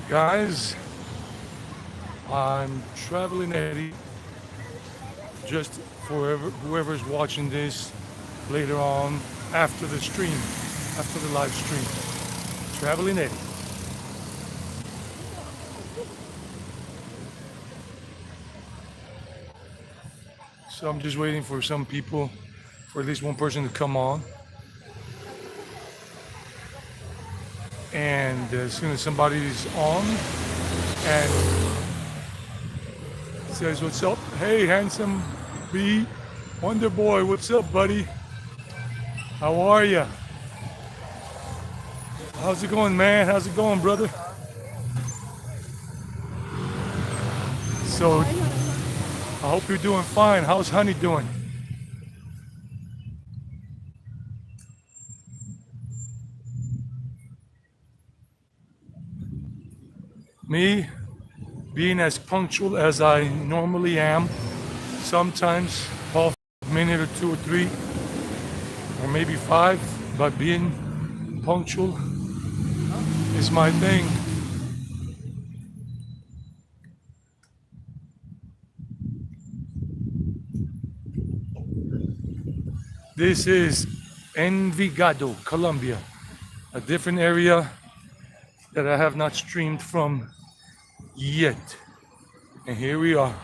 Guys, I'm traveling Eddie just for whoever's watching this later on after the stream, after the live stream. Traveling Eddie. So I'm just waiting for some people, for at least one person to come on. And as soon as somebody's on and says, "What's up? Hey, handsome B, Wonder Boy, what's up, buddy? How are ya? How's it going, man? How's it going, brother?" So I hope you're doing fine. How's Honey doing? Me, being as punctual as I normally am, sometimes off a minute or two or three, or maybe five, but being punctual is my thing. This is Envigado, Colombia, a different area that I have not streamed from yet. And here we are.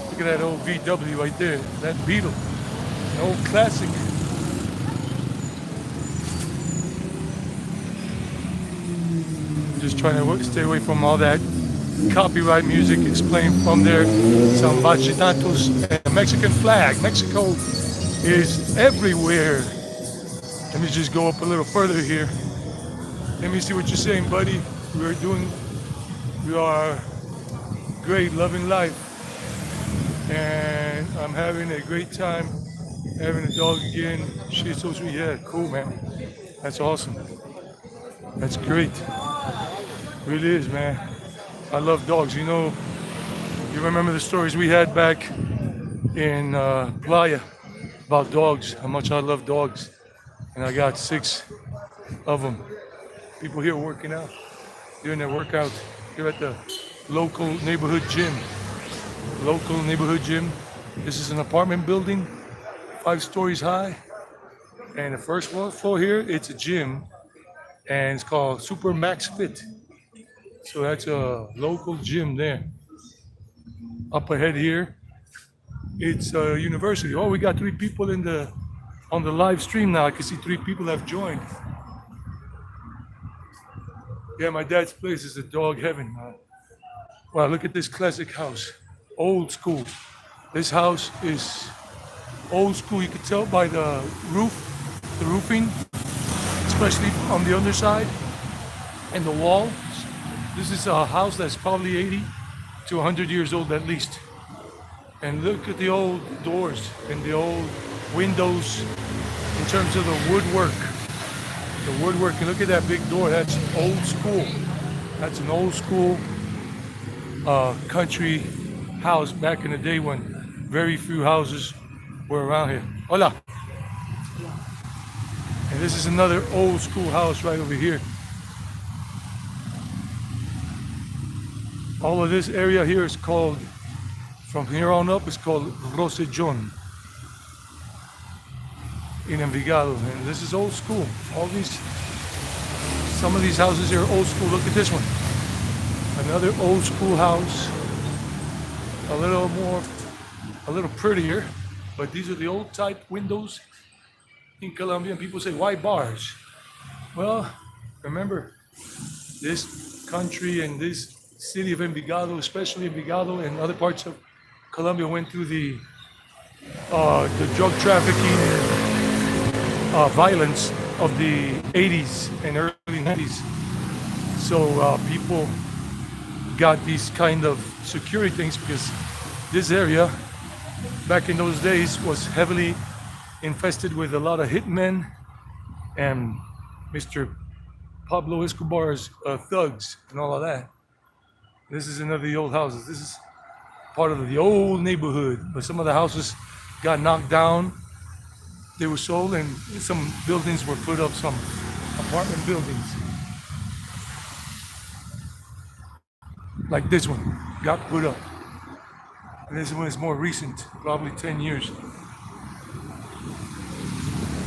Look at that old VW right there, that Beetle, an old classic. Just trying to stay away from all that copyright music. It's playing from there. Some bachatatos and a Mexican flag. Mexico is everywhere. Let me just go up a little further here. Let me see what you're saying, buddy. We are great, loving life. And I'm having a great time having a dog again. She's so sweet. Yeah, cool, man. That's awesome. That's great. Really is, man. I love dogs. You remember the stories we had back in Playa about dogs, how much I love dogs. And I got 6 of them. People here working out, doing their workout here at the local neighborhood gym. Local neighborhood gym. This is an apartment building, 5 stories high. And the first floor here, it's a gym. And it's called Super Max Fit. So that's a local gym there. Up ahead here, it's a university. Oh, we got 3 people on the live stream now. I can see 3 people have joined. Yeah, my dad's place is a dog heaven. Wow, look at this classic house. Old school. This house is old school. You can tell by the roof, the roofing, especially on the underside and the walls. This is a house that's probably 80 to 100 years old at least. And look at the old doors and the old windows in terms of the woodwork. The woodwork, and look at that big door. That's old school. That's an old school country house back in the day when very few houses were around here. Hola. And this is another old school house right over here. All of this area here is called, from here on up, it's called Rosellón in Envigado. And this is old school. Some of these houses here are old school. Look at this one. Another old school house. A little prettier. But these are the old type windows in Colombia. And people say, why bars? Well, remember, this country and this city of Envigado, especially Envigado and other parts of Colombia, went through the drug trafficking violence of the 80s and early 90s. So people got these kind of security things because this area back in those days was heavily infested with a lot of hitmen and Mr. Pablo Escobar's thugs and all of that. This is another of the old houses. This is part of the old neighborhood, but some of the houses got knocked down they were sold, and some buildings were put up, some apartment buildings. Like this one got put up. And this one is more recent, probably 10 years.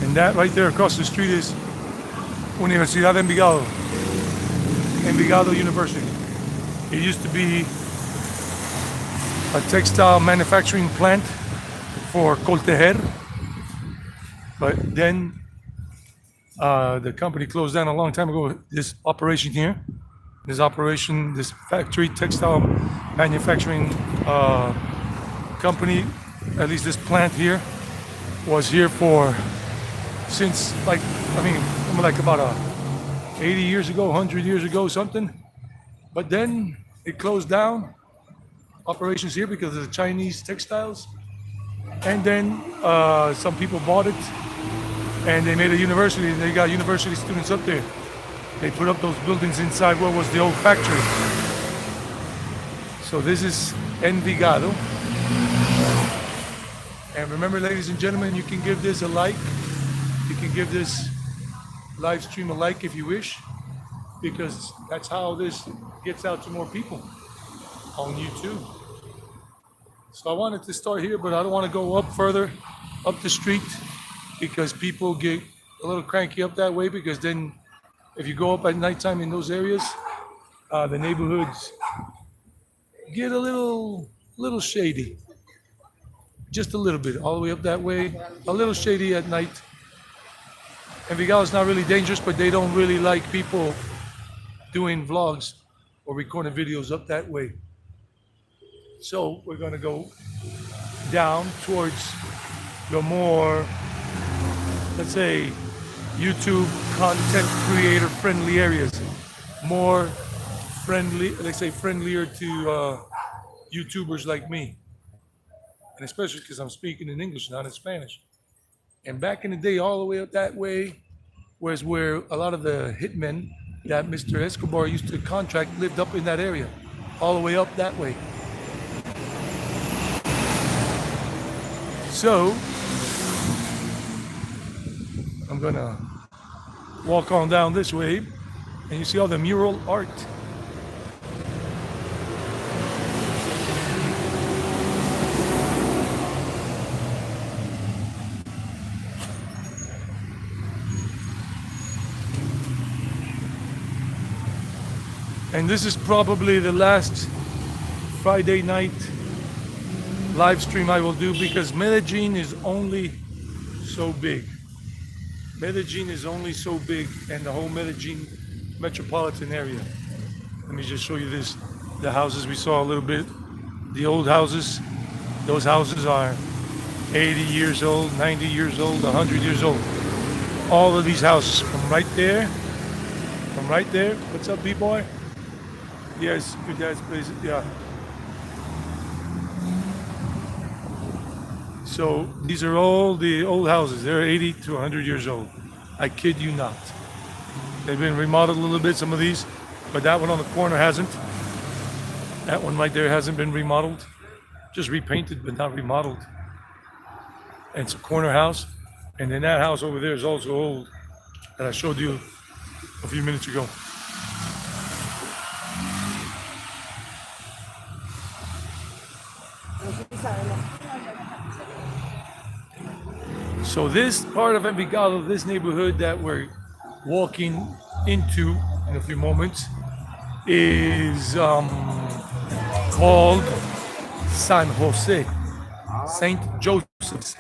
And that right there across the street is Universidad de Envigado, Envigado University. It used to be a textile manufacturing plant for Coltejer, but then the company closed down a long time ago. This operation here, this factory, textile manufacturing company, at least this plant here, was here for since like about 80 years ago, 100 years ago, something. But then it closed down operations here because of the Chinese textiles. And then some people bought it and they made a university, and they got university students up there. They put up those buildings inside what was the old factory. So this is Envigado. And remember, ladies and gentlemen, you can give this a like. You can give this live stream a like if you wish, because that's how this gets out to more people on YouTube. So I wanted to start here, but I don't want to go up further, up the street, because people get a little cranky up that way, because then if you go up at nighttime in those areas, the neighborhoods get a little shady. Just a little bit, all the way up that way, a little shady at night. Envigado is not really dangerous, but they don't really like people doing vlogs or recording videos up that way. So we're gonna go down towards the more, let's say, YouTube content creator friendly areas. More friendly, let's say friendlier to YouTubers like me. And especially because I'm speaking in English, not in Spanish. And back in the day, all the way up that way was where a lot of the hitmen that Mr. Escobar used to contract lived up in that area, all the way up that way. So I'm gonna walk on down this way, and you see all the mural art. And this is probably the last Friday night live stream I will do, because Medellin is only so big. Medellin is only so big, and the whole Medellin metropolitan area. Let me just show you this. The houses we saw a little bit, the old houses. Those houses are 80 years old, 90 years old, 100 years old. All of these houses from right there. What's up, B-boy? Yes, good guys, please. Yeah. So these are all the old houses. They're 80 to 100 years old. I kid you not. They've been remodeled a little bit, some of these, but that one on the corner hasn't. That one right there hasn't been remodeled. Just repainted, but not remodeled. And it's a corner house. And then that house over there is also old, that I showed you a few minutes ago. So this part of Envigado, this neighborhood that we're walking into in a few moments, is called San Jose, Saint Joseph's.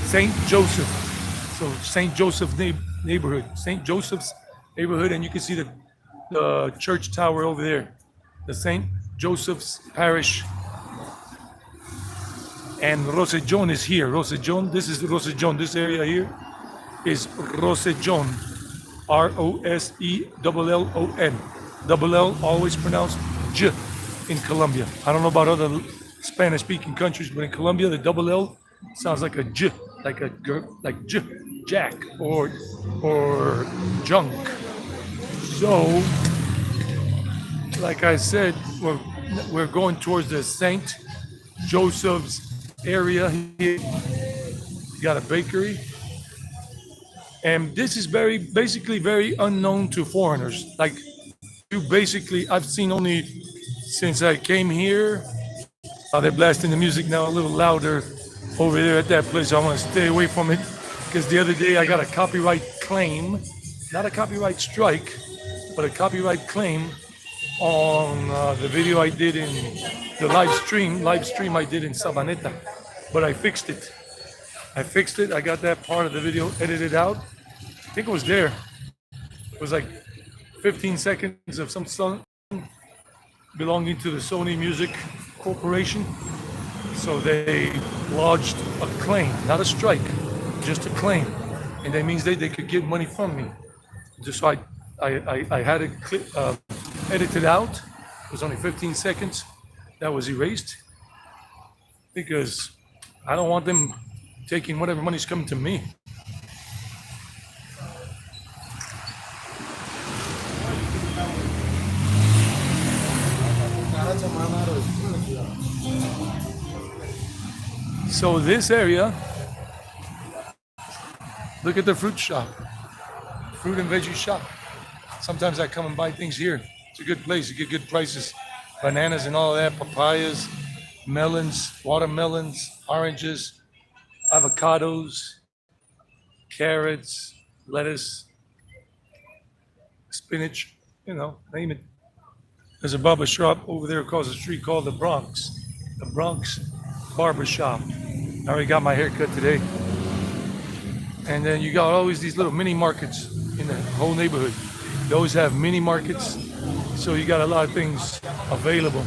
Saint Joseph. So Saint Joseph neighborhood, Saint Joseph's neighborhood, and you can see the church tower over there, the Saint Joseph's Parish. And Rosejon is here. Rosejon, this is Rosejon. This area here is Rosejon. Roseellon. Double L always pronounced J in Colombia. I don't know about other Spanish-speaking countries, but in Colombia, the double L sounds like a J, like J, Jack or junk. So, like I said, we're going towards the Saint Joseph's area here. got a bakery. And this is basically very unknown to foreigners. Like you basically, I've seen only since I came here. They're blasting the music now a little louder over there at that place. I want to stay away from it because the other day I got a copyright claim, not a copyright strike, but a copyright claim on the video I did in the live stream I did in Sabaneta. But I fixed it. I got that part of the video edited out. I think it was there. It was like 15 seconds of some song belonging to the Sony Music Corporation. So they lodged a claim, not a strike, just a claim. And that means they could get money from me. Just so I had it edited out. It was only 15 seconds. That was erased because I don't want them taking whatever money's coming to me. So this area, look at the fruit shop, fruit and veggie shop. Sometimes I come and buy things here. It's a good place. You get good prices. Bananas and all that, papayas, melons, watermelons, oranges, avocados, carrots, lettuce, spinach, name it. There's a barber shop over there across the street called the Bronx Barber Shop. I already got my hair cut today. And then you got always these little mini markets in the whole neighborhood. They always have mini markets, so you got a lot of things available.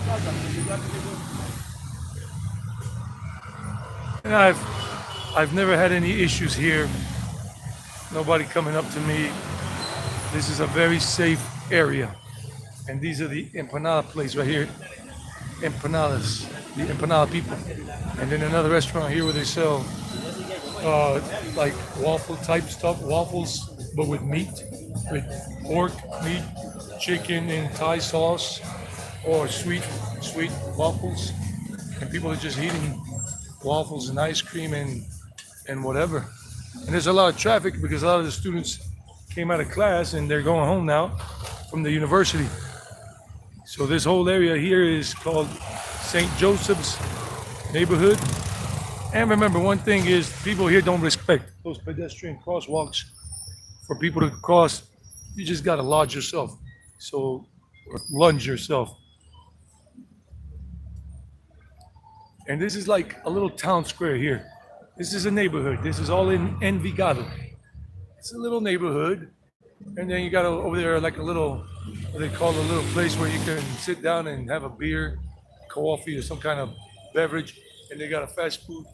And I've never had any issues here. Nobody coming up to me. This is a very safe area. And these are the empanada place right here. Empanadas, the empanada people. And then another restaurant here where they sell like waffle type stuff, waffles, but with meat, with pork, meat, chicken in Thai sauce, or sweet waffles. And people are just eating waffles and ice cream and whatever. And there's a lot of traffic because a lot of the students came out of class and they're going home now from the university. So this whole area here is called St. Joseph's neighborhood. And remember, one thing is people here don't respect those pedestrian crosswalks. For people to cross, you just got to lodge yourself. So, or lunge yourself. And this is like a little town square here. This is a neighborhood. This is all in Envigado. It's a little neighborhood. And then you got over there like a little, what they call a little place where you can sit down and have a beer, coffee, or some kind of beverage. And they got a fast food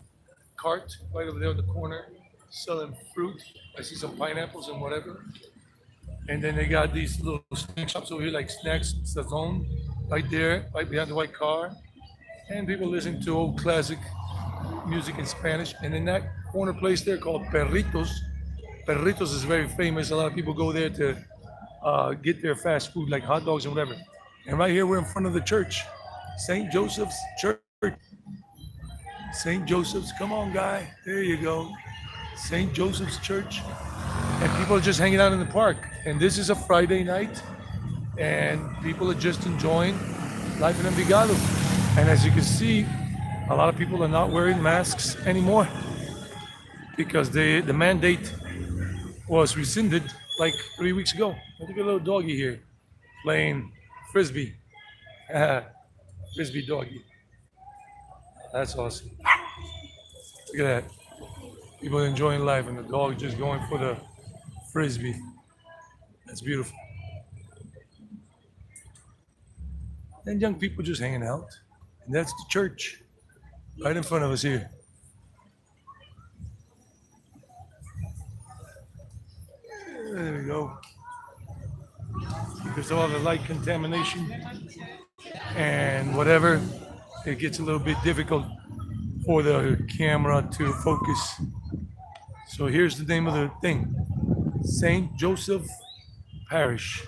cart right over there in the corner selling fruit. I see some pineapples and whatever. And then they got these little snack shops over here like Snacks Sazon right there, right behind the white car. And people listen to old classic music in Spanish. And in that corner place there called Perritos. Perritos is very famous. A lot of people go there to get their fast food like hot dogs and whatever. And right here we're in front of the church, St. Joseph's Church. St. Joseph's, come on guy, there you go. St. Joseph's Church. And people are just hanging out in the park. And this is a Friday night and people are just enjoying life in Envigado. And as you can see, a lot of people are not wearing masks anymore because the mandate was rescinded like 3 weeks ago. Look at a little doggy here playing frisbee. Frisbee doggy. That's awesome. Look at that. People enjoying life and the dog just going for the frisbee. That's beautiful. And young people just hanging out. And that's the church right in front of us here. There we go. Because of all the light contamination and whatever, it gets a little bit difficult for the camera to focus. So here's the name of the thing. St. Joseph Parish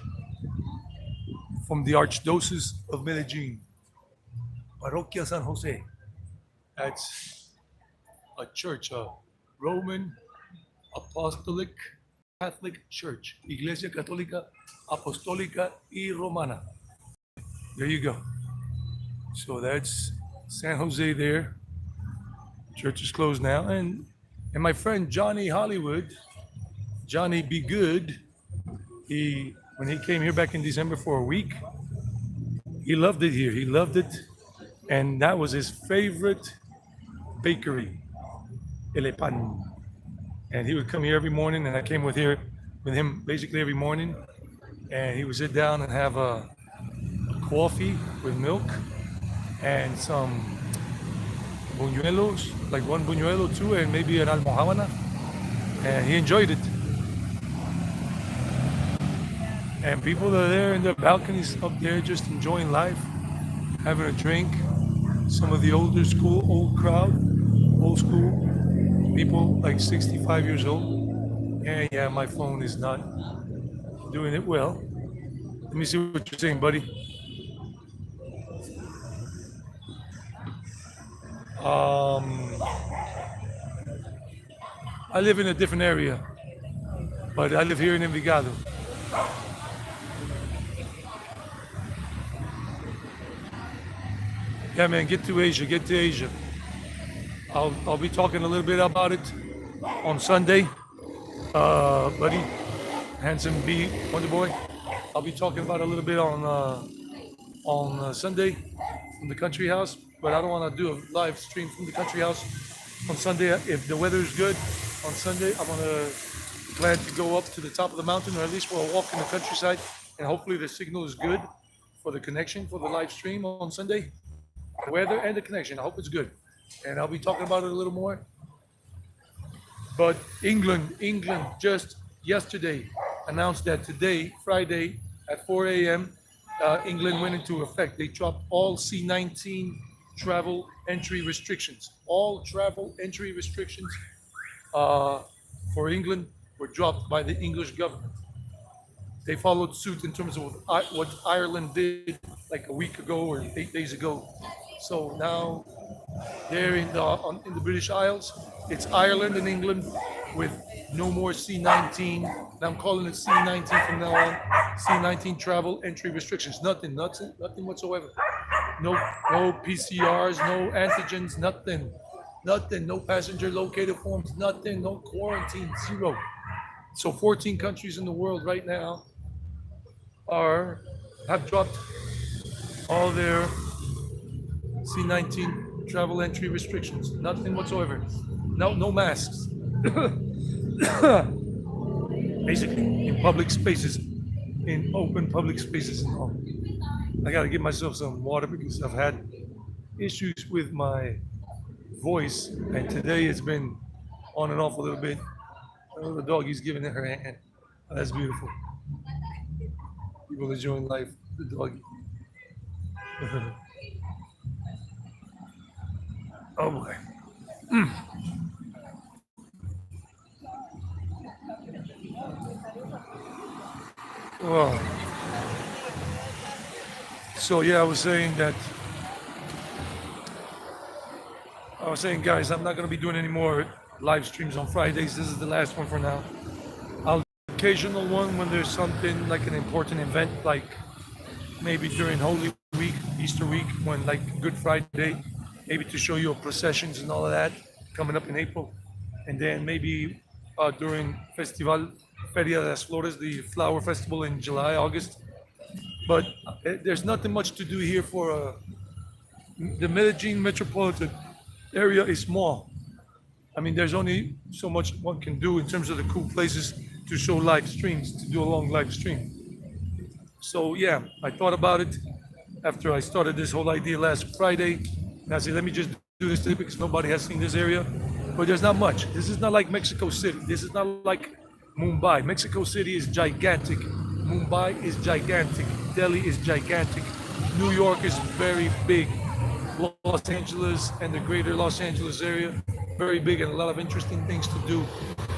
from the Archdiocese of Medellin. Parroquia San Jose. That's a church, a Roman Apostolic Catholic Church, Iglesia Católica Apostólica y Romana. There you go. So that's San Jose there. Church is closed now. And my friend Johnny Hollywood, Johnny Be Good, when he came here back in December for a week, he loved it here. He loved it. And that was his favorite bakery, El Pan. And he would come here every morning, and I came with him basically every morning. And he would sit down and have a coffee with milk and some buñuelos, like one buñuelo too, and maybe an almohavana. And he enjoyed it. And people are there in their balconies up there just enjoying life, having a drink. Some of the old crowd, old school people, like 65 years old. And yeah, my phone is not doing it well. Let me see what you're saying, buddy. I live in a different area, but I live here in Envigado. Yeah, man, get to Asia, get to Asia. I'll be talking a little bit about it on Sunday, buddy, handsome B, Wonder Boy. I'll be talking about it a little bit on Sunday from the country house, but I don't want to do a live stream from the country house on Sunday. If the weather is good on Sunday, I'm gonna plan to go up to the top of the mountain, or at least for a walk in the countryside, and hopefully the signal is good for the connection for the live stream on Sunday. The weather and the connection, I hope it's good. And I'll be talking about it a little more. But England just yesterday announced that today, Friday, at 4 a.m., England went into effect. They dropped all C-19 travel entry restrictions. All travel entry restrictions for England were dropped by the English government. They followed suit in terms of what Ireland did like a week ago or 8 days ago. So now they're in the British Isles. It's Ireland and England with no more C-19. Now I'm calling it C-19 from now on. C-19 travel entry restrictions. Nothing whatsoever. No PCRs, no antigens, nothing. No passenger locator forms, nothing. No quarantine, zero. So 14 countries in the world right now have dropped all their C-19 travel entry restrictions. Nothing whatsoever. No masks. Basically, in public spaces, in open public spaces and all. I gotta give myself some water because I've had issues with my voice, and today it's been on and off a little bit. The doggy's giving it her hand. Oh, that's beautiful. People enjoying life. The doggy. Oh boy. Well, so yeah, I was saying, guys, I'm not gonna be doing any more live streams on Fridays. This is the last one for now. I'll do an occasional one when there's something like an important event, like maybe during Holy Week, Easter week, when like Good Friday, maybe to show you processions and all of that coming up in April. And then maybe during Festival Feria de las Flores, the flower festival in July, August. But there's nothing much to do here for the Medellin metropolitan area is small. I mean, there's only so much one can do in terms of the cool places to show live streams, to do a long live stream. So yeah, I thought about it after I started this whole idea last Friday. And I said, let me just do this today because nobody has seen this area. But there's not much. This is not like Mexico City. This is not like Mumbai. Mexico City is gigantic. Mumbai is gigantic. Delhi is gigantic. New York is very big. Los Angeles and the greater Los Angeles area, very big, and a lot of interesting things to do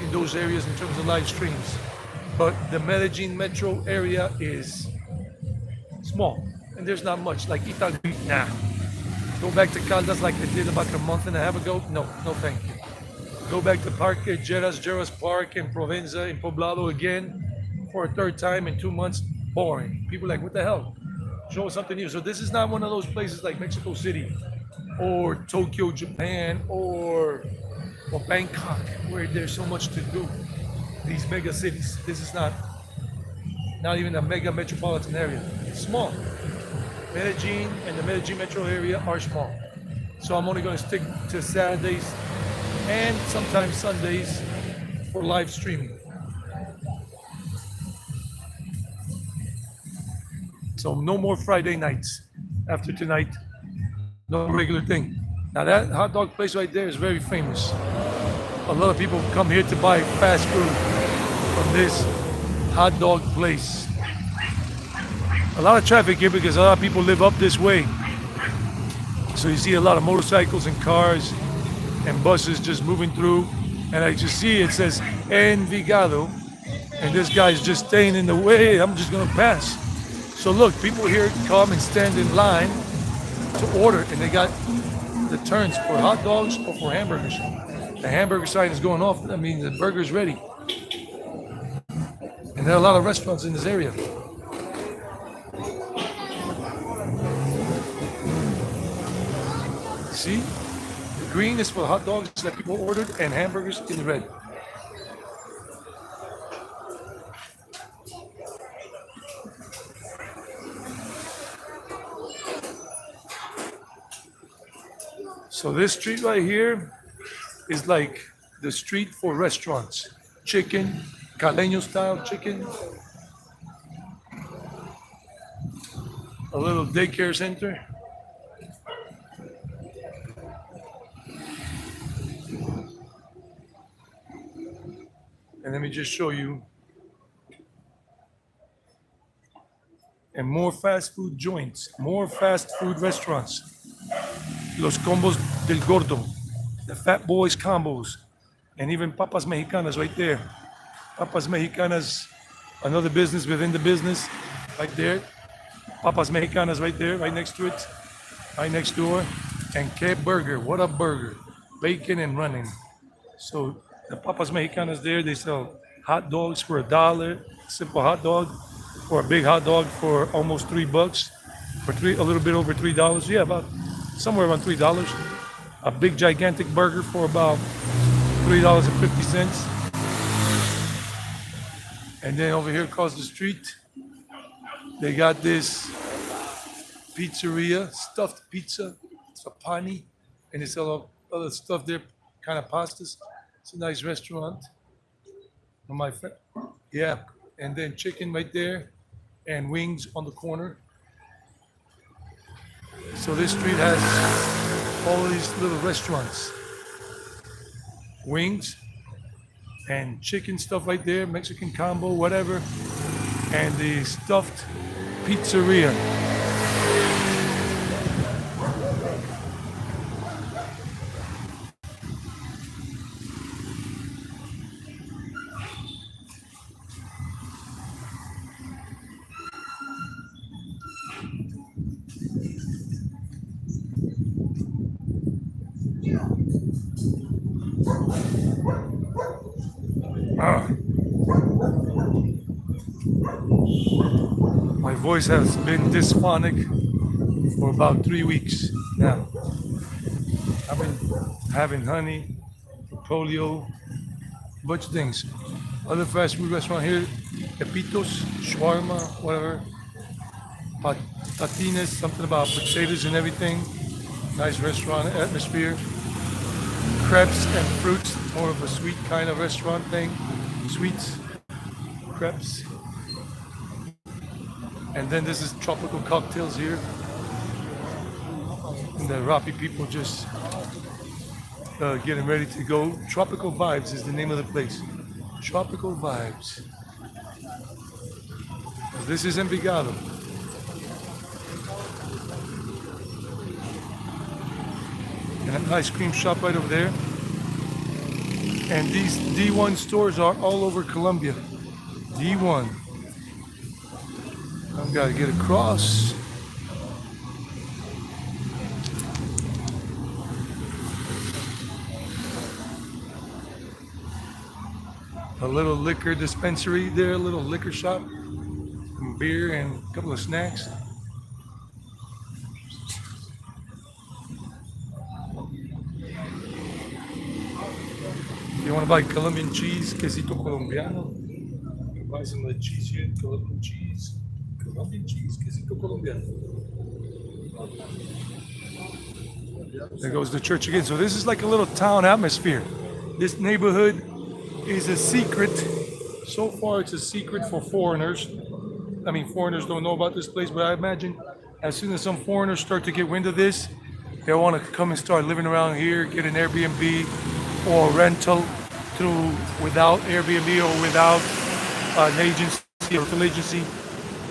in those areas in terms of live streams. But the Medellin metro area is small, and there's not much. Like Italy, nah. Go back to Caldas like they did about a month and a half ago. No thank you. Go back to Parque Geras Park in Provenza, in Poblado again for a third time in 2 months. Boring. People are like, what the hell? Show us something new. So this is not one of those places like Mexico City or Tokyo, Japan, or Bangkok, where there's so much to do. These mega cities. This is not even a mega metropolitan area. It's small. Medellin and the Medellin metro area are small. So I'm only going to stick to Saturdays and sometimes Sundays for live streaming. So no more Friday nights after tonight. No regular thing. Now that hot dog place right there is very famous. A lot of people come here to buy fast food from this hot dog place. A lot of traffic here because a lot of people live up this way. So you see a lot of motorcycles and cars and buses just moving through. And I just see it says Envigado. And this guy's just staying in the way. I'm just gonna pass. So look, people here come and stand in line to order, and they got the turns for hot dogs or for hamburgers. The hamburger sign is going off. That means the burger's ready. And there are a lot of restaurants in this area. See? The green is for hot dogs that people ordered and hamburgers in red. So this street right here is like the street for restaurants. Chicken, caleño style chicken. A little daycare center. And let me just show you. And more fast food joints, more fast food restaurants. Los combos del gordo, the fat boys combos, and even papas mexicanas right there. Papas mexicanas, another business within the business, right there. Papas mexicanas right there, right next to it, right next door. And que burger, what a burger. Bacon and running. So the papas mexicanas there, they sell hot dogs for $1, simple hot dog, or a big hot dog for almost $3, for a little bit over $3. Yeah, about somewhere around $3. A big gigantic burger for about $3.50. And then over here across the street, they got this pizzeria, stuffed pizza, it's a pani, and they sell other stuff there, kind of pastas. It's a nice restaurant. My friend, yeah, and then chicken right there, and wings on the corner. So this street has all these little restaurants, wings and chicken stuff right there, Mexican combo, whatever, and the stuffed pizzeria. Ah. My voice has been dysphonic for about 3 weeks now. I've been having honey, polio, a bunch of things. Other fast food restaurant here, Pepitos, shawarma, whatever. Patines, something about potatoes and everything. Nice restaurant atmosphere. Crepes and fruits, more of a sweet kind of restaurant thing. Sweets, crepes. And then this is tropical cocktails here. And the Rapi people just getting ready to go. Tropical Vibes is the name of the place. Tropical Vibes. This is Envigado. And an ice cream shop right over there. And these D1 stores are all over Colombia. D1. I've got to get across. a little liquor dispensary there, a little liquor shop, some beer and a couple of snacks. If you want to buy Colombian cheese, quesito colombiano, you can buy some of the cheese here, Colombian cheese. Colombian cheese, quesito colombiano. There goes the church again. So this is like a little town atmosphere. This neighborhood is a secret. So far, it's a secret for foreigners. I mean, foreigners don't know about this place, but I imagine as soon as some foreigners start to get wind of this, they'll want to come and start living around here, get an Airbnb or rental through without Airbnb or without an agency or rental agency.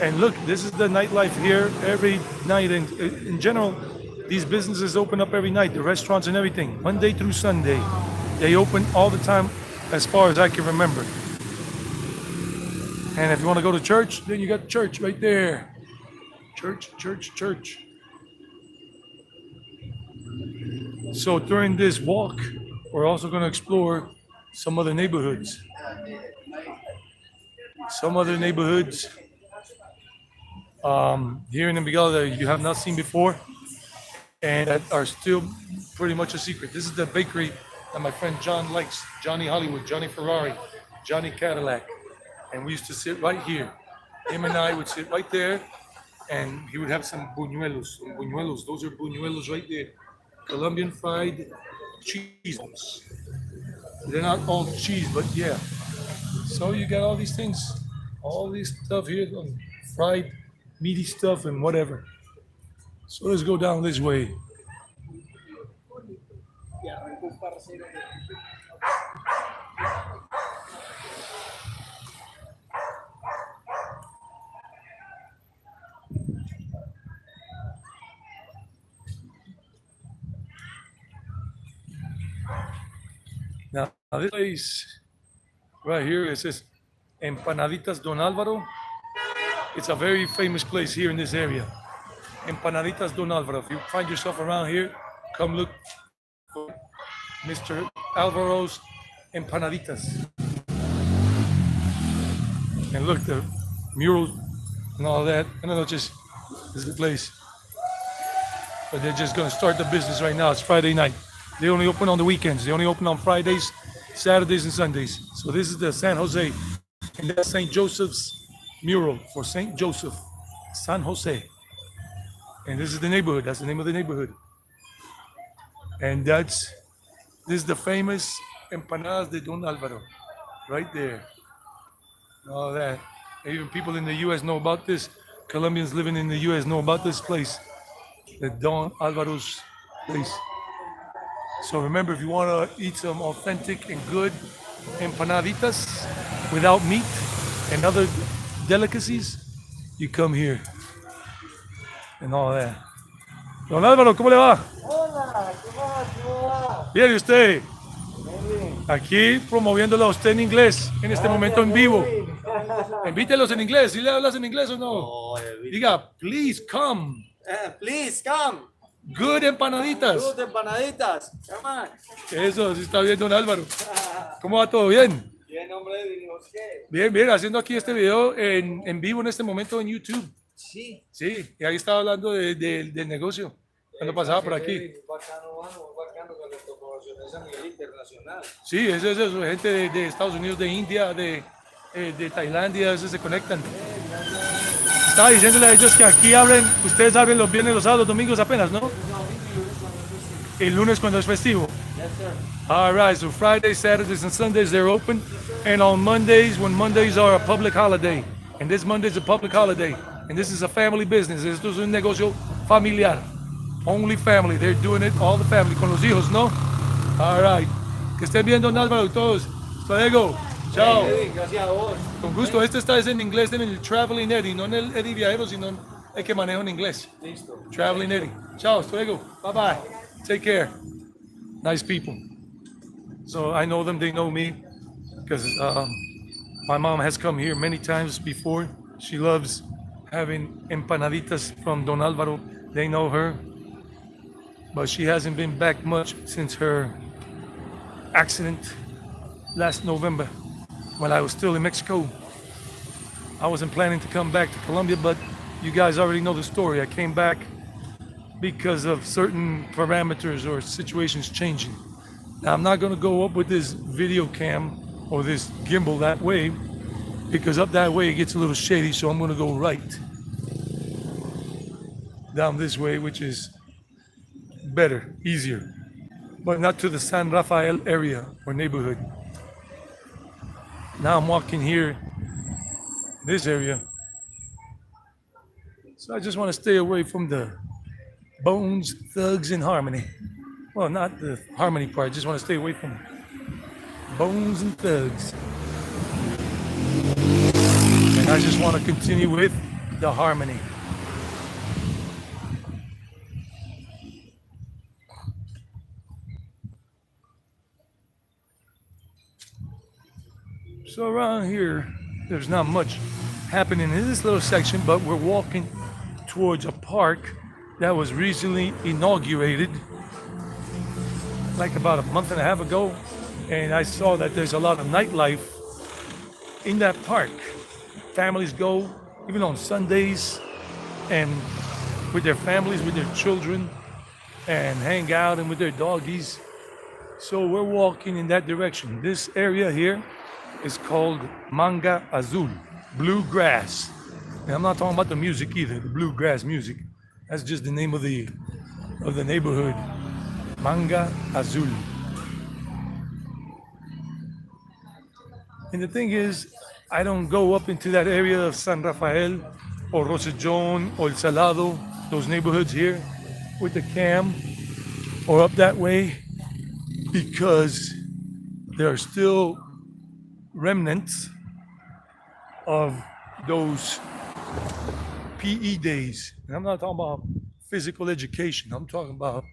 And look, this is the nightlife here every night. And in general, these businesses open up every night, the restaurants and everything, Monday through Sunday. They open all the time as far as I can remember. And if you want to go to church, then you got church right there. Church, church, church. So during this walk, we're also going to explore some other neighborhoods. Some other neighborhoods here in Envigado that you have not seen before and that are still pretty much a secret. This is the bakery that my friend John likes, Johnny Hollywood, Johnny Ferrari, Johnny Cadillac. And we used to sit right here. Him and I would sit right there and he would have some buñuelos. Those are buñuelos right there. Colombian fried cheese balls. They're not all cheese, but yeah. So you got all these things, all this stuff here, fried meaty stuff and whatever. So let's go down this way. Now this place right here, it says Empanaditas Don Alvaro. It's a very famous place here in this area. Empanaditas Don Alvaro. If you find yourself around here, come look for Mr. Alvaro's Empanaditas. And look, the murals and all that. I don't know, just this is the place. But they're just going to start the business right now. It's Friday night. They only open on the weekends. They only open on Fridays, Saturdays, and Sundays. So this is the San Jose. And that's St. Joseph's mural for St. Joseph, San Jose. And this is the neighborhood. That's the name of the neighborhood. And this is the famous Empanadas de Don Alvaro. Right there. All that. Even people in the U.S. know about this. Colombians living in the U.S. know about this place. The Don Alvaro's place. So remember, if you want to eat some authentic and good empanaditas without meat and other delicacies, you come here and all that. Don Álvaro, ¿cómo le va? Hola, ¿qué más? ¿Cómo va? Bien, ¿y usted? Bien. Aquí promoviéndolo a usted en inglés en este momento en vivo. Invítelos en inglés. ¿Sí le hablas en inglés o no? Diga, please come. Please come. Good empanaditas. Good empanaditas. Come on. Eso, sí está bien, don Álvaro. ¿Cómo va todo? ¿Bien? Bien, hombre, dijimos que. Bien, bien, haciendo aquí este video en vivo en este momento en YouTube. Sí. Sí, y ahí estaba hablando del negocio cuando pasaba por aquí. Bacano, mano, bacano que le tocó a nivel internacional. Sí, eso es eso, gente de Estados Unidos, de India, de Tailandia, esos se conectan. Estaba diciéndole a ellos que aquí ustedes abren los viernes, los sábados, los domingos apenas, ¿no? El lunes cuando es festivo. Yes, sir. All right, so Fridays, Saturdays, and Sundays they're open, and on Mondays, when Mondays are a public holiday, and this Monday is a public holiday, and this is a family business. Esto es un negocio familiar, only family. They're doing it all the family con los hijos, ¿no? All right, que estén bien, don Álvaro y todos. Hasta luego. Chao. Gracias a vos. Con gusto. Este está en inglés, en el Traveling Eddie, no en el Eddie Viajero, sino el que manejo en inglés. Listo. Traveling Eddie. Chao. Hasta luego. Bye bye. Take care. Nice people. So I know them, they know me, because my mom has come here many times before. She loves having empanaditas from Don Alvaro. They know her, but she hasn't been back much since her accident last November. when I was still in Mexico. I wasn't planning to come back to Colombia, but you guys already know the story. I came back because of certain parameters or situations changing. Now, I'm not going to go up with this video cam or this gimbal that way because up that way it gets a little shady, so I'm going to go right down this way, which is better, easier, but not to the San Rafael area or neighborhood. Now I'm walking here, this area, so I just want to stay away from the Bones, Thugs, and Harmony. Well, not the Harmony part, I just want to stay away from Bones and Thugs. And I just want to continue with the Harmony. So around here, there's not much happening in this little section, but we're walking towards a park that was recently inaugurated, like about a month and a half ago. And I saw that there's a lot of nightlife in that park. Families go, even on Sundays, and with their families, with their children, and hang out and with their doggies. So we're walking in that direction. This area here is called Manga Azul, bluegrass. And I'm not talking about the music either, the bluegrass music. That's just the name of the neighborhood, Manga Azul. And the thing is, I don't go up into that area of San Rafael or Rosellón or El Salado, those neighborhoods here with the cam, or up that way, because there are still remnants of those PE days. And I'm not talking about physical education. I'm talking about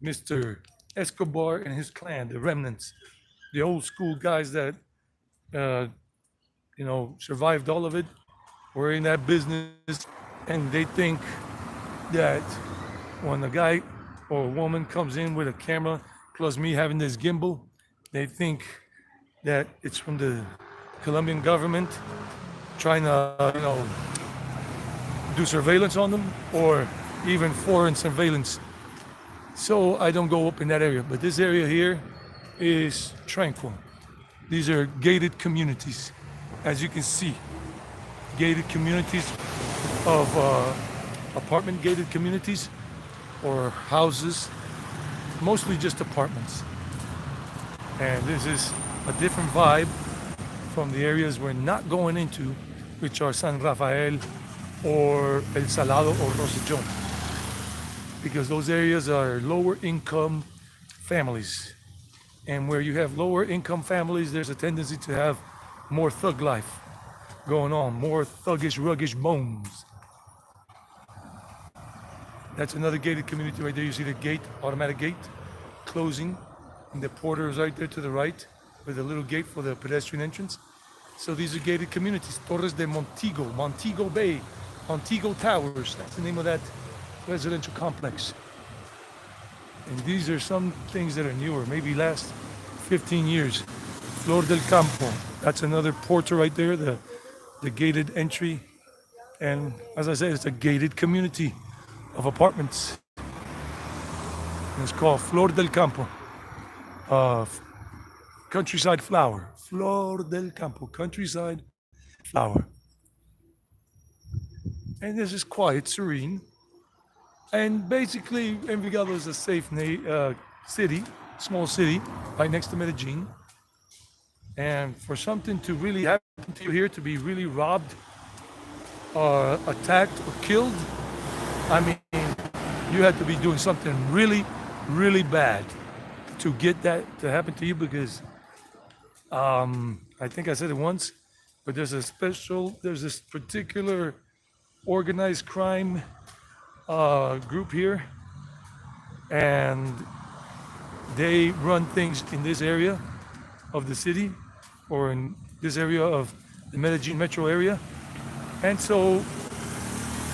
Mr. Escobar and his clan, the remnants, the old school guys that, survived all of it, were in that business, and they think that when a guy or a woman comes in with a camera, plus me having this gimbal, they think that it's from the Colombian government trying to, do surveillance on them, or even foreign surveillance. So I don't go up in that area. But this area here is tranquil. These are gated communities, as you can see. Gated communities of apartment gated communities or houses, mostly just apartments. And this is a different vibe from the areas we're not going into, which are San Rafael or El Salado or Rosellón, because those areas are lower income families. And where you have lower income families, there's a tendency to have more thug life going on, more thuggish, ruggish bones. That's another gated community right there. You see the gate, automatic gate, closing, and the porter is right there to the right with a little gate for the pedestrian entrance. So these are gated communities. Torres de Montego Bay, Montego Towers. That's the name of that residential complex. And these are some things that are newer, maybe last 15 years. Flor del Campo. That's another porter right there, the gated entry. And as I said, it's a gated community of apartments. And it's called Flor del Campo. Countryside flower. Flor del Campo, countryside flower. And this is quiet, serene. And basically, Envigado is a safe city, small city, right next to Medellin. And for something to really happen to you here, to be really robbed, attacked, or killed, I mean, you had to be doing something really, really bad to get that to happen to you, because I think I said it once, but there's this particular organized crime group here, and they run things in this area of the city, or in this area of the Medellin metro area. And so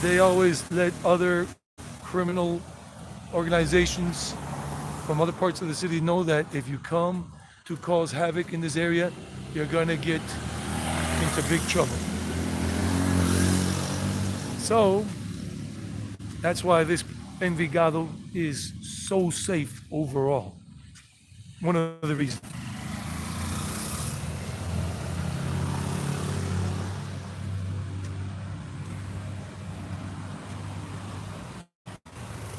they always let other criminal organizations from other parts of the city know that if you come to cause havoc in this area, you're gonna get into big trouble. So that's why this Envigado is so safe overall. One of the reasons.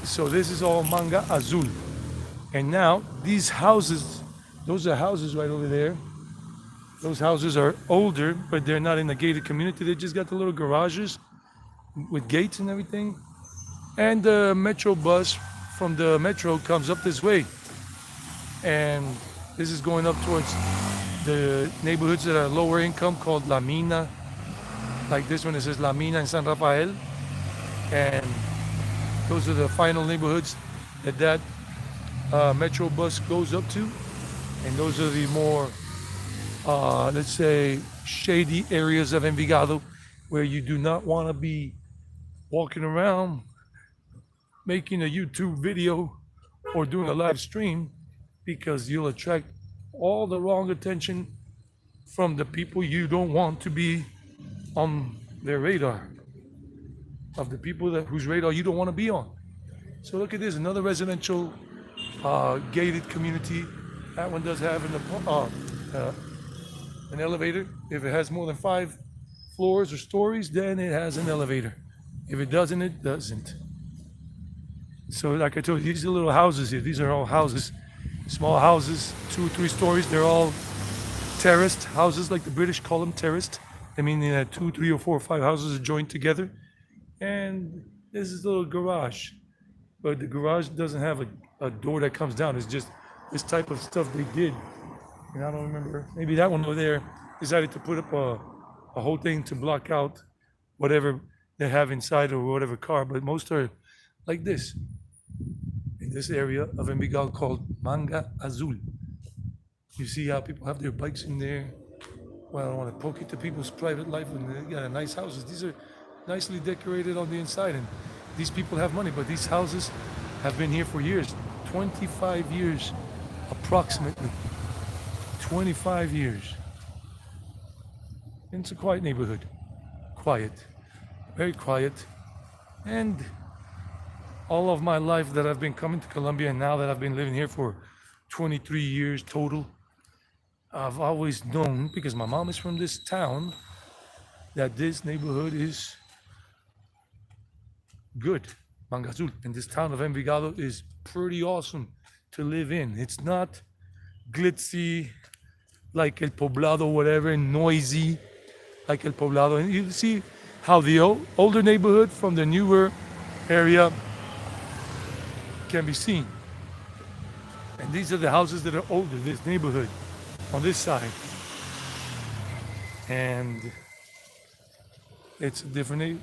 So this is all Manga Azul. And now these houses, those are houses right over there. Those houses are older, but they're not in the gated community. They just got the little garages with gates and everything. And the metro bus from the metro comes up this way. And this is going up towards the neighborhoods that are lower income called La Mina. Like this one, it says La Mina in San Rafael. And those are the final neighborhoods that metro bus goes up to. And those are the more, let's say, shady areas of Envigado where you do not want to be walking around making a YouTube video or doing a live stream, because you'll attract all the wrong attention from the people you don't want to be on their radar, of the people whose radar you don't want to be on. So look at this, another residential gated community. That one does have an elevator. If it has more than 5 floors or stories, then it has an elevator. If it doesn't, it doesn't. So like I told you, these are little houses here. These are all houses, small houses, 2 or 3 stories. They're all terraced houses, like the British call them terraced. I mean, 2, 3, or 4 or 5 houses are joined together. And this is a little garage. But the garage doesn't have a door that comes down. It's just this type of stuff they did. And I don't remember, maybe that one over there decided to put up a whole thing to block out whatever they have inside or whatever car. But most are like this, in this area of Envigado called Manga Azul. You see how people have their bikes in there. Well, I don't want to poke into people's private life, and they got nice houses. These are nicely decorated on the inside, and these people have money, but these houses have been here for years, 25 years approximately. 25 years. And it's a quiet neighborhood. Quiet. Very quiet. And all of my life that I've been coming to Colombia, and now that I've been living here for 23 years total, I've always known, because my mom is from this town, that this neighborhood is good, Manga Azul. And this town of Envigado is pretty awesome to live in. It's not glitzy like El Poblado, whatever, and noisy like El Poblado. And you see how the older neighborhood from the newer area can be seen. And these are the houses that are older, this neighborhood on this side. And it's a different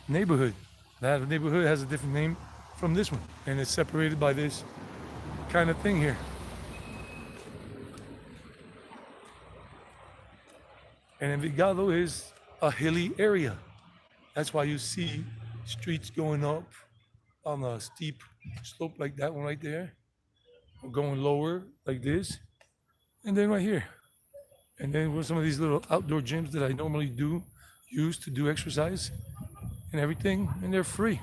neighborhood. That neighborhood has a different name from this one, and it's separated by this kind of thing here. And Envigado is a hilly area. That's why you see streets going up on a steep slope like that one right there, or going lower like this, and then right here. And then with some of these little outdoor gyms that I normally use to do exercise and everything, and they're free.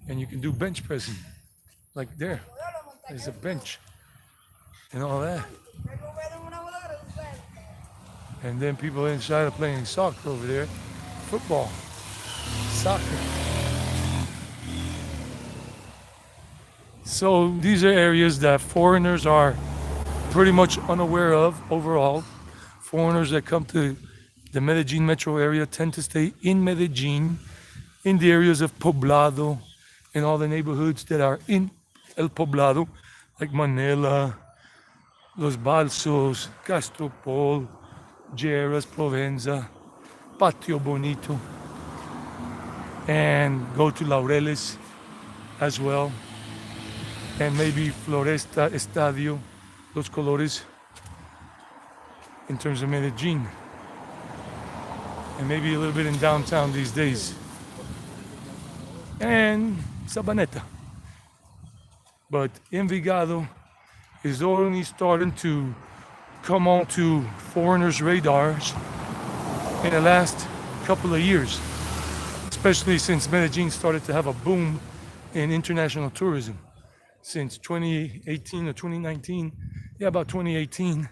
And you can do bench pressing, like there. There's a bench and all that. And then people inside are playing soccer over there, football, soccer. So these are areas that foreigners are pretty much unaware of overall. Foreigners that come to the Medellin metro area tend to stay in Medellin, in the areas of Poblado, and all the neighborhoods that are in El Poblado, like Manila, Los Balsos, Castropol, Lleras, Provenza, Patio Bonito, and go to Laureles as well, and maybe Floresta, Estadio, Los Colores, in terms of Medellin, and maybe a little bit in downtown these days, and Sabaneta. But Envigado is only starting to come onto foreigners' radars in the last couple of years, especially since Medellin started to have a boom in international tourism since 2018 or 2019. Yeah, about 2018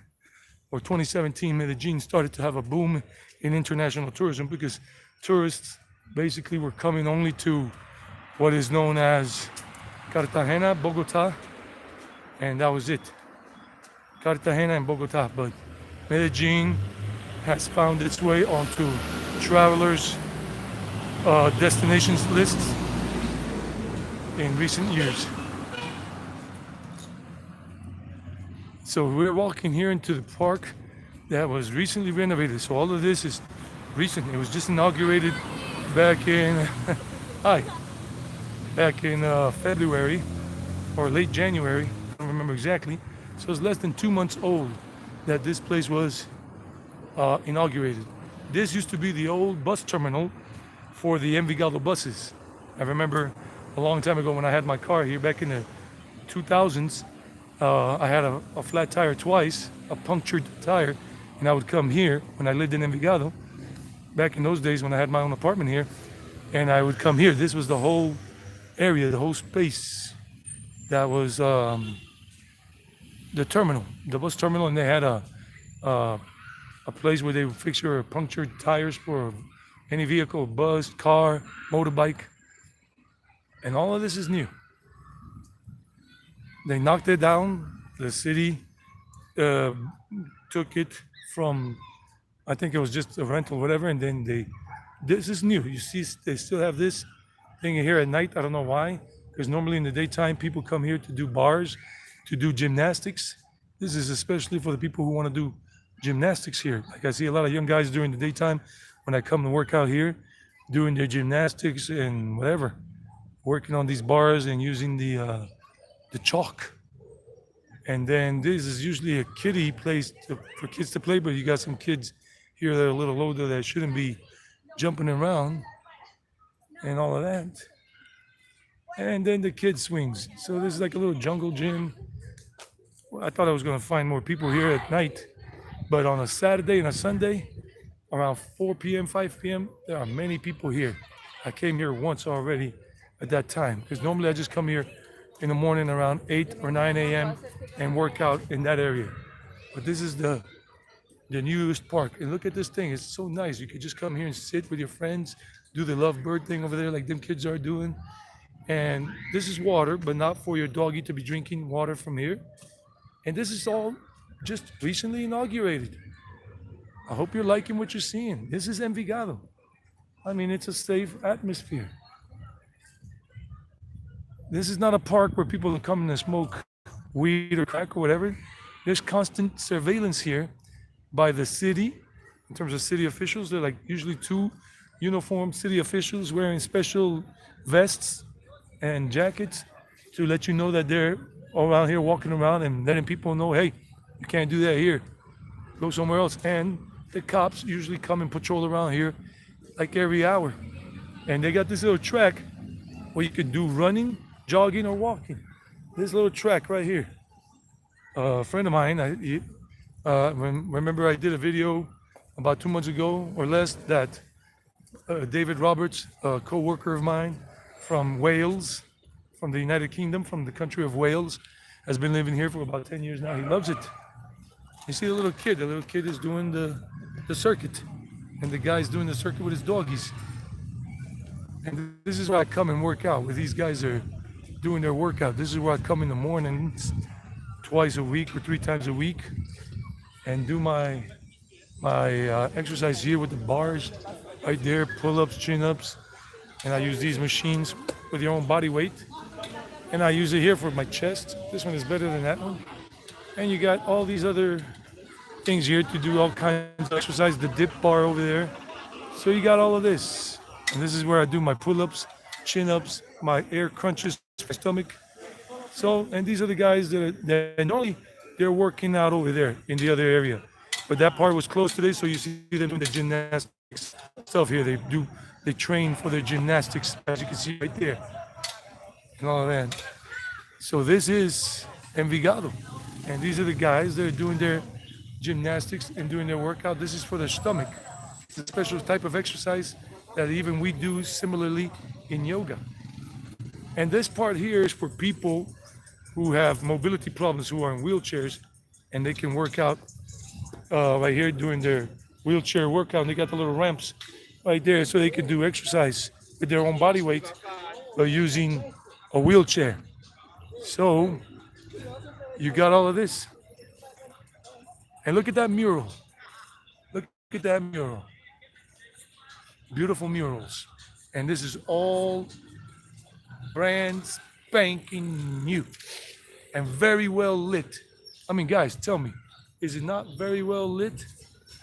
or 2017, Medellin started to have a boom in international tourism because tourists basically were coming only to what is known as Cartagena, Bogota, and that was it. Cartagena and Bogota, but Medellin has found its way onto travelers' destinations lists in recent years. So we're walking here into the park that was recently renovated. So all of this is recent. It was just inaugurated back in back in February or late January. I don't remember exactly. So it's less than 2 months old that this place was inaugurated. This used to be the old bus terminal for the Envigado buses. I remember a long time ago when I had my car here back in the 2000s. I had a flat tire twice, a punctured tire, and I would come here when I lived in Envigado, back in those days when I had my own apartment here, and I would come here. This was the whole area, the whole space that was the terminal, the bus terminal, and they had a place where they would fix your punctured tires for any vehicle, bus, car, motorbike, and all of this is new. They knocked it down. The city took it from, I think it was just a rental, whatever, and then this is new. You see, they still have this thing here at night. I don't know why, because normally in the daytime, people come here to do bars, to do gymnastics. This is especially for the people who want to do gymnastics here. Like I see a lot of young guys during the daytime when I come to work out here, doing their gymnastics and whatever, working on these bars and using the chalk. And then this is usually a kiddie place for kids to play, but you got some kids here that are a little older that shouldn't be jumping around and all of that. And then the kid swings. So this is like a little jungle gym. I thought I was going to find more people here at night, but on a Saturday and a Sunday, around 4 p.m., 5 p.m., there are many people here. I came here once already at that time, because normally I just come here in the morning around 8 or 9 a.m. and work out in that area. But this is the newest park. And look at this thing. It's so nice. You could just come here and sit with your friends, do the lovebird thing over there like them kids are doing. And this is water, but not for your doggy to be drinking water from here. And this is all just recently inaugurated. I hope you're liking what you're seeing. This is Envigado. I mean, it's a safe atmosphere. This is not a park where people come and smoke weed or crack or whatever. There's constant surveillance here by the city, in terms of city officials. They're like usually 2 uniformed city officials wearing special vests and jackets to let you know that they're around here walking around and letting people know, hey, you can't do that here. Go somewhere else. And the cops usually come and patrol around here like every hour. And they got this little track where you can do running, jogging, or walking. This little track right here. A friend of mine, remember I did a video about 2 months ago or less that David Roberts, a co-worker of mine from Wales, from the United Kingdom, from the country of Wales, has been living here for about 10 years now. He loves it. You see the little kid is doing the circuit, and the guy's doing the circuit with his doggies. And this is where I come and work out, where these guys are doing their workout. This is where I come in the mornings, twice a week or 3 times a week, and do my exercise here with the bars right there, pull-ups, chin-ups, and I use these machines with your own body weight, and I use it here for my chest. This one is better than that one. And you got all these other things here to do all kinds of exercise, the dip bar over there. So you got all of this, and this is where I do my pull-ups, chin-ups, my air crunches, my stomach. So, and these are the guys that normally they're working out over there in the other area, but that part was closed today. So you see them doing the gymnastics stuff here. They train for their gymnastics, as you can see right there, and all of that. So this is Envigado, and these are the guys that are doing their gymnastics and doing their workout. This is for their stomach. It's a special type of exercise that even we do similarly in yoga. And this part here is for people who have mobility problems, who are in wheelchairs, and they can work out right here doing their wheelchair workout. And they got the little ramps right there so they can do exercise with their own body weight by using a wheelchair. So you got all of this. And look at that mural. Look at that mural. Beautiful murals. And this is all brand spanking new and very well lit. I mean, guys, tell me, is it not very well lit?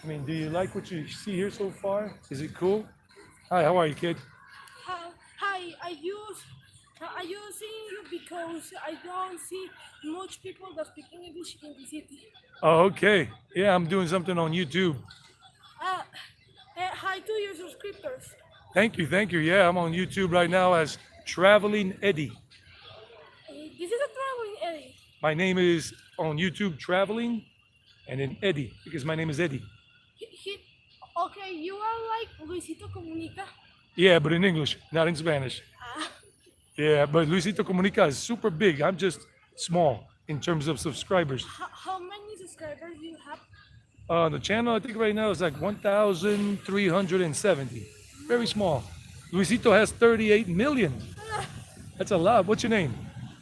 I mean, do you like what you see here so far? Is it cool? Hi, how are you, kid? Hi, I use seeing you because I don't see much people that speak English in the city. Oh, okay. Yeah, I'm doing something on YouTube. Hi to your subscribers. Thank you, thank you. Yeah, I'm on YouTube right now as Traveling Eddie. This is a traveling Eddie. My name is on YouTube Traveling and then Eddie because my name is Eddie. Okay, you are like Luisito Comunica. Yeah, but in English, not in Spanish. Ah, Yeah, but Luisito Comunica is super big. I'm just small in terms of subscribers. how many subscribers do you have? The channel, I think right now is like 1,370. Very small. Luisito has 38 million. Ah, That's a lot. What's your name?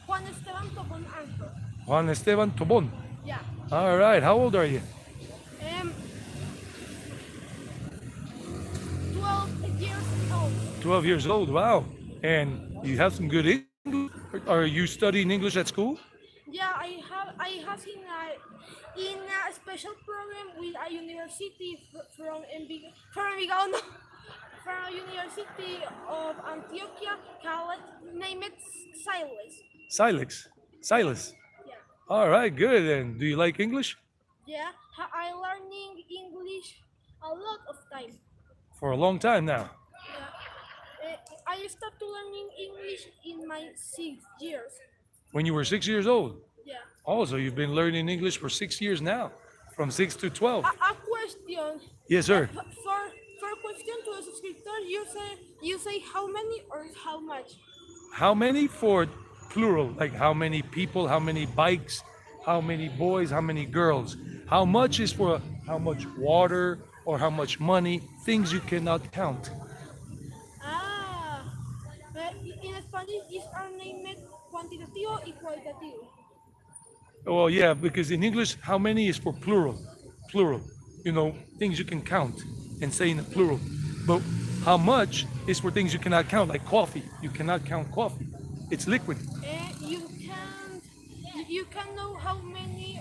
Juan Esteban Tobon Ancho. Juan Esteban Tobon. Yeah. All right. How old are you? 12 years old. 12 years old. Wow. And you have some good English. Are you studying English at school? Yeah, I have in a special program with a university from Envigado, no, from a university of Antioquia called named Silas. Silex. Silas. Yeah, All right. Good. And do you like English? yeah. I learning English a lot of time. For a long time now. Yeah. I started learning English in my 6 years. When you were 6 years old. Yeah. Also, you've been learning English for 6 years now, from 6 to 12. A question. Yes, sir. For question to the subscriber, you say how many or how much? How many for plural? Like how many people, how many bikes, how many boys, how many girls? How much is for how much water or how much money, things you cannot count. Ah, in Spanish is are named cuantitativo y cualitativo. Well, yeah, because in English, how many is for plural? Plural. You know, things you can count and say in the plural. But how much is for things you cannot count, like coffee. You cannot count coffee. It's liquid. You can know how many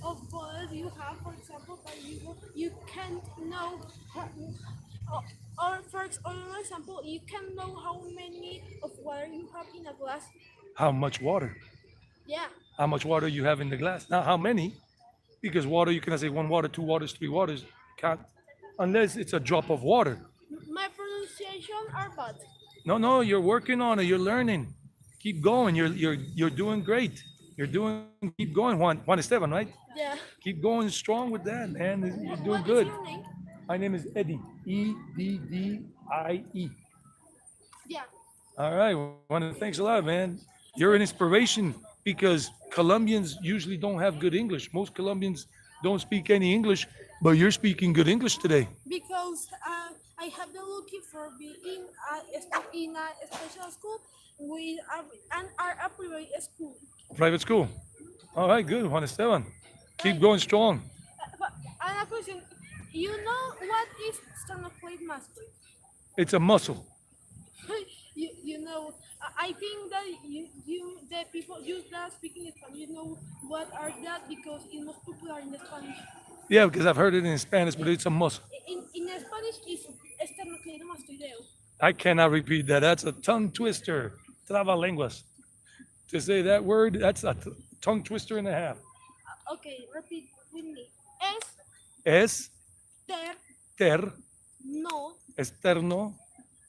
of bottles you have, for example, but you can't know or for example, you can know how many of water you have in a glass. How much water? Yeah. How much water you have in the glass. Now, how many? Because water, you cannot say one water, two waters, three waters. Can't, unless it's a drop of water. My pronunciation are bad. No, you're working on it. You're learning. Keep going. You're doing great. Keep going, Juan Esteban, right? Yeah. Keep going strong with that, man. You're doing What good. is your name? My name is Eddie. Eddie. Yeah. All right. Thanks a lot, man. You're an inspiration because Colombians usually don't have good English. Most Colombians don't speak any English, but you're speaking good English today. Because I have been looking for being in a special school with a private school. Private school. All right, good, Juan Esteban. Keep going strong. But another question, you know what is sternocleidomastoid? It's a muscle. You know, I think that the people use that speaking Spanish, you know what are that because it's most popular in Spanish. Yeah, because I've heard it in Spanish, but it's a muscle. In Spanish, it's esternocleidomastoideo. I cannot repeat that. That's a tongue twister. Trabalenguas. To say that word, that's a tongue twister and a half. Okay, repeat with me. Es Ter, ter, no, externo,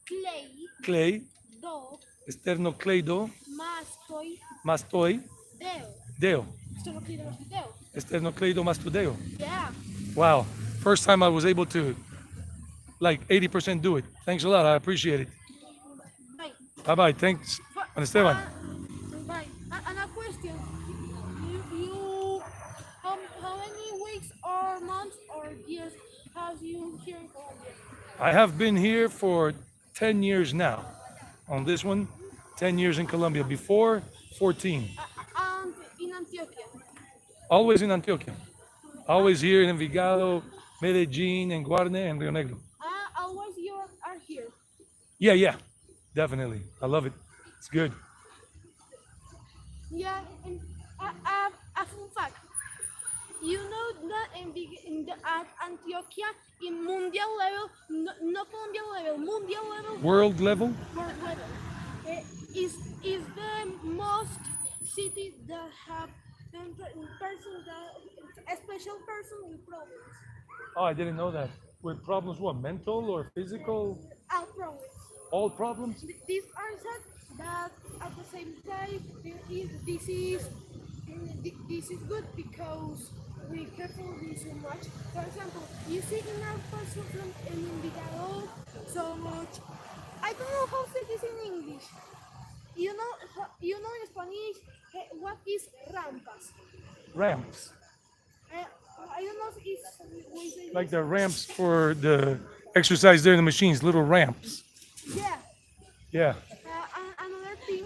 clay, clay, do, esternocleido, mastoi, mastoi, deo. deo. Esternocleidomastoideo. esternocleido mastodeo. Yeah. Wow. First time I was able to like 80% do it. Thanks a lot. I appreciate it. Bye. Bye bye. Thanks, But, Juan Esteban. bye. And a question. You how many weeks or months or years have you here in Colombia? I have been here for 10 years now. On this one, 10 years in Colombia. Before, 14. And in Antioquia. Always in Antioquia. Always here in Envigado, Medellin, and Guarne, and Rio Negro. Always you are here. Yeah, yeah. Definitely. I love it. It's good. Yeah. And a fun fact. You know that at Antioquia in mundial level, no Colombian level, mundial level, World level? world level, eh, is the most city that have person that a special person with problems. Oh, I didn't know that. With problems, what? Mental or physical? All problems. All problems? These are said that at the same time this is good because we careful this so much. For example, you see in our person from Envigado so much. I don't know how to say this in English. You know in Spanish what is rampas. Ramps. I don't know if we say Like this. the ramps for the exercise there in the machines, little ramps. Yeah. Yeah, Another thing.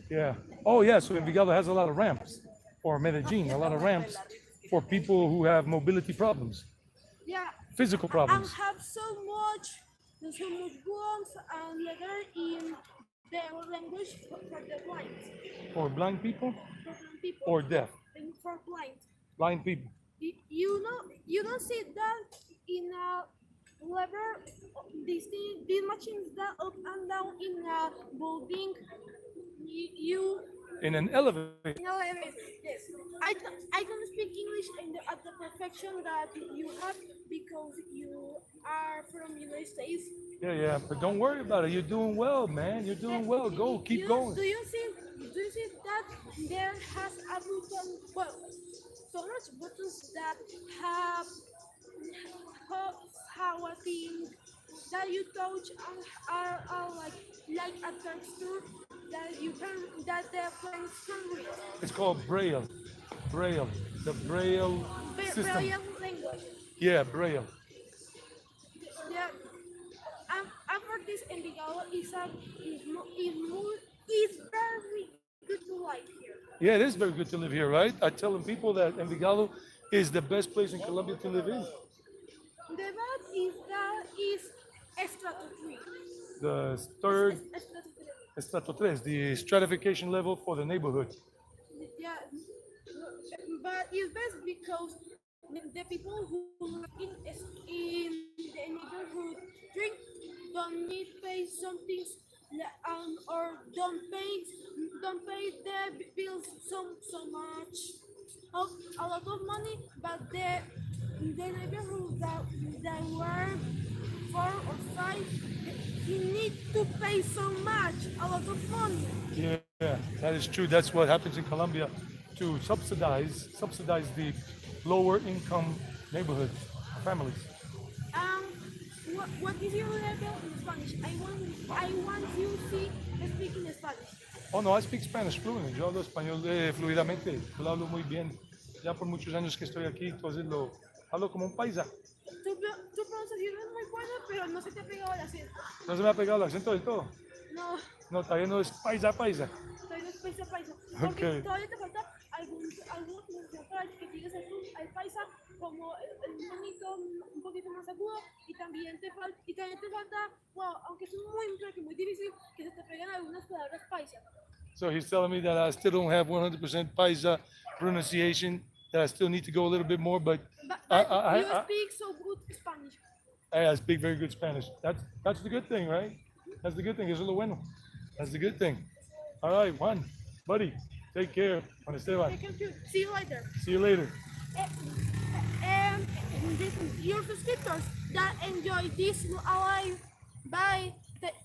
yeah. Oh, yeah, so Envigado has a lot of ramps. Or Medellin, a lot of ramps for people who have mobility problems, Yeah. physical And problems. have so much words and letter in the language for the blind, For blind people for blind people, or deaf. and for blind. Blind people. You don't see that in a lever. These machines that up and down in a building. You In an elevator. no, yes. I don't speak English at the perfection that you have because you are from United States. Yeah, yeah. But don't worry about it. You're doing well, man. You're doing well. Go, keep going. Do you see that there has a button? Well, so much buttons that have how a thing that you touch are like a texture that you can that the friends can read. It's called Braille. Braille. The Braille system. Brilliant language. Yeah, Braille. Yeah. And for this Envigado is very good to live here. Yeah, it is very good to live here, right? I tell people that Envigado is the best place in Colombia to live in. The bad is that is strato 3. The third Strato 3. Estrato 3, the stratification level for the neighborhood. Yeah, but it's best because the people who live in the neighborhood drink don't need pay some things or don't pay the bills so much a lot of money, but the neighborhood that were 4 or 5 he need to pay so much a lot of money. Yeah, that is true. That's what happens in Colombia to subsidize the lower income neighborhoods, families. Um, what is your level in Spanish? I want you to speak in Spanish. Oh, no, I speak Spanish fluently. Yo hablo español fluidamente. Yo lo hablo muy bien. Ya por muchos años que estoy aquí, entonces lo hablo como un paisa. Tu pronunciación es muy buena, pero no se te ha pegado el acento. No se me ha pegado el acento del todo. No, No, todavía no es paisa, paisa. todavía no es paisa. Porque Ok. todavía te falta alguna pronunciación para que llegues al paisa como el bonito, un poquito más agudo y también te falta, wow, aunque es muy difícil que se te peguen algunas palabras paisa. So he's telling me that I still don't have 100% paisa pronunciation, that I still need to go a little bit more, but But I you speak so good Spanish. I speak very good Spanish. That's the good thing, right? That's the good thing. Eso es lo bueno. That's the good thing. All right, Juan, buddy, take care. Juan Esteban. See you later. See you later. And your subscribers that enjoy this alive by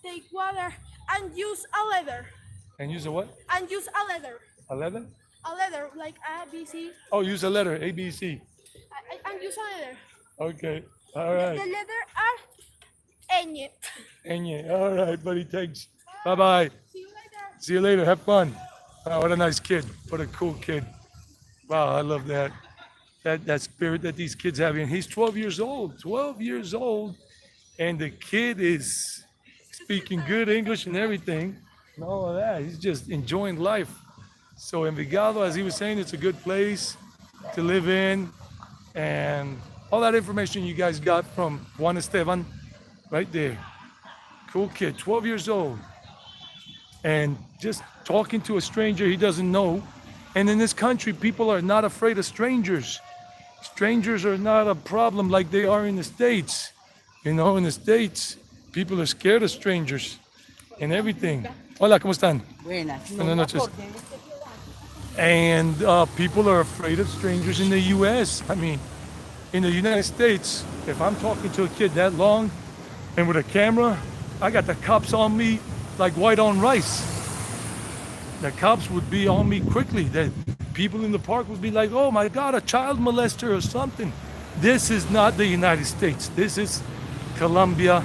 take water and use a leather And use a what? and use a leather. A leather? a letter like A, B, C. Oh, use a letter, A, B, C. And use a letter. Okay, all The right. letter are Ñ. And yeah, all right, buddy, thanks. Bye-bye. See you later. See you later. Have fun. Wow, what a nice kid. What a cool kid. Wow, I love that. That spirit that these kids have. And he's 12 years old. 12 years old. And the kid is speaking good English and everything. And all of that. He's just enjoying life. So Envigado, as he was saying, it's a good place to live in. And all that information you guys got from Juan Esteban right there. Cool kid, 12 years old. And just talking to a stranger he doesn't know. And in this country, people are not afraid of strangers. Strangers are not a problem like they are in the States. You know, in the States, people are scared of strangers and everything. Hola, ¿cómo están? Buenas. Buenas noches. And people are afraid of strangers in the U.S. I mean, in the United States, if I'm talking to a kid that long and with a camera, I got the cops on me like white on rice. The cops would be on me quickly. The people in the park would be like, oh my God, a child molester or something. This is not the United States. This is Colombia.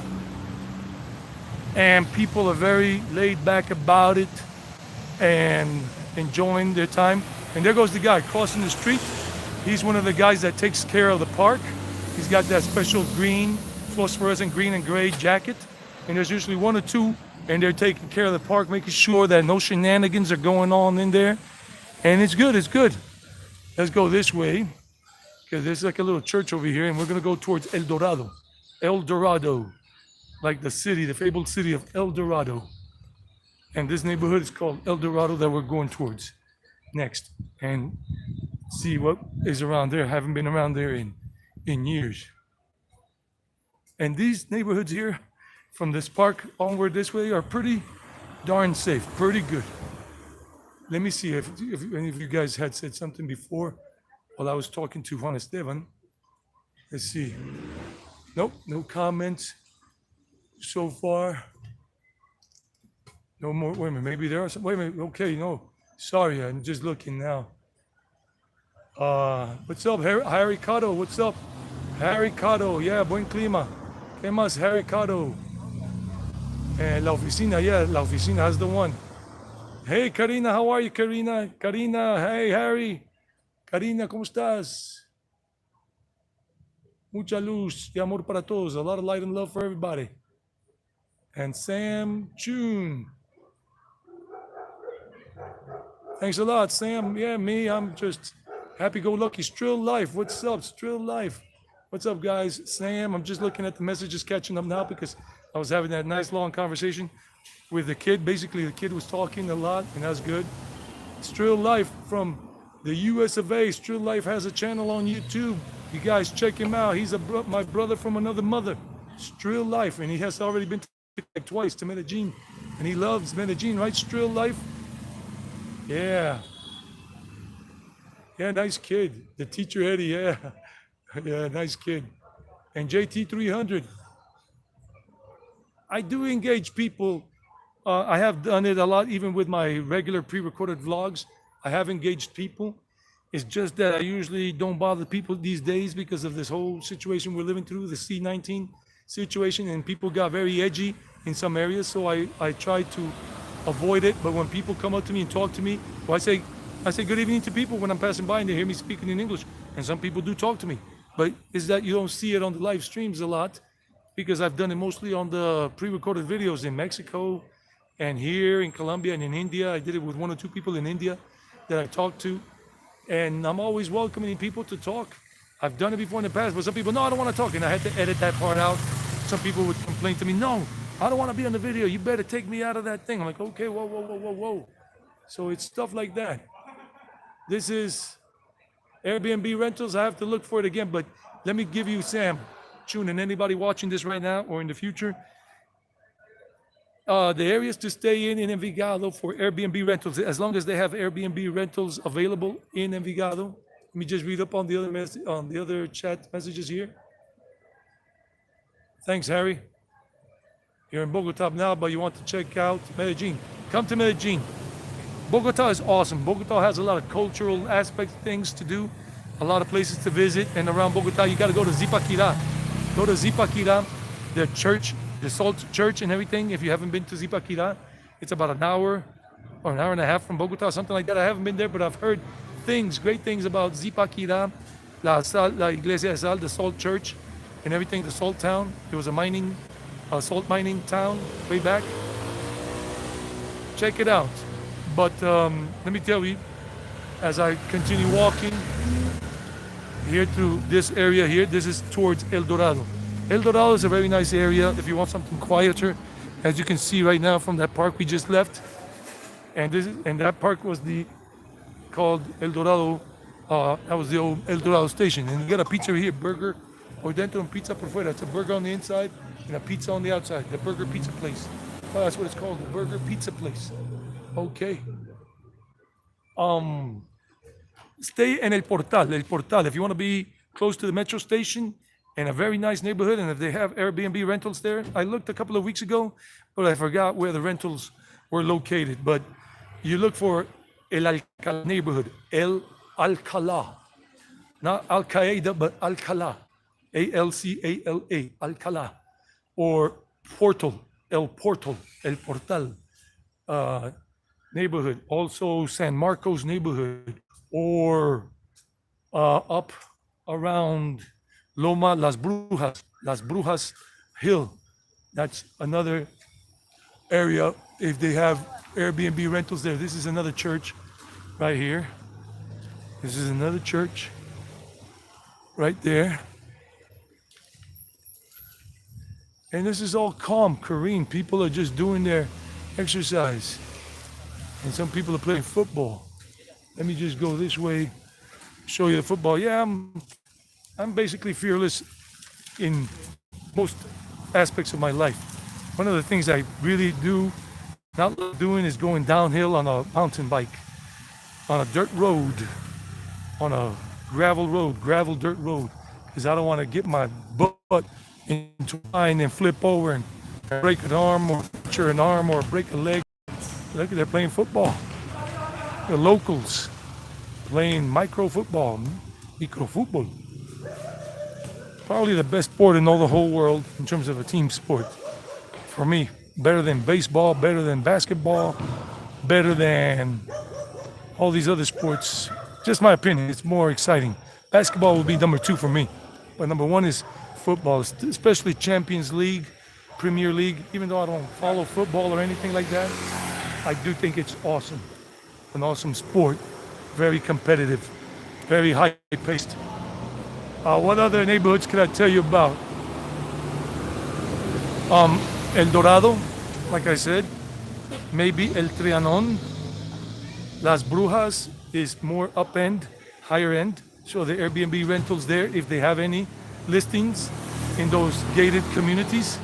And people are very laid back about it and enjoying their time. And there goes the guy crossing the street. He's one of the guys that takes care of the park. He's got that special green, phosphorescent green and gray jacket. And there's usually one or two, and they're taking care of the park, making sure that no shenanigans are going on in there. And it's good, it's good. Let's go this way, because there's like a little church over here, and we're gonna go towards El Dorado. El Dorado, like the city, the fabled city of El Dorado. And this neighborhood is called El Dorado that we're going towards next. And see what is around there. I haven't been around there in years. And these neighborhoods here, from this park onward this way, are pretty darn safe, pretty good. Let me see if any of you guys had said something before while I was talking to Juan Esteban. Let's see. Nope, no comments so far. No more. Wait a minute, maybe there are some. Wait a minute. Okay, no. Sorry, I'm just looking now. What's up, Harry Cotto? What's up? Harry Cotto, yeah, buen clima. ¿Qué más, Harry Cotto? La oficina, yeah, la oficina has the one. Hey, Karina, how are you, Karina? Karina, hey, Harry. Karina, ¿cómo estás? Mucha luz y amor para todos. A lot of light and love for everybody. And Sam June. Thanks a lot, Sam. Yeah, me, I'm just happy-go-lucky. Strill Life, what's up, Strill Life? What's up, guys? Sam, I'm just looking at the messages, catching up now because I was having that nice long conversation with the kid. Basically, the kid was talking a lot, and that's good. Strill Life from the US of A. Strill Life has a channel on YouTube. You guys check him out. He's my brother from another mother. Strill Life, and he has already been twice to Medellin, and he loves Medellin, right? Strill Life. Yeah. Yeah, nice kid. The teacher Eddie, yeah. Yeah, nice kid. And JT300. I do engage people. I have done it a lot, even with my regular pre-recorded vlogs. I have engaged people. It's just that I usually don't bother people these days because of this whole situation we're living through, the C-19 situation, and people got very edgy in some areas, so I try to avoid it. But when people come up to me and talk to me, well, I say good evening to people when I'm passing by and they hear me speaking in English, and some people do talk to me. But it's that you don't see it on the live streams a lot because I've done it mostly on the pre-recorded videos in Mexico and here in Colombia and in India. I did it with one or two people in India that I talked to, and I'm always welcoming people to talk. I've done it before in the past, but some people, no, I don't want to talk, and I had to edit that part out. Some people would complain to me, no, I don't want to be on the video. You better take me out of that thing. I'm like, okay, whoa, whoa, whoa, whoa, whoa. So it's stuff like that. This is Airbnb rentals. I have to look for it again, but let me give you, Sam, June, and anybody watching this right now or in the future, the areas to stay in Envigado for Airbnb rentals, as long as they have Airbnb rentals available in Envigado. Let me just read up on the other chat messages here. Thanks, Harry. You're in Bogota now, but you want to check out Medellin. Come to Medellin. Bogota is awesome. Bogota has a lot of cultural aspect things to do, a lot of places to visit, and around Bogota you got to go to Zipaquirá. Go to Zipaquirá, the church, the Salt Church and everything. If you haven't been to Zipaquirá, it's about an hour or an hour and a half from Bogota, something like that. I haven't been there, but I've heard things, great things about Zipaquirá, La Iglesia de Sal, the Salt Church, and everything, the Salt Town. It was a salt mining town way back. Check it out. But let me tell you, as I continue walking here through this area here, this is towards El Dorado. El Dorado is a very nice area if you want something quieter, as you can see right now from that park we just left. And that park was called El Dorado. That was the old El Dorado station. And you got a pizza here, burger, or dentro and pizza por fuera. It's a burger on the inside and a pizza on the outside. The burger pizza place. Oh, that's what it's called, the burger pizza place. Okay. Stay in El Portal. El Portal. If you want to be close to the metro station in a very nice neighborhood, and if they have Airbnb rentals there, I looked a couple of weeks ago, but I forgot where the rentals were located. But you look for El Alcalá neighborhood. El Alcalá. Not Al Qaeda, but Alcalá. Alcala. Alcalá. Or Portal. El Portal. El Portal. Neighborhood, also San Marcos neighborhood, or up around Loma Las Brujas Hill. That's another area if they have Airbnb rentals there. This is another church right here. This is another church right there. And this is all calm, Korean. People are just doing their exercise. And some people are playing football. Let me just go this way, show you the football. Yeah, I'm basically fearless in most aspects of my life. One of the things I really do not love doing is going downhill on a mountain bike, on a dirt road, on a gravel dirt road, because I don't want to get my butt into a line and flip over and break an arm or fracture an arm or break a leg. Look, they're playing football. The locals playing micro football. Probably the best sport in all the whole world in terms of a team sport. For me, better than baseball, better than basketball, better than all these other sports. Just my opinion, it's more exciting. Basketball will be number 2 for me. But number 1 is football, especially Champions League, Premier League. Even though I don't follow football or anything like that, I do think it's awesome. An awesome sport. Very competitive. Very high-paced. What other neighborhoods can I tell you about? El Dorado, like I said. Maybe El Trianon. Las Brujas is more up-end, higher-end. So the Airbnb rentals there, if they have any listings in those gated communities,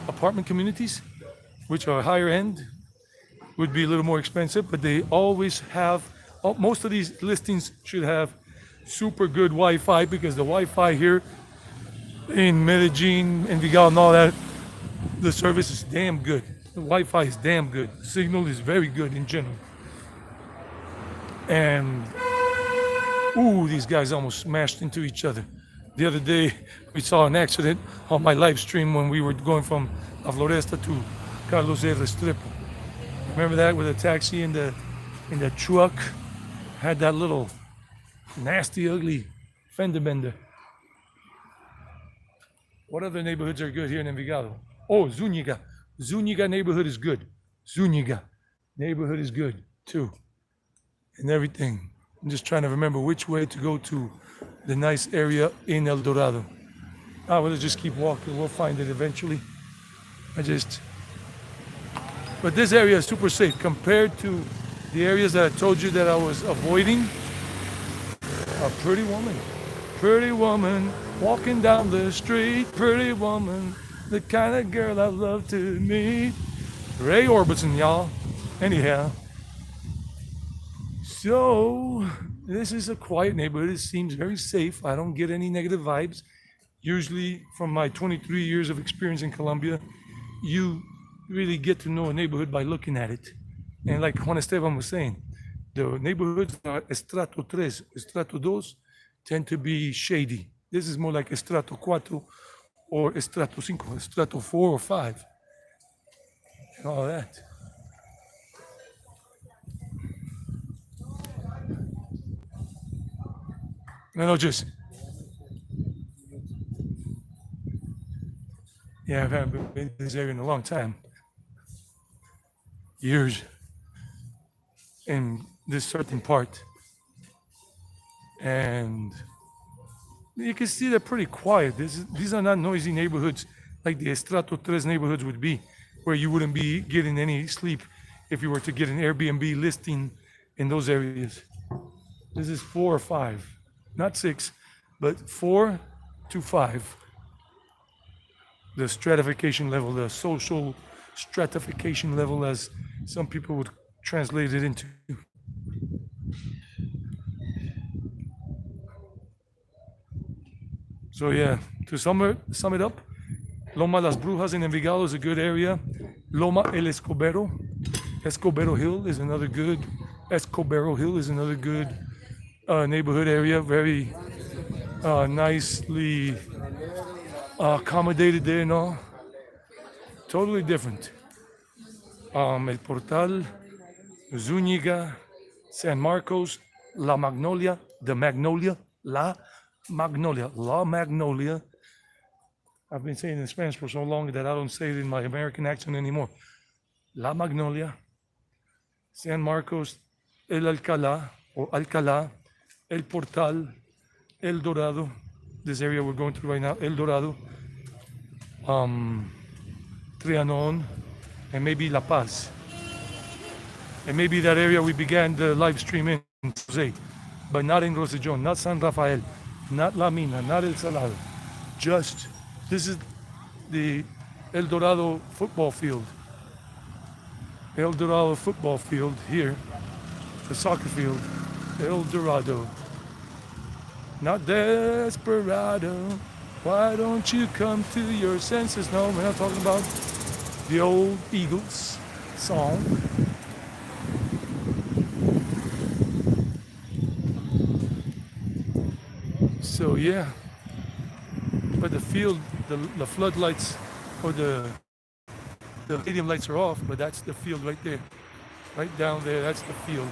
apartment communities, which are higher-end, would be a little more expensive, but they always have, most of these listings should have super good Wi-Fi, because the Wi-Fi here in Medellin, Envigado and all that, the service is damn good. The Wi-Fi is damn good. The signal is very good in general. And, ooh, these guys almost smashed into each other. The other day, we saw an accident on my live stream when we were going from La Floresta to Carlos R. Restrepo. Remember that, with the taxi and the truck had that little nasty, ugly fender bender. What other neighborhoods are good here in Envigado? Oh, Zúñiga. Zúñiga neighborhood is good. Zúñiga neighborhood is good too. And everything. I'm just trying to remember which way to go to the nice area in El Dorado. We'll just keep walking. We'll find it eventually. But this area is super safe compared to the areas that I told you that I was avoiding. A pretty woman walking down the street, pretty woman, the kind of girl I love to meet. Ray Orbison, y'all. Anyhow, so this is a quiet neighborhood. It seems very safe. I don't get any negative vibes. Usually, from my 23 years of experience in Colombia, you really get to know a neighborhood by looking at it. And like Juan Esteban was saying, The neighborhoods are Estrato 3, Estrato 2 tend to be shady. This is more like Estrato 4 or Estrato 5, Estrato 4 or 5, and all that. No, just, yeah, I haven't been to this area in a long time. Years in this certain part. And you can see they're pretty quiet. These are not noisy neighborhoods like the Estrato 3 neighborhoods would be, where you wouldn't be getting any sleep if you were to get an Airbnb listing in those areas. This is 4 or 5, not 6, but 4 to 5. The stratification level, the social stratification level, as some people would translate it into. So yeah, to sum it up, Loma Las Brujas in Envigado is a good area. Loma El Escobero, Escobero Hill is another good. Escobero Hill is another good neighborhood area. Very nicely accommodated there and all. Totally different. El Portal, Zúñiga, San Marcos, La Magnolia, La Magnolia. I've been saying it in Spanish for so long that I don't say it in my American accent anymore. La Magnolia, San Marcos, El Alcalá, or Alcalá, El Portal, El Dorado, this area we're going through right now, El Dorado, Trianon, and maybe La Paz. And maybe that area we began the live stream in Jose, but not in Rosellón, not San Rafael, not La Mina, not El Salado. Just, this is the El Dorado football field. El Dorado football field here, the soccer field, El Dorado. Not Desperado. Why don't you come to your senses? No, we're not talking about the old Eagles song. So yeah, but the field, the floodlights or the stadium lights are off, but that's the field right there. Right down there, that's the field.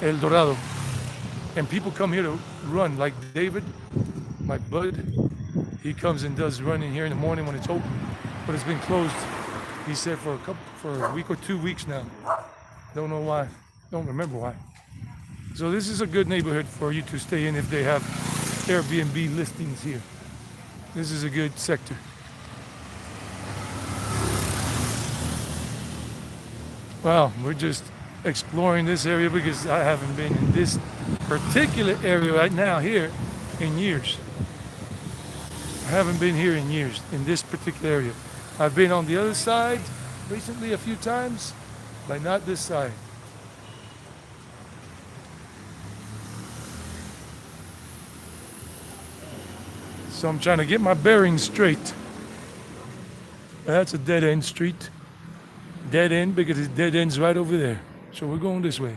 El Dorado. And people come here to run, like David, my bud. He comes and does running here in the morning when it's open, but it's been closed. He said for a week or 2 weeks now. Don't know why. Don't remember why. So this is a good neighborhood for you to stay in if they have Airbnb listings here. This is a good sector. Well, we're just exploring this area because I haven't been in this particular area right now here in years. I haven't been here in years in this particular area. I've been on the other side recently a few times, but not this side. So I'm trying to get my bearings straight. That's a dead end street. Dead end because it's dead ends right over there. So we're going this way.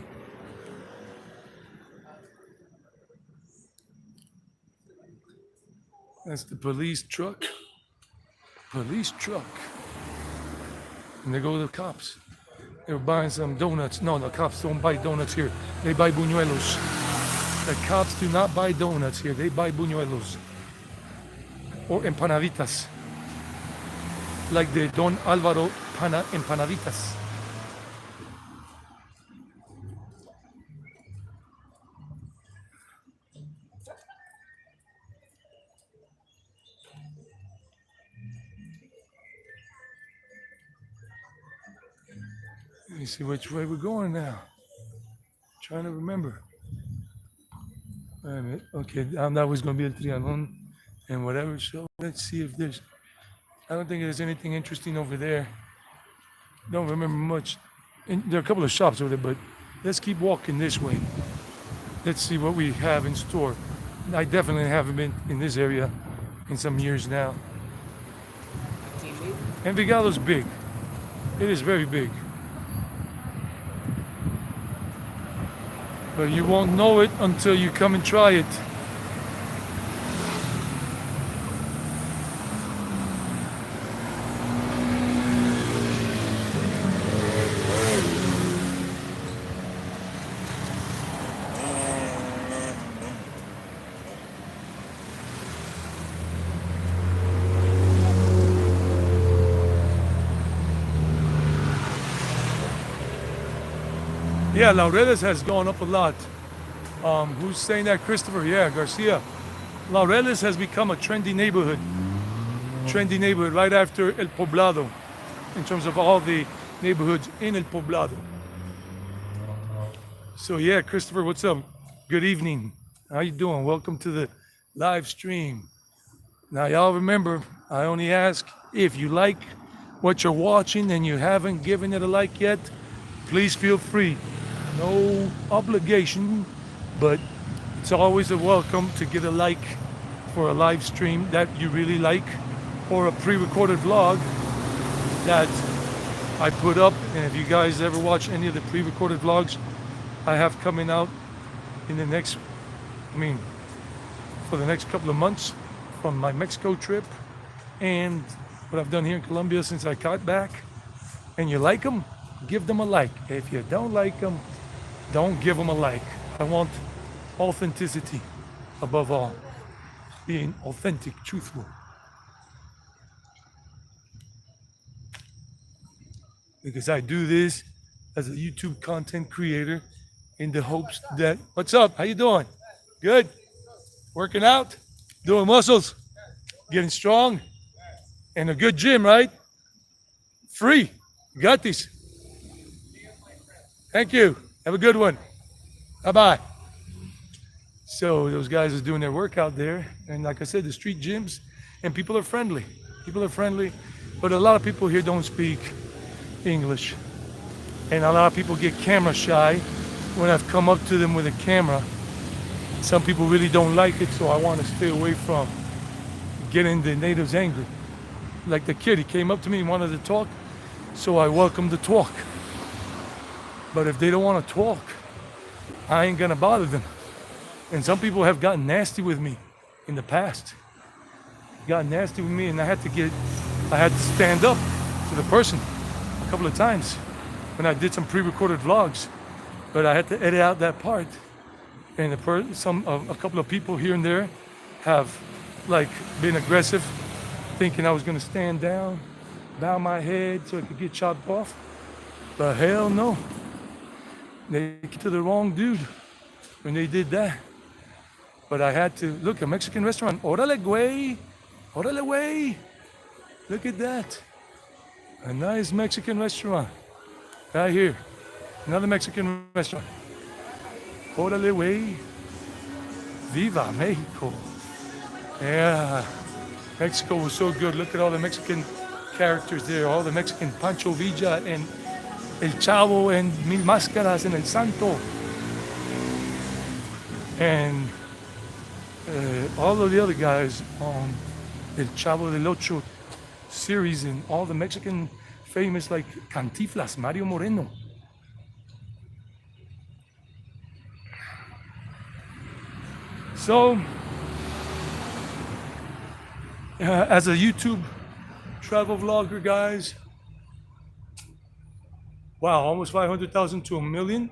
That's the police truck. Police truck. And they go to the cops. They were buying some donuts. No, the cops don't buy donuts here. They buy buñuelos. The cops do not buy donuts here. They buy buñuelos. Or empanaditas. Like the Don Alvaro empanaditas. Let me see which way we're going now. Trying to remember. Wait a minute. Okay, that was going to be El Trianon and whatever. So let's see if there's. I don't think there's anything interesting over there. Don't remember much. And there are a couple of shops over there, but let's keep walking this way. Let's see what we have in store. I definitely haven't been in this area in some years now. Envigado's big. It is very big. but you won't know it until you come and try it. Yeah, Laureles has gone up a lot. Who's saying that, Christopher? Yeah, Garcia. Laureles has become a trendy neighborhood. Trendy neighborhood right after El Poblado in terms of all the neighborhoods in El Poblado. So yeah, Christopher, what's up? Good evening. How you doing? Welcome to the live stream. Now y'all remember, I only ask if you like what you're watching and you haven't given it a like yet, please feel free. No obligation, but it's always a welcome to get a like for a live stream that you really like, or a pre-recorded vlog that I put up. And if you guys ever watch any of the pre-recorded vlogs I have coming out in the next, for the next couple of months from my Mexico trip and what I've done here in Colombia since I got back, and you like them, give them a like. If you don't like them, don't give them a like. I want authenticity above all. Being authentic, truthful. Because I do this as a YouTube content creator in the hopes that, what's up? How you doing? Good? Working out? Doing muscles? Getting strong? And a good gym, right? Free. You got this. Thank you. Have a good one. Bye-bye. So those guys are doing their workout there. And like I said, the street gyms, and people are friendly. People are friendly, but a lot of people here don't speak English. And a lot of people get camera shy when I've come up to them with a camera. Some people really don't like it, so I want to stay away from getting the natives angry. Like the kid, he came up to me and wanted to talk, so I welcomed the talk. But if they don't want to talk, I ain't gonna bother them. And some people have gotten nasty with me in the past. Gotten nasty with me, and I had to stand up to the person a couple of times when I did some pre-recorded vlogs. But I had to edit out that part. And a couple of people here and there have been aggressive, thinking I was gonna stand down, bow my head so it could get chopped off. But hell no. They came to the wrong dude when they did that. But I had to look, a Mexican restaurant. Órale, güey. Órale, güey. Look at that. A nice Mexican restaurant. Right here. Another Mexican restaurant. Órale, güey. Viva Mexico. Yeah. Mexico was so good. Look at all the Mexican characters there. All the Mexican Pancho Villa and El Chavo and Mil Máscaras and El Santo. And all of the other guys on El Chavo del Ocho series, and all the Mexican famous like Cantinflas, Mario Moreno. So, as a YouTube travel vlogger, guys, wow, almost 500,000 to 1 million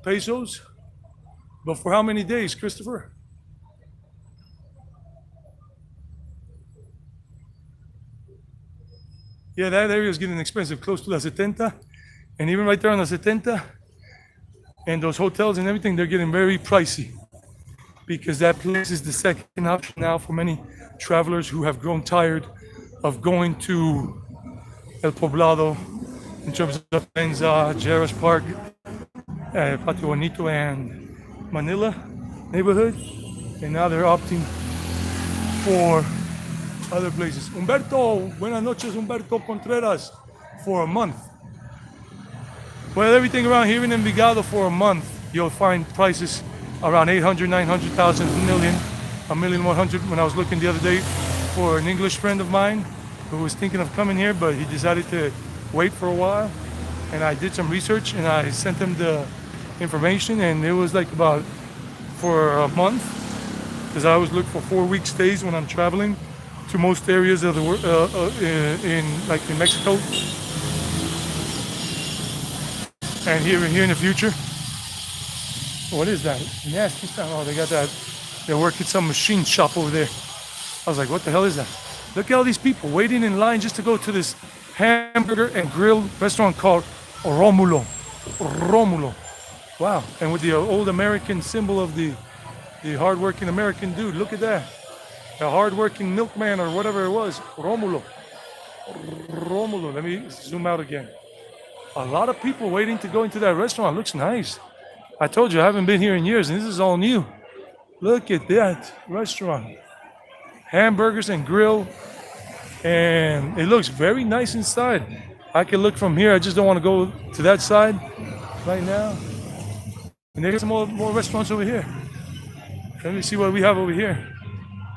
pesos. But for how many days, Christopher? Yeah, that area is getting expensive, close to La 70. And even right there on La 70, and those hotels and everything, they're getting very pricey. Because that place is the second option now for many travelers who have grown tired of going to El Poblado, in terms of Benza, Jarrah's Park, Patio Bonito, and Manila neighborhood. And now they're opting for other places. Humberto, buenas noches, Humberto Contreras, for a month. Well, everything around here in Envigado for a month, you'll find prices around 800, 900,000, million, 1,100,000. When I was looking the other day for an English friend of mine who was thinking of coming here, but he decided to wait for a while. And I did some research and I sent him the information, and it was like about for a month, because I always look for 4-week stays when I'm traveling to most areas of the world, in Mexico, and here in the future. What is that? Nasty sound. Oh, they got that. They're working some machine shop over there. I was like, what the hell is that? Look at all these people waiting in line just to go to this hamburger and grill restaurant called Romulo. Romulo. Wow. And with the old American symbol of the hardworking American dude. Look at that. The hardworking milkman or whatever it was. Romulo. Romulo. Let me zoom out again. A lot of people waiting to go into that restaurant. Looks nice. I told you I haven't been here in years, and this is all new. Look at that restaurant. Hamburgers and grill. And it looks very nice inside. I can look from here. I just don't want to go to that side right now. And there's some more restaurants over here. Let me see what we have over here.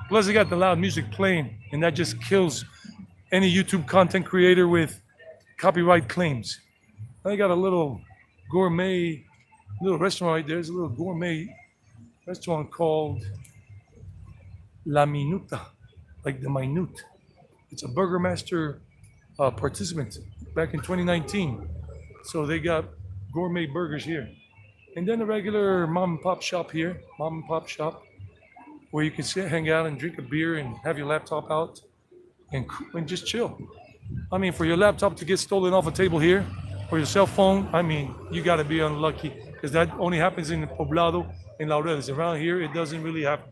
Plus, they got the loud music playing, and that just kills any YouTube content creator with copyright claims. I got a little gourmet little restaurant right there. There's a little gourmet restaurant called La Minuta, like the minute. It's a Burger Master participant back in 2019. So they got gourmet burgers here. And then a regular mom and pop shop here, where you can sit, hang out and drink a beer and have your laptop out and just chill. I mean, for your laptop to get stolen off a table here, or your cell phone, I mean, you gotta be unlucky, because that only happens in the Poblado, in Laureles. Around here, it doesn't really happen.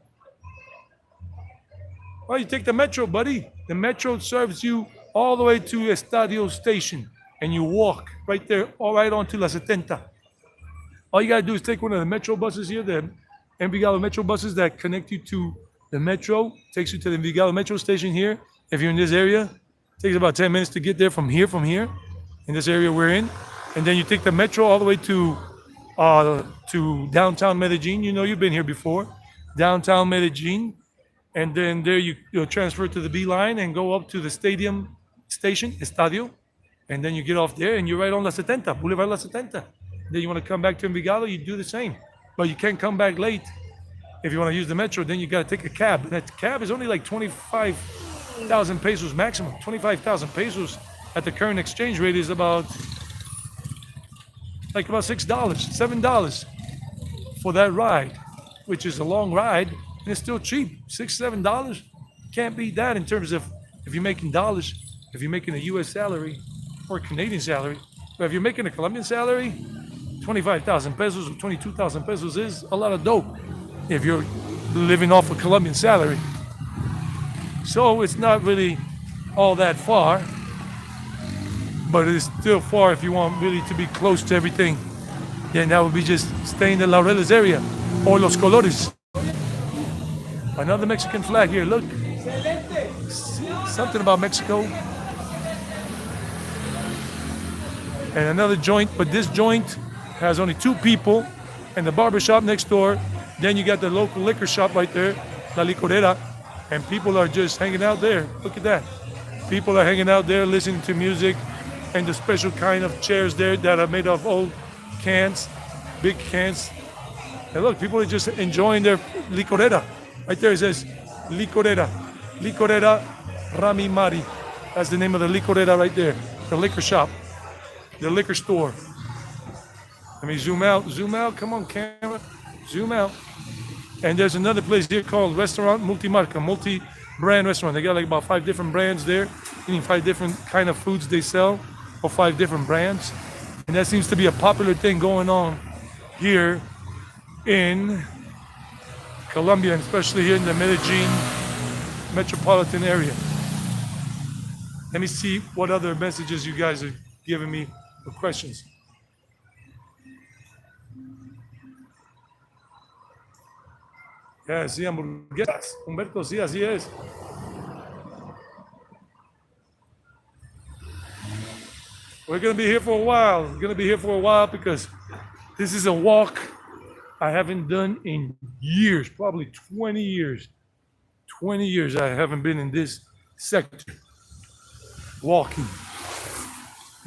Well, you take the metro, buddy. The metro serves you all the way to Estadio Station, and you walk right there, all right onto La Setenta. All you gotta do is take one of the metro buses here, the Envigado metro buses that connect you to the metro, takes you to the Envigado metro station here. If you're in this area, it takes about 10 minutes to get there from here, in this area we're in. And then you take the metro all the way to downtown Medellin. You know, you've been here before. Downtown Medellin. And then there you'll transfer to the B line and go up to the stadium station, Estadio. And then you get off there and you're right on La Setenta, Boulevard La Setenta. Then you want to come back to Envigado, you do the same. But you can't come back late. If you want to use the metro, then you got to take a cab. And that cab is only like 25,000 pesos maximum. 25,000 pesos at the current exchange rate is about $6, $7 for that ride, which is a long ride, and it's still cheap. $6, $7. Can't beat that in terms of if you're making dollars, if you're making a US salary or a Canadian salary. But if you're making a Colombian salary, 25,000 pesos or 22,000 pesos is a lot of dope if you're living off a Colombian salary. So it's not really all that far, but it is still far if you want really to be close to everything. Then that would be just stay in the Laureles area or Los Colores. Another Mexican flag here, look. Something about Mexico. And another joint, but this joint has only 2 people, and the barber shop next door. Then you got the local liquor shop right there, La Licorera, and people are just hanging out there. Look at that. People are hanging out there listening to music, and the special kind of chairs there that are made of old cans, big cans. And look, people are just enjoying their licorera. Right there it says Licorera. Licorera Rami Mari. That's the name of the licorera right there. The liquor shop. The liquor store. Let me zoom out. Zoom out. Come on, camera. Zoom out. And there's another place here called Restaurant Multimarca, multi-brand restaurant. They got like about 5 different brands there, meaning 5 different kind of foods they sell, or 5 different brands. And that seems to be a popular thing going on here in Colombia, and especially here in the Medellin metropolitan area. Let me see what other messages you guys are giving me or questions. Yeah, sí, hamburguesas. Humberto, sí, así es. We're going to be here for a while. We're going to be here for a while because this is a walk I haven't done in years, probably 20 years. 20 years I haven't been in this sector walking.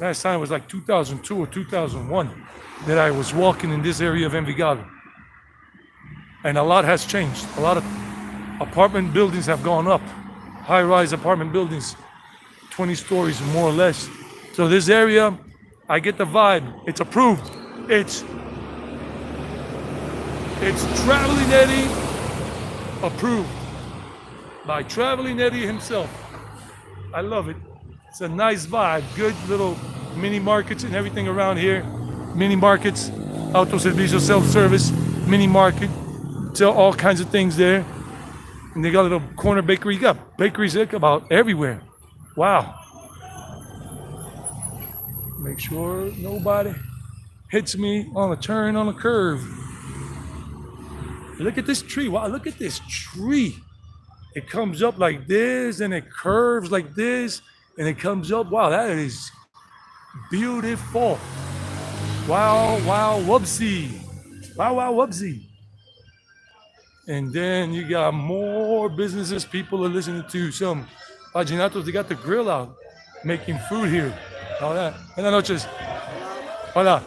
Last time was like 2002 or 2001 that I was walking in this area of Envigado. And a lot has changed. A lot of apartment buildings have gone up. High-rise apartment buildings, 20 stories more or less. So this area, I get the vibe. It's approved. It's Traveling Eddie approved by Traveling Eddie himself. I love it. It's a nice vibe. Good little mini markets and everything around here. Mini markets, autoservicio, self-service, mini market. Sell all kinds of things there. And they got a little corner bakery. You got bakeries about everywhere. Wow. Make sure nobody hits me on a turn on a curve. Look at this tree. Wow, look at this tree. It comes up like this and it curves like this and it comes up. Wow, that is beautiful. Wow, wow, whoopsie. Wow, wow, whoopsie. And then you got more businesses. People are listening to some vallenatos. They got the grill out, making food here. All that. Buenas noches. Hola.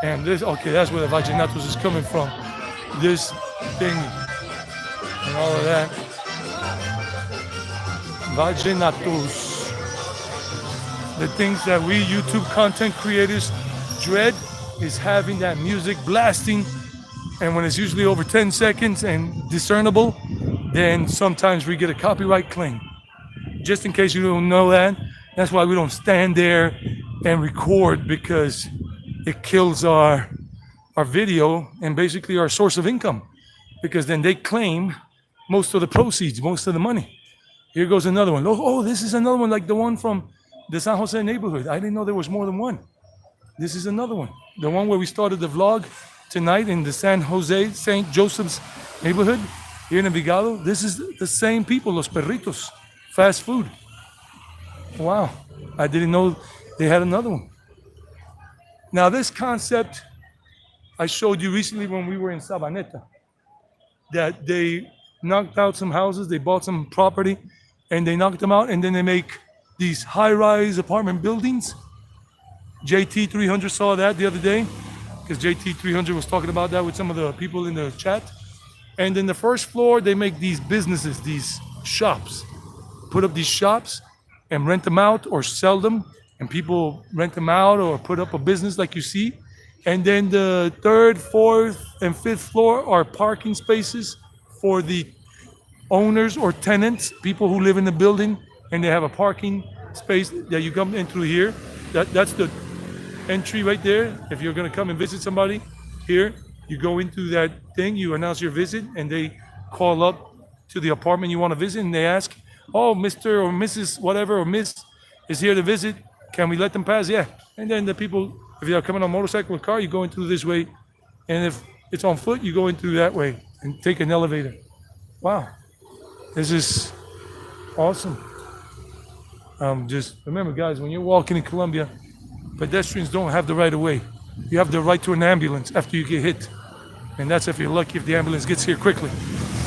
And this, okay, that's where the vallenatos is coming from. This thing and all of that. Vallenatos. The things that we YouTube content creators dread is having that music blasting, and when it's usually over 10 seconds and discernible, then sometimes we get a copyright claim. Just in case you don't know that, that's why we don't stand there and record, because it kills our video and basically our source of income, because then they claim most of the proceeds, most of the money. Here goes another one. Oh, this is another one like the one from the San Jose neighborhood. I didn't know there was more than one. This is another one. The one where we started the vlog tonight in the San Jose, St. Joseph's neighborhood here in Envigado. This is the same people, Los Perritos, fast food. Wow, I didn't know they had another one. Now this concept I showed you recently when we were in Sabaneta, that they knocked out some houses, they bought some property, and they knocked them out, and then they make these high-rise apartment buildings. JT300 saw that the other day, because JT300 was talking about that with some of the people in the chat. And in the first floor, they make these businesses, these shops. Put up these shops and rent them out or sell them, and people rent them out or put up a business like you see. And then the third, fourth, and fifth floor are parking spaces for the owners or tenants, people who live in the building, and they have a parking space that you come in through here. That's the entry right there. If you're gonna come and visit somebody here, you go into that thing, you announce your visit, and they call up to the apartment you want to visit, and they ask, oh, Mr. or Mrs. whatever, or Miss is here to visit. Can we let them pass? Yeah. And then the people, if you're coming on a motorcycle or car, you go in through this way. And if it's on foot, you go in through that way and take an elevator. Wow. This is awesome. Just remember, guys, when you're walking in Colombia, pedestrians don't have the right of way. You have the right to an ambulance after you get hit. And that's if you're lucky, if the ambulance gets here quickly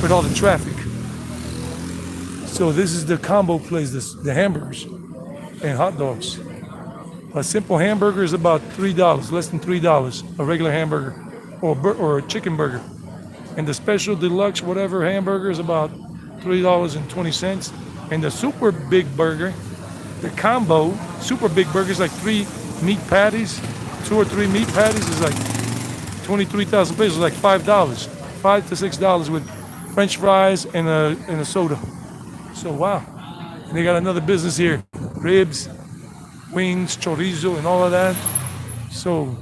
with all the traffic. So this is the combo place, the hamburgers and hot dogs. A simple hamburger is about $3, less than $3, a regular hamburger or a chicken burger. And the special deluxe whatever hamburger is about $3.20. And the super big burger, the combo super big burger is like 3 meat patties. 2 or 3 meat patties is like 23,000 pesos, like $5, $5 to $6 with French fries and a soda. So wow. And they got another business here, ribs, wings, chorizo, and all of that. So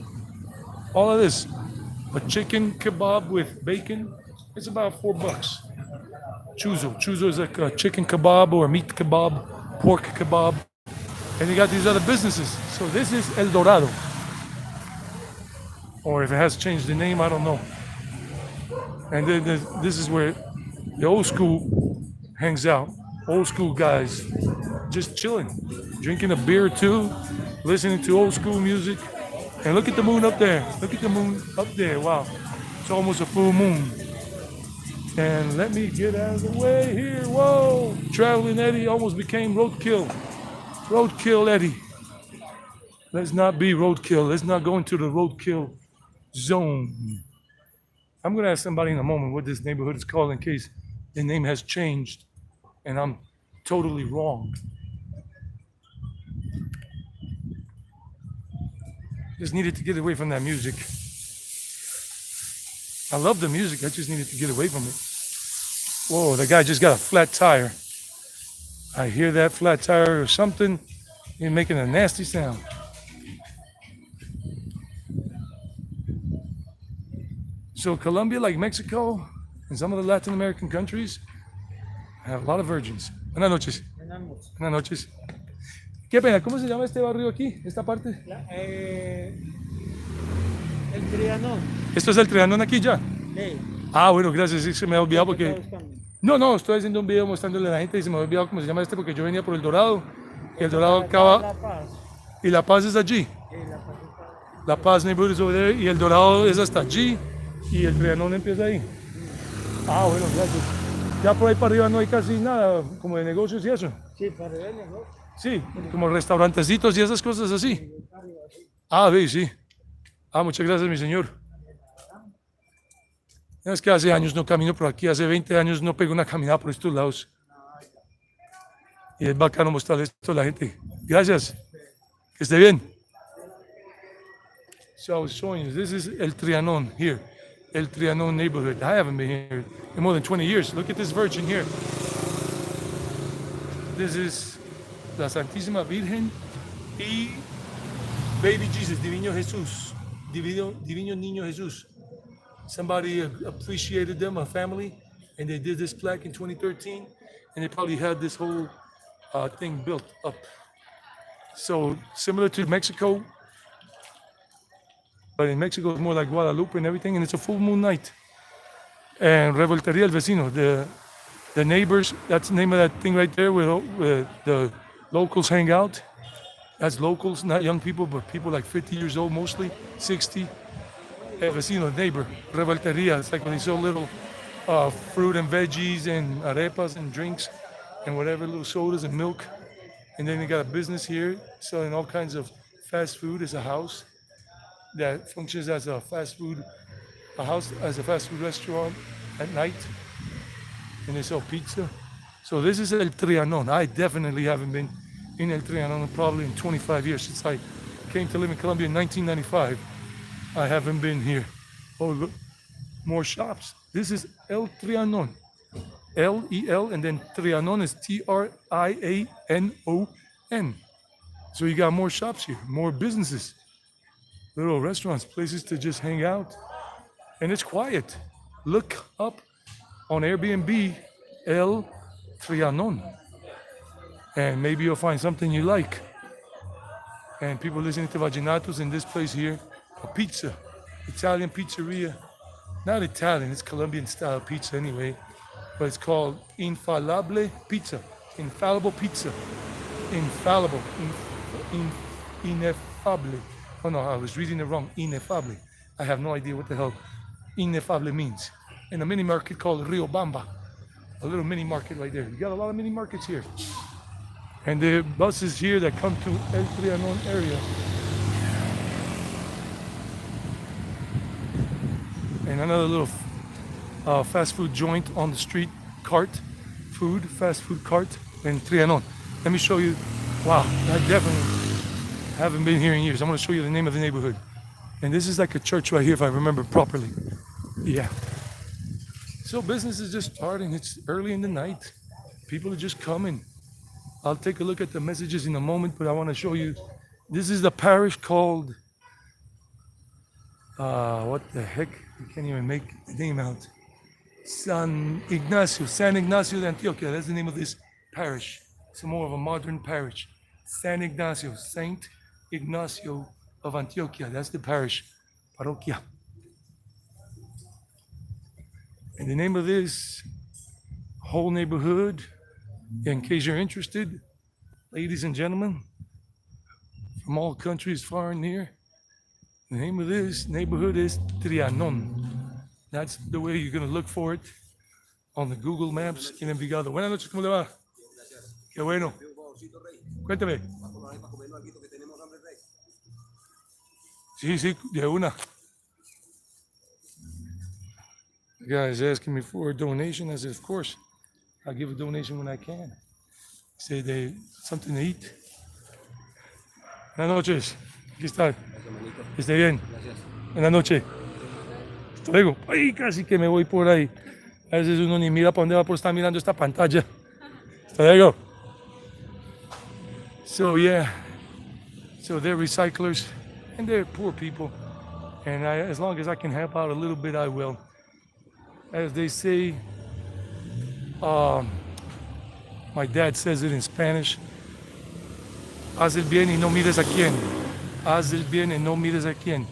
all of this, a chicken kebab with bacon, it's about $4. Chuzo is like a chicken kebab or a meat kebab, pork kebab. And you got these other businesses. So this is El Dorado. Or if it has changed the name, I don't know. And then this is where the old school hangs out. Old school guys just chilling, drinking a beer or two, listening to old school music. And look at the moon up there. Look at the moon up there. Wow. It's almost a full moon. And let me get out of the way here. Whoa. Traveling Eddie almost became roadkill. Roadkill Eddie. Let's not be roadkill. Let's not go into the roadkill zone. I'm going to ask somebody in a moment what this neighborhood is called in case the name has changed and I'm totally wrong. Just needed to get away from that music. I love the music. I just needed to get away from it. Whoa, the guy just got a flat tire. I hear that flat tire or something. He's making a nasty sound. So Colombia, like Mexico and some of the Latin American countries, have a lot of virgins. Buenas noches. Buenas noches. Qué pena, ¿cómo se llama este barrio aquí? Esta parte. El Trianon. ¿Esto es el Trianon aquí ya? Sí. Ah, bueno, gracias. Sí, se me ha olvidado ¿Qué está porque... buscando? No, estoy haciendo un video mostrándole a la gente y se me ha olvidado cómo se llama este porque yo venía por el Dorado. Y el Dorado acaba... La Paz. Y La Paz es allí. Sí, La Paz está... La Paz neighborhood is over there y el Dorado es hasta allí y el Trianon empieza ahí. Ah, bueno, gracias. Ya por ahí para arriba no hay casi nada como de negocios y eso. Sí, para ver, ¿no? Sí, como restaurantecitos y esas cosas así. Ah, ve, sí. Ah, muchas gracias, mi señor. Es que hace años no camino por aquí, hace 20 años no pego una caminada por estos lados. Y es bacano mostrarle esto a la gente. Gracias. Que esté bien. So I was showing you, this is El Trianon here. El Trianon neighborhood. I haven't been here in more than 20 years. Look at this virgin here. This is la Santísima Virgen y Baby Jesus, Divino Jesús. Divino Niño Jesús. Somebody appreciated them, a family, and they did this plaque in 2013, and they probably had this whole thing built up. So similar to Mexico, but in Mexico it's more like Guadalupe and everything, and it's a full moon night. And Revoltería El Vecino, the neighbors, that's the name of that thing right there where the locals hang out. That's locals, not young people, but people like 50 years old mostly, 60. El Vecino, neighbor, Revoltería, it's like when they sell little fruit and veggies and arepas and drinks and whatever, little sodas and milk. And then they got a business here selling all kinds of fast food. It's a house that functions as a fast food restaurant at night, and they sell pizza. So this is El Trianon. I definitely haven't been in El Trianon probably in 25 years since I came to live in Colombia in 1995. I haven't been here. Oh, look, more shops. This is El Trianon. L-E-L, and then Trianon is T-R-I-A-N-O-N. So you got more shops here, more businesses, little restaurants, places to just hang out. And it's quiet. Look up on Airbnb, El Trianon. And maybe you'll find something you like. And people listening to Vaginatos in this place here. A pizza, Italian pizzeria. Not Italian, it's Colombian style pizza anyway. But it's called Infallible Pizza. Infallible Pizza. Infallible. Ineffable. Oh no, I was reading it wrong. Ineffable. I have no idea what the hell ineffable means. In a mini market called Rio Bamba. A little mini market right there. You got a lot of mini markets here. And the buses here that come to El Trianon area. And another little fast food joint on the street, fast food cart in Trianon. Let me show you. Wow, I definitely haven't been here in years. I'm going to show you the name of the neighborhood. And this is like a church right here, if I remember properly. Yeah. So business is just starting. It's early in the night. People are just coming. I'll take a look at the messages in a moment, but I want to show you. This is the parish called, what the heck? I can't even make the name out. San Ignacio de Antioquia. That's the name of this parish. It's more of a modern parish. San Ignacio, Saint Ignacio of Antioquia. That's the parish, parroquia. And the name of this whole neighborhood, in case you're interested, ladies and gentlemen, from all countries far and near, the name of this neighborhood is Trianon. That's the way you're going to look for it on the Google Maps in Envigado. Buenas noches, ¿cómo le va? Qué bueno. Cuéntame. Sí, sí, de una. The guy is asking me for a donation. I said, of course. I'll give a donation when I can. Say they something to eat. Buenas noches. Aquí está. Que esté bien. Buenas noches. Hasta luego. Ay, casi que me voy por ahí. A veces uno ni mira para dónde va por estar mirando esta pantalla. Hasta luego. So yeah. So they're recyclers and they're poor people. And as long as I can help out a little bit, I will. As they say, my dad says it in Spanish. Haz el bien y no mires a quién. Haz el bien y no mires a quién.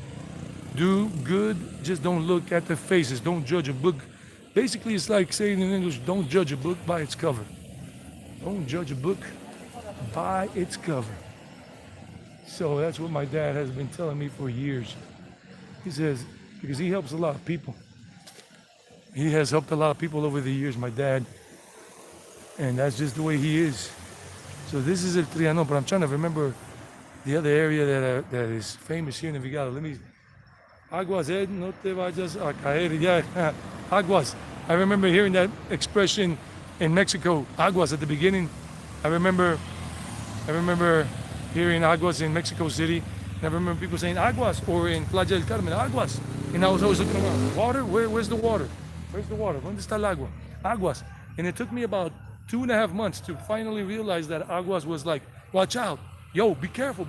Do good, just don't look at the faces. Don't judge a book. Basically, it's like saying in English, don't judge a book by its cover. Don't judge a book by its cover. So that's what my dad has been telling me for years. He says, because he helps a lot of people. He has helped a lot of people over the years, my dad. And that's just the way he is. So this is El Trianon, but I'm trying to remember the other area that is famous here in Envigado. Let me... Aguas, no te vayas a caer. Yeah, aguas. I remember hearing that expression in Mexico, aguas, at the beginning. I remember hearing aguas in Mexico City. And I remember people saying aguas, or in Playa del Carmen, aguas. And I was always looking around, water? Where's the water? Where's the water? ¿Dónde está el agua? Aguas. And it took me about 2.5 months to finally realize that aguas was like, watch out. Yo, be careful,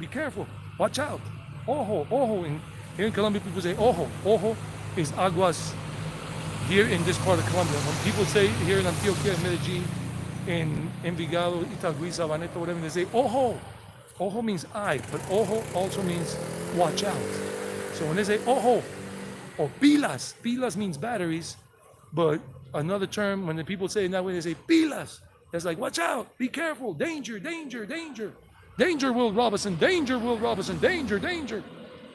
watch out. Ojo, ojo. And here in Colombia, people say ojo. Ojo is aguas here in this part of Colombia. When people say here in Antioquia, Medellin, in Envigado, Itagüí, Sabaneta, whatever, they say ojo. Ojo means eye, but ojo also means watch out. So when they say ojo or pilas, pilas means batteries, but another term, when the people say it that way, they say pilas. It's like, watch out, be careful, danger, danger, danger. Danger, Will Robinson, danger, Will Robinson, danger, danger.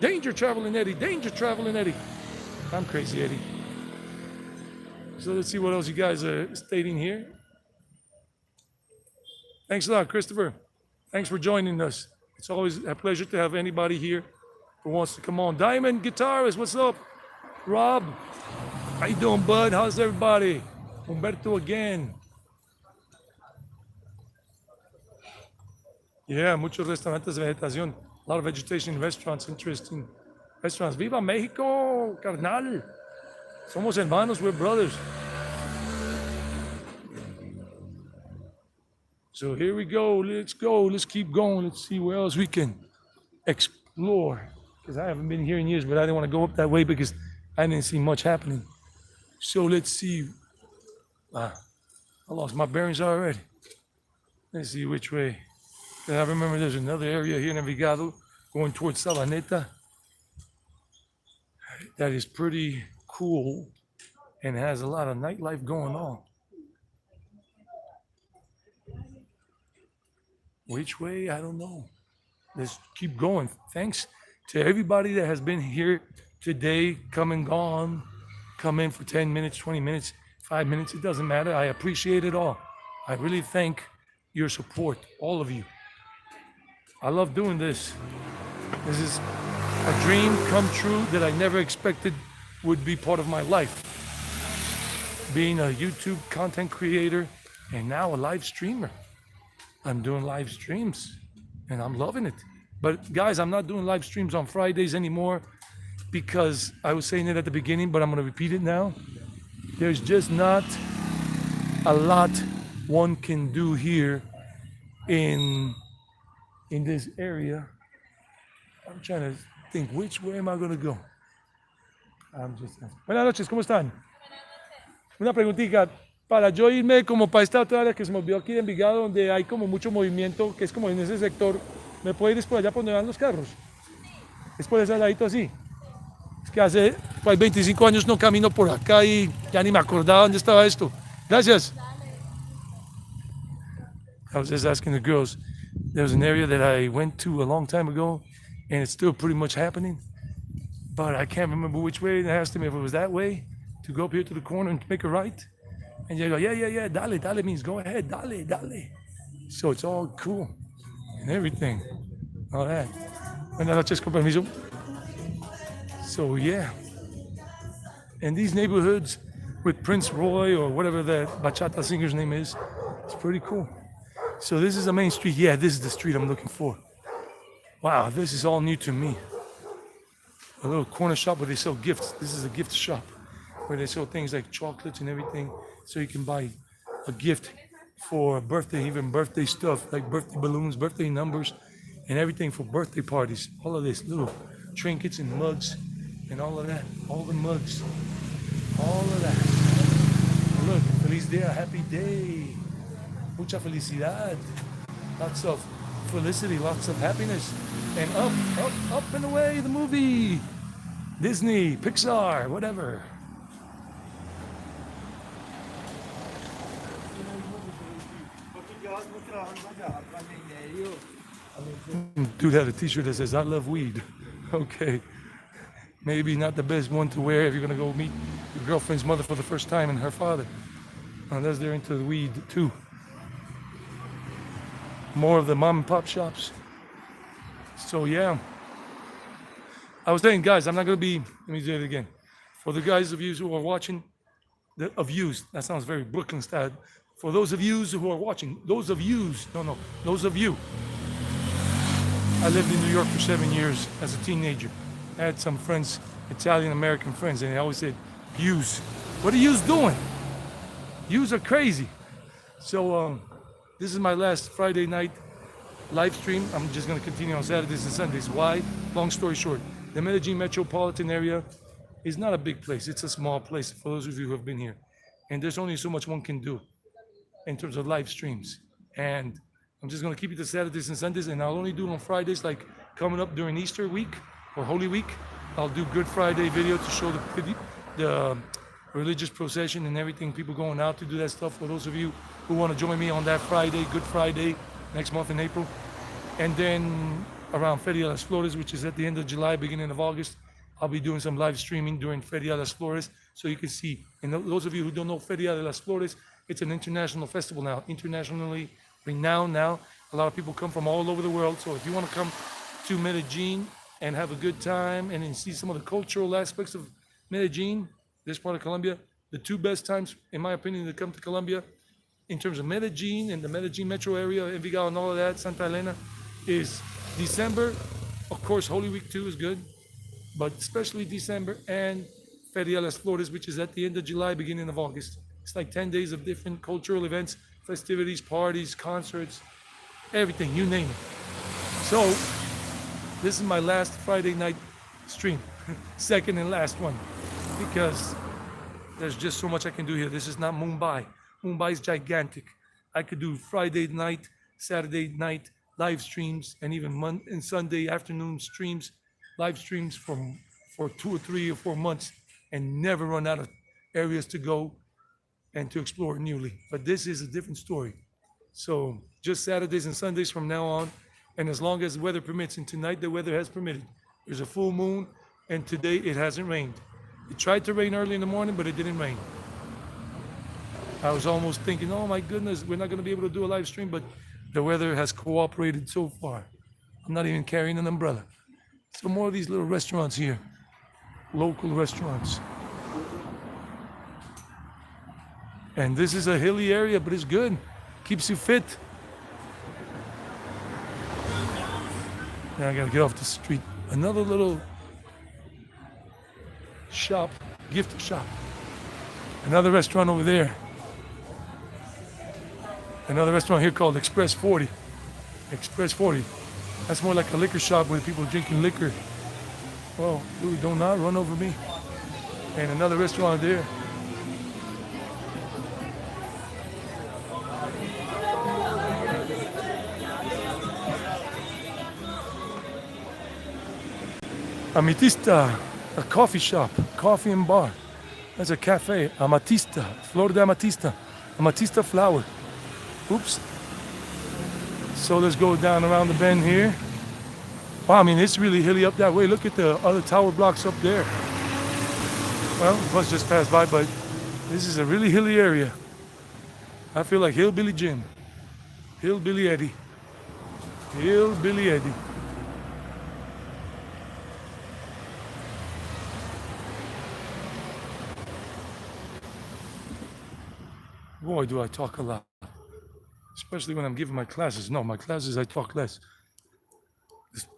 Danger, traveling Eddie, danger, traveling Eddie. I'm crazy, Eddie. So let's see what else you guys are stating here. Thanks a lot, Christopher. Thanks for joining us. It's always a pleasure to have anybody here who wants to come on. Diamond Guitarist, what's up? Rob, how you doing, bud? How's everybody? Humberto again. Yeah, muchos restaurantes de vegetación. A lot of vegetation restaurants, interesting restaurants. Viva Mexico, carnal. Somos hermanos, we're brothers. So here we go. Let's keep going. Let's see where else we can explore. Because I haven't been here in years, but I didn't want to go up that way because I didn't see much happening. So let's see. I lost my bearings already. Let's see which way. I remember there's another area here in Envigado going towards Sabaneta that is pretty cool and has a lot of nightlife going on. Which way? I don't know. Let's keep going. Thanks to everybody that has been here today, come and gone, come in for 10 minutes, 20 minutes, 5 minutes. It doesn't matter. I appreciate it all. I really thank your support, all of you. I love doing this. This is a dream come true that I never expected would be part of my life. Being a YouTube content creator and now a live streamer. I'm doing live streams and I'm loving it. But guys, I'm not doing live streams on Fridays anymore because I was saying it at the beginning, but I'm gonna repeat it now. There's just not a lot one can do here in this area. I'm trying to think, which way am I gonna go? Buenas noches, ¿cómo están? Una preguntita. Para yo irme como para esta otra área que se me olvidó aquí de Envigado, donde hay como mucho movimiento, que es como en ese sector, ¿me puede ir por allá por donde van los carros? Es por ese ladito así. Es que hace pues, 25 años no camino por acá y ya ni me acordaba dónde estaba esto. Gracias. I was just asking the girls. There was an area that I went to a long time ago, and it's still pretty much happening. But I can't remember which way. They asked me if it was that way, to go up here to the corner and make a right. And you go, yeah, dale, dale means go ahead, dale, dale. So it's all cool and everything, all that. Buenas noches, con permiso. So yeah, and these neighborhoods with Prince Roy or whatever that bachata singer's name is, it's pretty cool. So this is the main street. Yeah, this is the street I'm looking for. Wow, this is all new to me. A little corner shop where they sell gifts. This is a gift shop where they sell things like chocolates and everything, so you can buy a gift for a birthday, even birthday stuff like birthday balloons, birthday numbers, and everything for birthday parties. All of this, little trinkets and mugs and all of that, all the mugs, all of that. Look, feliz dia, happy day, mucha felicidad, lots of felicity, lots of happiness, and up and away the movie, Disney, Pixar, whatever. Dude had a t-shirt that says, I love weed. Okay. Maybe not the best one to wear if you're gonna go meet your girlfriend's mother for the first time and her father. Unless they're into the weed too. More of the mom and pop shops. So yeah. I was saying, guys, I'm not gonna be, let me do it again. For the guys of you who are watching, of yous, that sounds very Brooklyn style. For those of yous who are watching, those of you, I lived in New York for 7 years as a teenager. I had some friends, Italian-American friends, and they always said, yous, what are yous doing? Yous are crazy. So this is my last Friday night live stream. I'm just gonna continue on Saturdays and Sundays. Why? Long story short, the Medellin metropolitan area is not a big place. It's a small place for those of you who have been here. And there's only so much one can do in terms of live streams. And I'm just gonna keep it to Saturdays and Sundays, and I'll only do it on Fridays, like coming up during Easter week or Holy Week. I'll do Good Friday video to show the religious procession and everything, people going out to do that stuff. For those of you who wanna join me on that Friday, Good Friday, next month in April. And then around Feria de las Flores, which is at the end of July, beginning of August, I'll be doing some live streaming during Feria de las Flores, so you can see. And those of you who don't know Feria de las Flores, it's an international festival now, internationally renowned now. A lot of people come from all over the world. So if you want to come to Medellin and have a good time and then see some of the cultural aspects of Medellin, this part of Colombia, the two best times, in my opinion, to come to Colombia in terms of Medellin and the Medellin metro area, Envigado and all of that, Santa Elena, is December. Of course, Holy Week too is good, but especially December, and Feria de las Flores, which is at the end of July, beginning of August. It's like 10 days of different cultural events, festivities, parties, concerts, everything, you name it. So this is my last Friday night stream, second and last one, because there's just so much I can do here. This is not Mumbai. Mumbai is gigantic. I could do Friday night, Saturday night live streams, and even and Sunday afternoon streams, live streams for 2 or 3 or 4 months, and never run out of areas to go and to explore newly. But this is a different story. So just Saturdays and Sundays from now on, and as long as the weather permits, and tonight the weather has permitted. There's a full moon, and today it hasn't rained. It tried to rain early in the morning, but it didn't rain. I was almost thinking, oh my goodness, we're not gonna be able to do a live stream, but the weather has cooperated so far. I'm not even carrying an umbrella. So more of these little restaurants here, local restaurants. And this is a hilly area, but it's good. Keeps you fit. Now I gotta get off the street. Another little shop, gift shop. Another restaurant over there. Another restaurant here called Express 40. Express 40. That's more like a liquor shop where people are drinking liquor. Well, dude, do not run over me. And another restaurant there. Ametista, a coffee shop, coffee and bar. That's a cafe, Amatista, Flor de Amatista, Amatista flower. Oops. So let's go down around the bend here. Wow, I mean, it's really hilly up that way. Look at the other tower blocks up there. Well, the bus just passed by, but this is a really hilly area. I feel like Hillbilly Jim, Hillbilly Eddie, Hillbilly Eddie. boy, do I talk a lot. Especially when I'm giving my classes. No, my classes I talk less.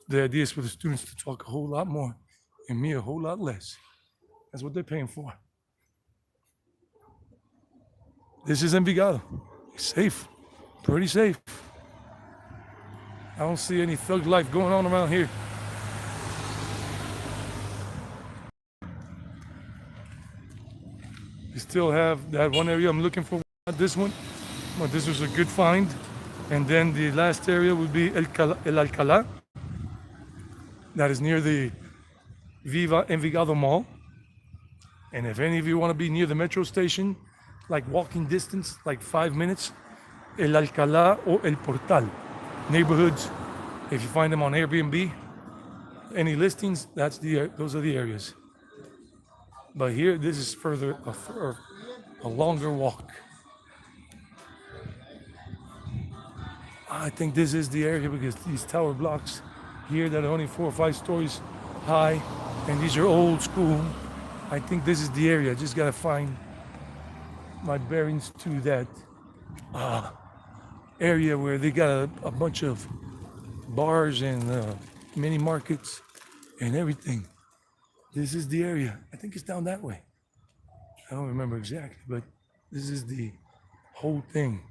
The idea is for the students to talk a whole lot more and me a whole lot less. That's what they're paying for. This is Envigado. It's safe, pretty safe. I don't see any thug life going on around here. We still have that one area I'm looking for, not this one, but this was a good find. And then the last area would be El Alcalá, that is near the Viva Envigado Mall. And if any of you want to be near the metro station, like walking distance, like 5 minutes, El Alcalá or El Portal neighborhoods. If you find them on Airbnb, any listings, those are the areas. But here, this is further a longer walk. I think this is the area because these tower blocks here that are only 4 or 5 stories high, and these are old school. I think this is the area. I just gotta find my bearings to that area where they got a bunch of bars and mini markets and everything. This is the area. I think it's down that way. I don't remember exactly, but this is the whole thing.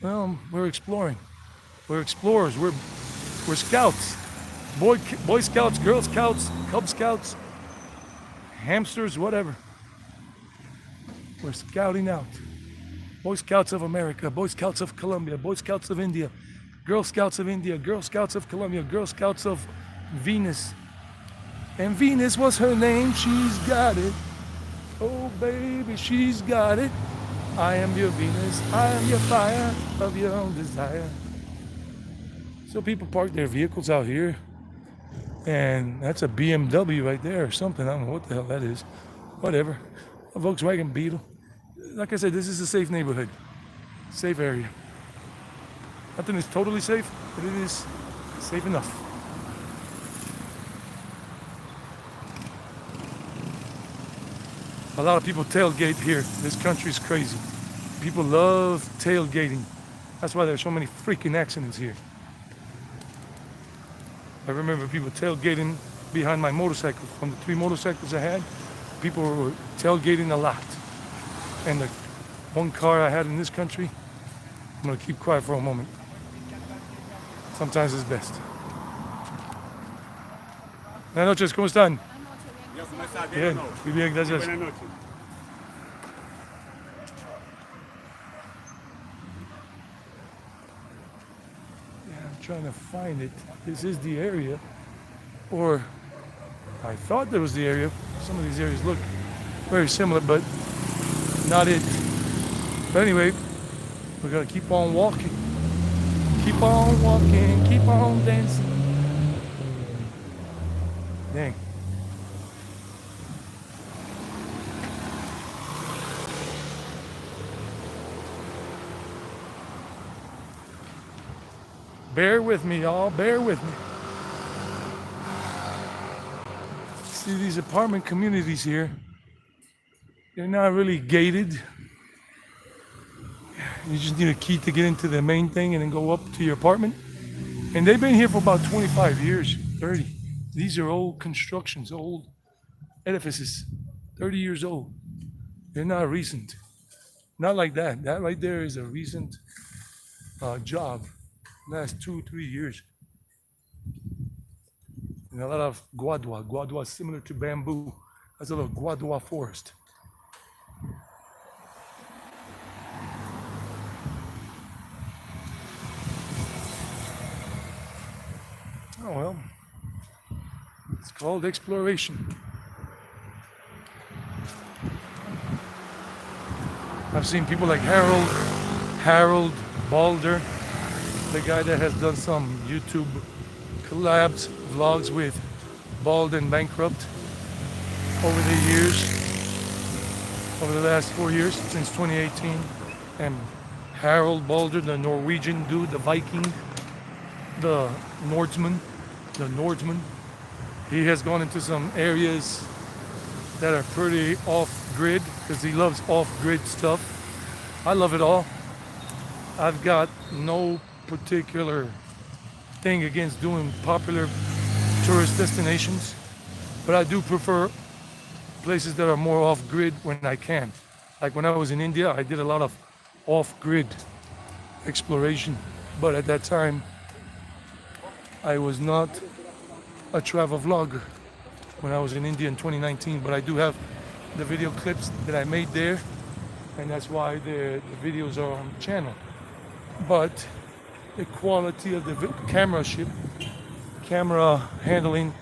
Well, we're exploring. We're explorers. We're scouts. Boy Scouts, Girl Scouts, Cub Scouts, hamsters, whatever. We're scouting out. Boy Scouts of America, Boy Scouts of Colombia, Boy Scouts of India, Girl Scouts of India, Girl Scouts of Colombia, Girl Scouts of Venus. And Venus was her name, she's got it. Oh baby, she's got it. I am your Venus, I am your fire of your own desire. So people park their vehicles out here, and that's a BMW right there or something. I don't know what the hell that is. Whatever. A Volkswagen Beetle. Like I said, this is a safe neighborhood. Safe area. Nothing is totally safe, but it is safe enough. A lot of people tailgate here. This country's crazy. People love tailgating. That's why there's so many freaking accidents here. I remember people tailgating behind my motorcycle. From the 3 motorcycles I had, people were tailgating a lot. And the one car I had in this country, I'm gonna keep quiet for a moment. Sometimes it's best. Buenas noches, ¿cómo están? Bien, muy bien, gracias. Buenas noches. Yeah, I'm trying to find it. This is the area, or I thought there was the area. Some of these areas look very similar, but not it. But anyway, we're gonna keep on walking. Keep on walking, keep on dancing. Dang. Bear with me, y'all. Bear with me. See these apartment communities here. They're not really gated. You just need a key to get into the main thing and then go up to your apartment. And they've been here for about 25 years, 30. These are old constructions, old edifices, 30 years old. They're not recent. Not like that. That right there is a recent job. Last 2-3 years. And a lot of guadua. Guadua is similar to bamboo. That's a little guadua forest. Oh well, it's called exploration. I've seen people like Harold Balder, the guy that has done some YouTube collabs, vlogs with Bald and Bankrupt over the years, over the last 4 years, since 2018. And Harold Balder, the Norwegian dude, the Viking, the Nordsman, he has gone into some areas that are pretty off-grid because he loves off-grid stuff. I love it all. I've got no particular thing against doing popular tourist destinations, but I do prefer places that are more off-grid when I can. Like when I was in India, I did a lot of off-grid exploration, but at that time, I was not a travel vlogger when I was in India in 2019, but I do have the video clips that I made there, and that's why the videos are on the channel. But the quality of the camera handling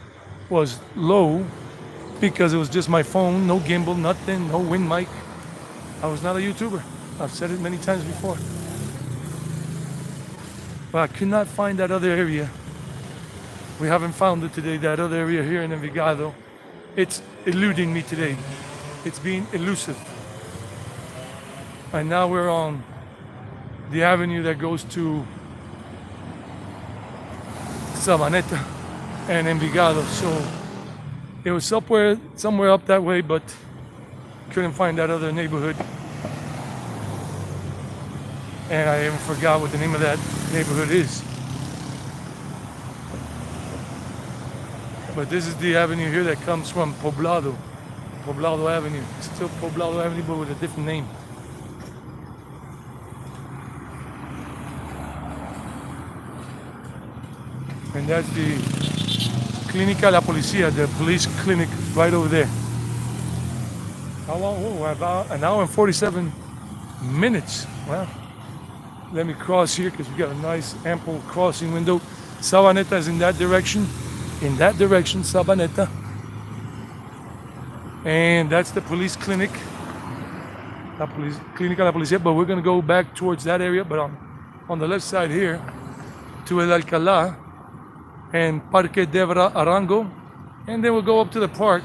was low because it was just my phone, no gimbal, nothing, no wind mic. I was not a YouTuber. I've said it many times before. But I could not find that other area. We haven't found it today, that other area here in Envigado. It's eluding me today. It's being elusive. And now we're on the avenue that goes to Sabaneta and Envigado. So it was somewhere up that way, but couldn't find that other neighborhood. And I even forgot what the name of that neighborhood is. But this is the avenue here that comes from Poblado Avenue. It's still Poblado Avenue, but with a different name. And that's the Clínica La Policía, the police clinic right over there. How long? Oh, about an hour and 47 minutes. Wow. Let me cross here because we got a nice ample crossing window. Sabaneta is in that direction. In that direction, Sabaneta. And that's the police clinic. Clínica La Policía, but we're going to go back towards that area, but on the left side here, to El Alcalá and Parque Debra Arango, and then we'll go up to the park,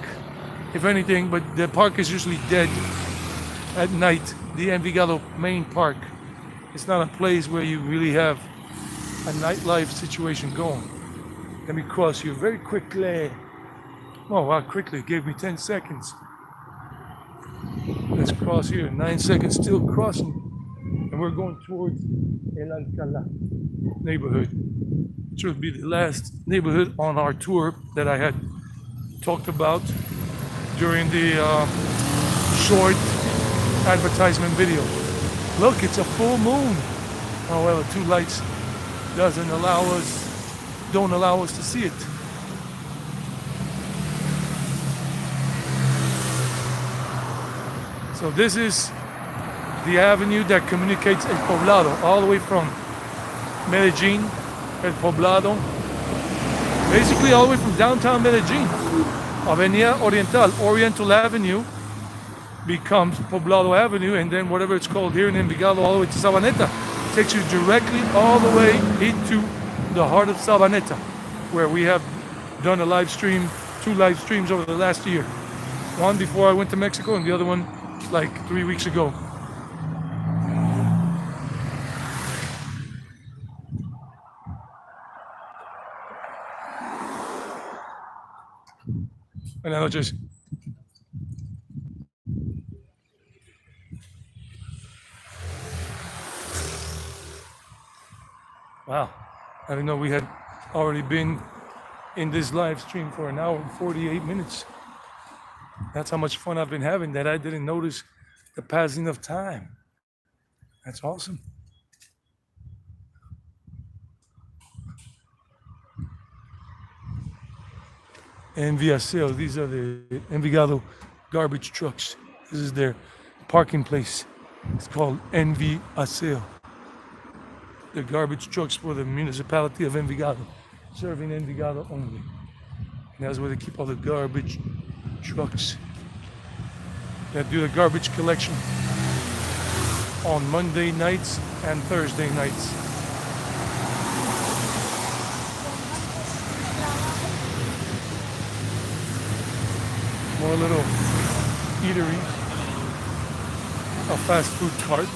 if anything, but the park is usually dead at night, the Envigado main park. It's not a place where you really have a nightlife situation going. Let me cross here very quickly. Oh, wow, quickly. It gave me 10 seconds. Let's cross here. 9 seconds still crossing. And we're going towards El Alcalá neighborhood, which will be the last neighborhood on our tour that I had talked about during the short advertisement video. Look, it's a full moon. Oh, well, the two lights don't allow us to see it. So this is the avenue that communicates El Poblado, all the way from Medellin, El Poblado, basically all the way from downtown Medellin. Avenida Oriental Avenue becomes Poblado Avenue, and then whatever it's called here in Envigado, all the way to Sabaneta, takes you directly all the way into the heart of Sabaneta, where we have done a live stream, 2 live streams over the last year. One before I went to Mexico, and the other one like 3 weeks ago. And I'll just wow, I didn't know we had already been in this live stream for an hour and 48 minutes. That's how much fun I've been having that I didn't notice the passing of time. That's awesome. Envigado, these are the Envigado garbage trucks. This is their parking place. It's called Envigado. The garbage trucks for the municipality of Envigado, serving Envigado only. And that's where they keep all the garbage trucks that do the garbage collection on Monday nights and Thursday nights. More little eateries, a fast food cart.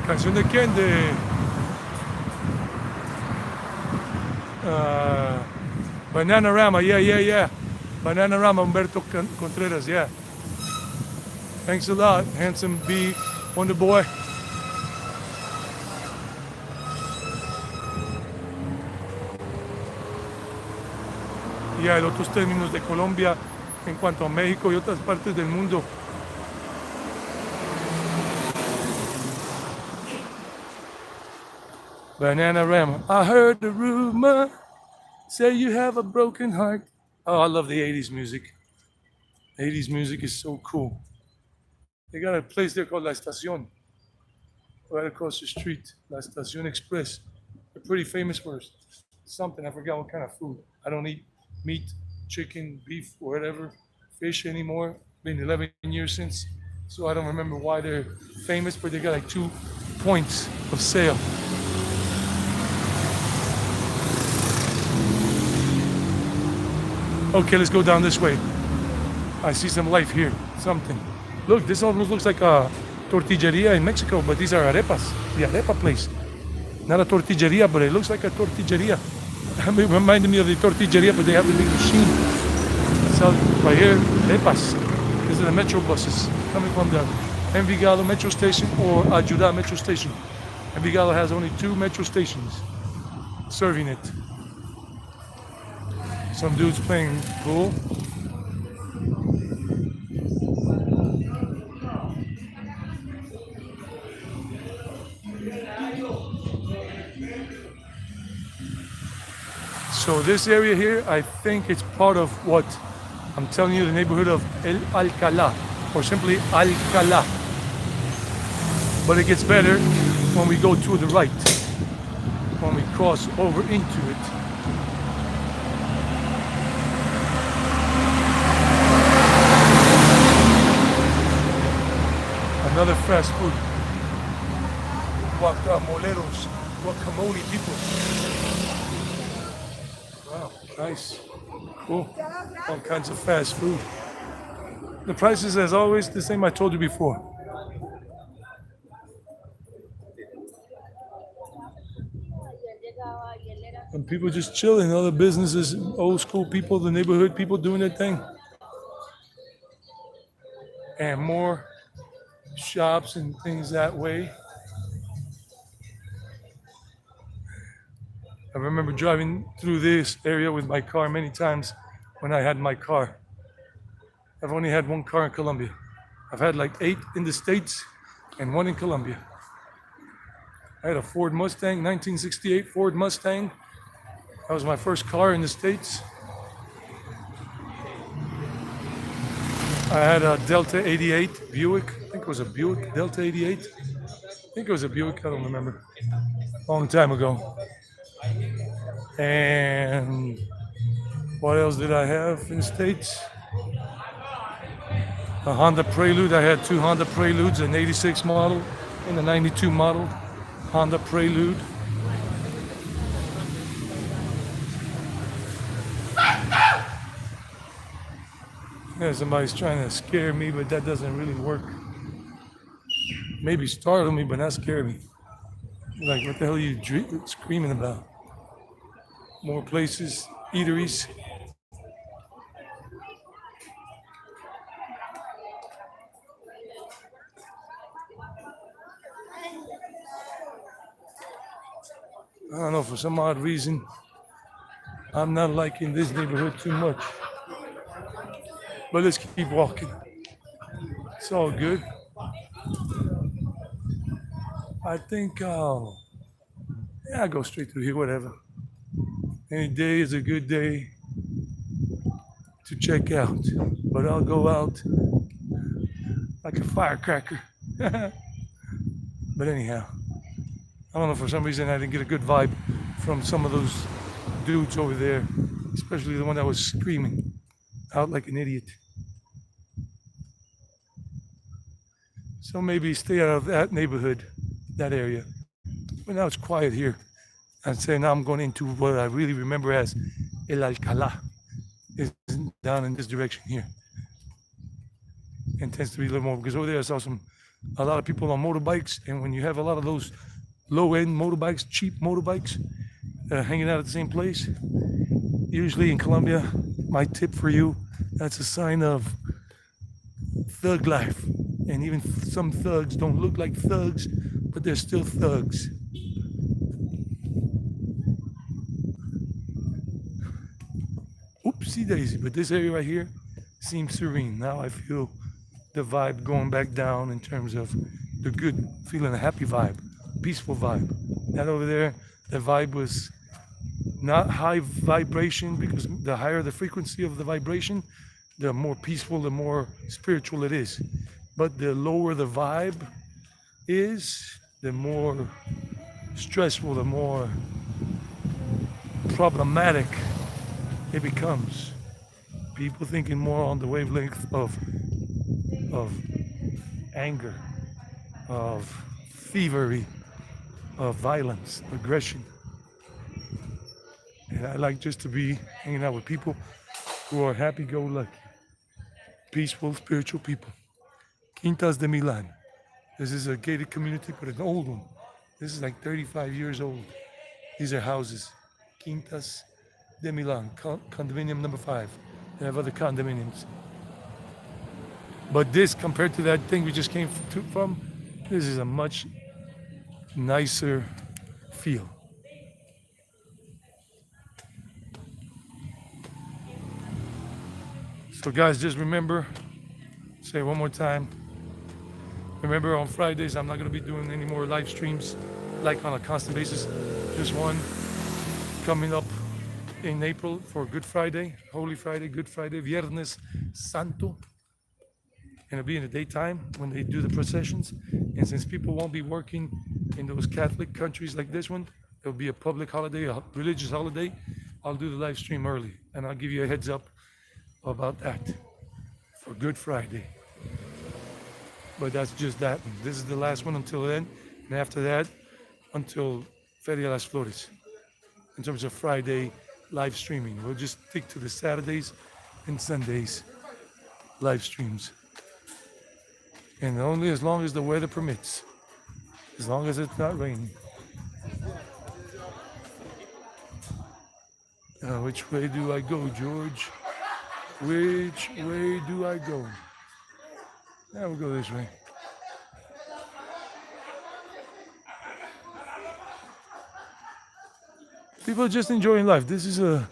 ¿Canción de quién? De Bananarama, yeah. Bananarama, Humberto Contreras, yeah. Thanks a lot, handsome B, Wonder Boy. Y hay otros términos de Colombia en cuanto a México y otras partes del mundo. Bananarama. I heard the rumor, say you have a broken heart. Oh, I love the 80s music. 80s music is so cool. They got a place there called La Estación, right across the street, La Estación Express. They're pretty famous for something. I forgot what kind of food. I don't eat meat, chicken, beef, or whatever, fish anymore. Been 11 years since, so I don't remember why they're famous, but they got like 2 points of sale. Okay, let's go down this way. I see some life here, something. Look, this almost looks like a tortilleria in Mexico, but these are arepas, the arepa place. Not a tortilleria, but it looks like a tortilleria. It reminded me of the tortilleria, but they have the big machine. So right here, arepas. These are the metro buses coming from the Envigado metro station or Ayuda metro station. Envigado has only 2 metro stations serving it. Some dudes playing pool. So this area here, I think it's part of what I'm telling you, the neighborhood of El Alcalá, or simply Alcalá. But it gets better when we go to the right, when we cross over into it. Another fast food. Guacamoleros, guacamole people. Wow, nice. Cool. All kinds of fast food. The prices, as always, the same I told you before. And people just chilling, other businesses, old school people, the neighborhood people doing their thing. And more shops and things that way. I remember driving through this area with my car many times when I had my car. I've only had 1 car in Colombia. I've had like 8 in the States and 1 in Colombia. I had a Ford Mustang, 1968 Ford Mustang. That was my first car in the States. I had a Delta 88 Buick. I think it was a Buick Delta 88. I think it was a Buick, I don't remember. Long time ago. And what else did I have in the States? A Honda Prelude. I had 2 Honda Preludes, an 86 model and a 92 model Honda Prelude. Yeah, somebody's trying to scare me, but that doesn't really work. Maybe startle me, but not scare me. Like, what the hell are you screaming about? More places, eateries. I don't know, for some odd reason, I'm not liking this neighborhood too much. But let's keep walking. It's all good. I think I'll go straight through here, whatever. Any day is a good day to check out. But I'll go out like a firecracker. But anyhow, I don't know, for some reason I didn't get a good vibe from some of those dudes over there, especially the one that was screaming out like an idiot. So maybe stay out of that neighborhood, that area. But now it's quiet here. I'd say now I'm going into what I really remember as El Alcalá. It's down in this direction here. and tends to be a little more, because over there I saw a lot of people on motorbikes, and when you have a lot of those low-end motorbikes, cheap motorbikes, hanging out at the same place, usually in Colombia, my tip for you, that's a sign of thug life. And even some thugs don't look like thugs, but they're still thugs. Oopsie daisy, but this area right here seems serene. Now I feel the vibe going back down in terms of the good, feeling a happy vibe, peaceful vibe. That over there, the vibe was not high vibration, because the higher the frequency of the vibration, the more peaceful, the more spiritual it is. But the lower the vibe is, the more stressful, the more problematic it becomes. People thinking more on the wavelength of anger, of thievery, of violence, aggression. And I like just to be hanging out with people who are happy-go-lucky, peaceful, spiritual people. Quintas de Milan. This is a gated community, but an old one. This is like 35 years old. These are houses. Quintas de Milan, condominium number 5. They have other condominiums. But this, compared to that thing we just came from, this is a much nicer feel. So guys, just remember, say it one more time. Remember, on Fridays, I'm not going to be doing any more live streams like on a constant basis. Just one coming up in April for Good Friday, Holy Friday, Good Friday, Viernes Santo. And it'll be in the daytime when they do the processions. And since people won't be working in those Catholic countries like this one, it'll be a public holiday, a religious holiday. I'll do the live stream early, and I'll give you a heads up about that for Good Friday. But that's just that. This is the last one until then. And after that, until Feria Las Flores. In terms of Friday live streaming, we'll just stick to the Saturdays and Sundays live streams. And only as long as the weather permits. As long as it's not raining. Which way do I go, George? Which way do I go? Yeah, we'll go this way. People are just enjoying life. This is a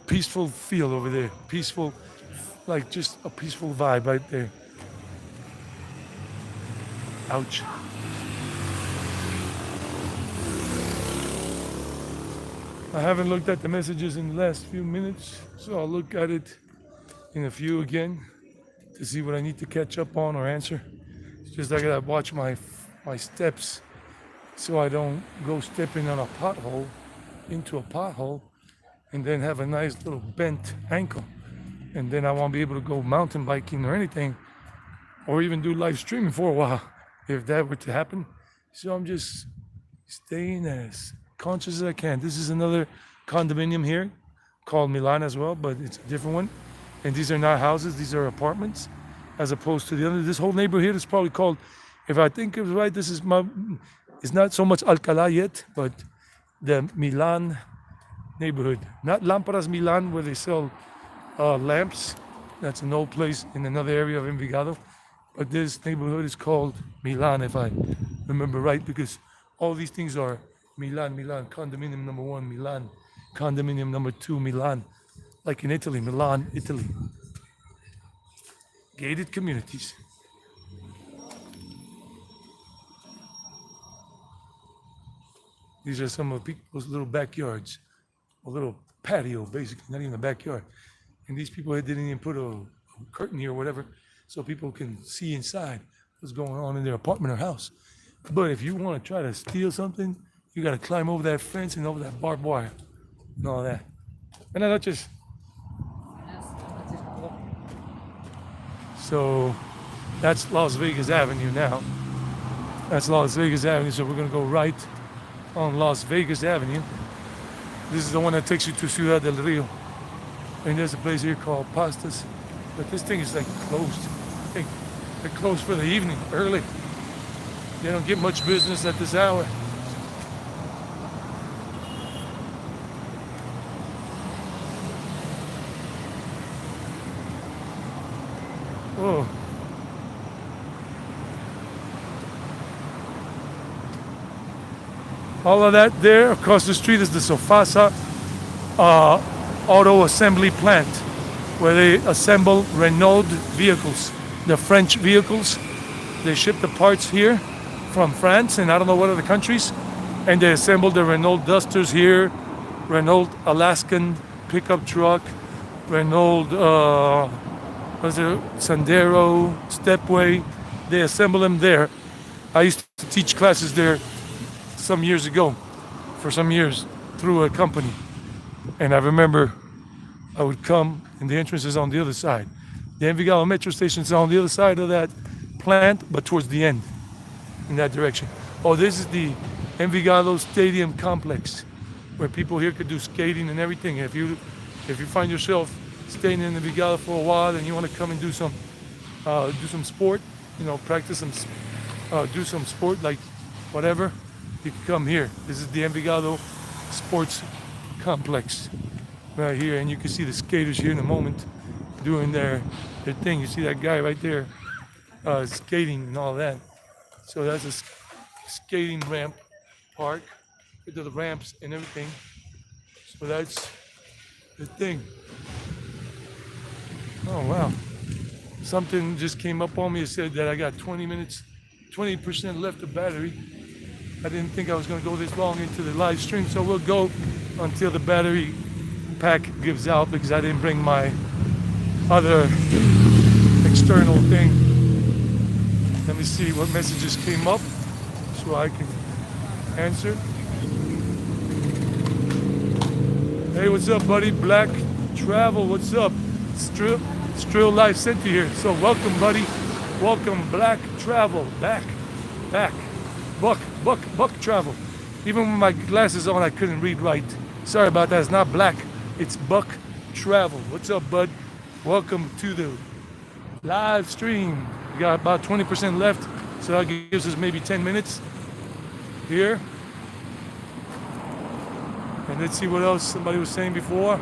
peaceful feel over there. Peaceful, like just a peaceful vibe right there. Ouch. I haven't looked at the messages in the last few minutes, so I'll look at it in a few again to see what I need to catch up on or answer. It's just I gotta watch my steps so I don't go stepping on a pothole into a pothole and then have a nice little bent ankle, and then I won't be able to go mountain biking or anything, or even do live streaming for a while if that were to happen. So I'm just staying as conscious as I can. This is another condominium here called Milan as well, but it's a different one. And these are not houses, these are apartments, as opposed to the other. This whole neighborhood is probably called, if I think it was right, this is it's not so much Alcalá yet, but the Milan neighborhood. Not Lámparas Milan, where they sell lamps. That's an old place in another area of Envigado. But this neighborhood is called Milan, if I remember right, because all these things are Milan, condominium number 1, Milan, condominium number 2, Milan. Like in Italy, Milan, Italy. Gated communities. These are some of people's little backyards, a little patio, basically, not even a backyard. And these people didn't even put a curtain here or whatever, so people can see inside what's going on in their apartment or house. But if you want to try to steal something, you got to climb over that fence and over that barbed wire and all that. And I just... So that's Las Vegas Avenue now. That's Las Vegas Avenue, so we're going to go right on Las Vegas Avenue. This is the one that takes you to Ciudad del Rio. And there's a place here called Pastas. But this thing is like closed. I think They close for the evening early. They don't get much business at this hour. Oh. All of that there across the street is the Sofasa auto assembly plant where they assemble Renault vehicles, the French vehicles. They ship the parts here from France and I don't know what other countries, and they assemble the Renault Dusters here, Renault Alaskan pickup truck, Renault Sandero, Stepway. They assemble them there. I used to teach classes there some years ago, for some years, through a company. And I remember I would come, and the entrance is on the other side. The Envigado metro station is on the other side of that plant, but towards the end, in that direction. Oh, this is the Envigado Stadium complex, where people here could do skating and everything. If you find yourself staying in Envigado for a while and you want to come and do some sport, practice do some sport like whatever, you can come here. This is the Envigado Sports Complex right here, and you can see the skaters here in a moment doing their thing. You see that guy right there skating and all that. So that's a skating ramp park with the ramps and everything. So that's the thing. Oh wow. Something just came up on me. It said that I got 20% left of battery. I didn't think I was going to go this long into the live stream, so we'll go until the battery pack gives out because I didn't bring my other external thing. Let me see what messages came up so I can answer. Hey, what's up, buddy? Black Travel, what's up? Strill Life Center here. So welcome, buddy. Welcome, Black Travel. Back. Buck Travel. Even with my glasses on, I couldn't read right. Sorry about that. It's not black. It's Buck Travel. What's up, bud? Welcome to the live stream. We got about 20% left, so that gives us maybe 10 minutes here. And let's see what else somebody was saying before.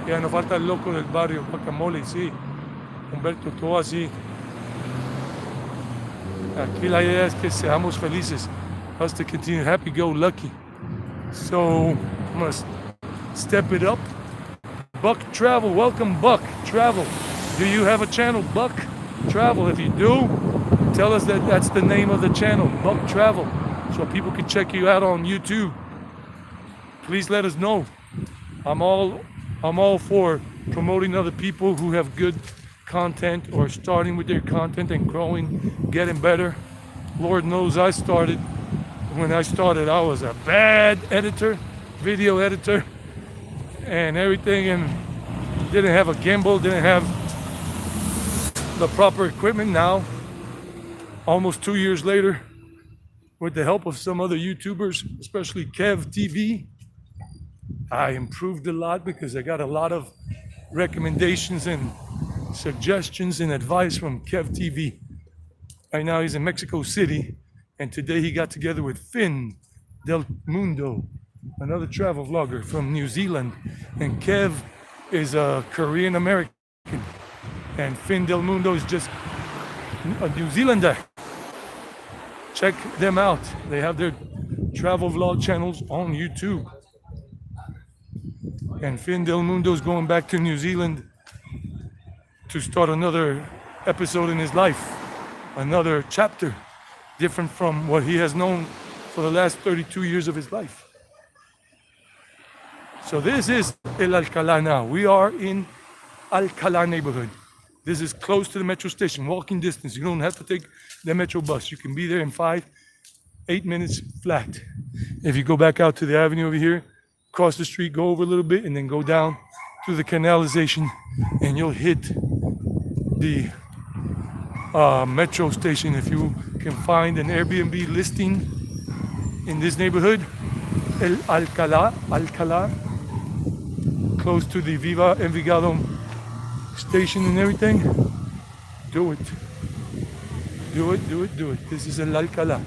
Ya no falta el loco del barrio, Guacamole, sí. Humberto, todo así. Aquí la idea es que seamos felices. Us to continue happy-go-lucky. So I'm gonna step it up. Buck Travel, welcome Buck Travel. Do you have a channel, Buck Travel? If you do, tell us that that's the name of the channel, Buck Travel, so people can check you out on YouTube. Please let us know. I'm all for promoting other people who have good content or starting with their content and growing, getting better. Lord knows when I started, I was a bad editor, video editor, and everything, and didn't have a gimbal, didn't have the proper equipment. Now, almost 2 years later, with the help of some other YouTubers, especially Kev TV, I improved a lot because I got a lot of recommendations and suggestions and advice from Kev TV. Right now he's in Mexico City, and today he got together with Finn Del Mundo, another travel vlogger from New Zealand. And Kev is a Korean American, and Finn Del Mundo is just a New Zealander. Check them out. They have their travel vlog channels on YouTube. And Finn Del Mundo is going back to New Zealand to start another episode in his life, another chapter, different from what he has known for the last 32 years of his life. So this is El Alcalá now. We are in Alcalá neighborhood. This is close to the metro station, walking distance. You don't have to take the metro bus. You can be there in 5-8 minutes flat. If you go back out to the avenue over here, cross the street, go over a little bit, and then go down through the canalization, and you'll hit the metro station. If you can find an Airbnb listing in this neighborhood, El Alcalá, close to the Viva Envigado station and everything, Do it. Do it, do it, do it. This is El Alcalá.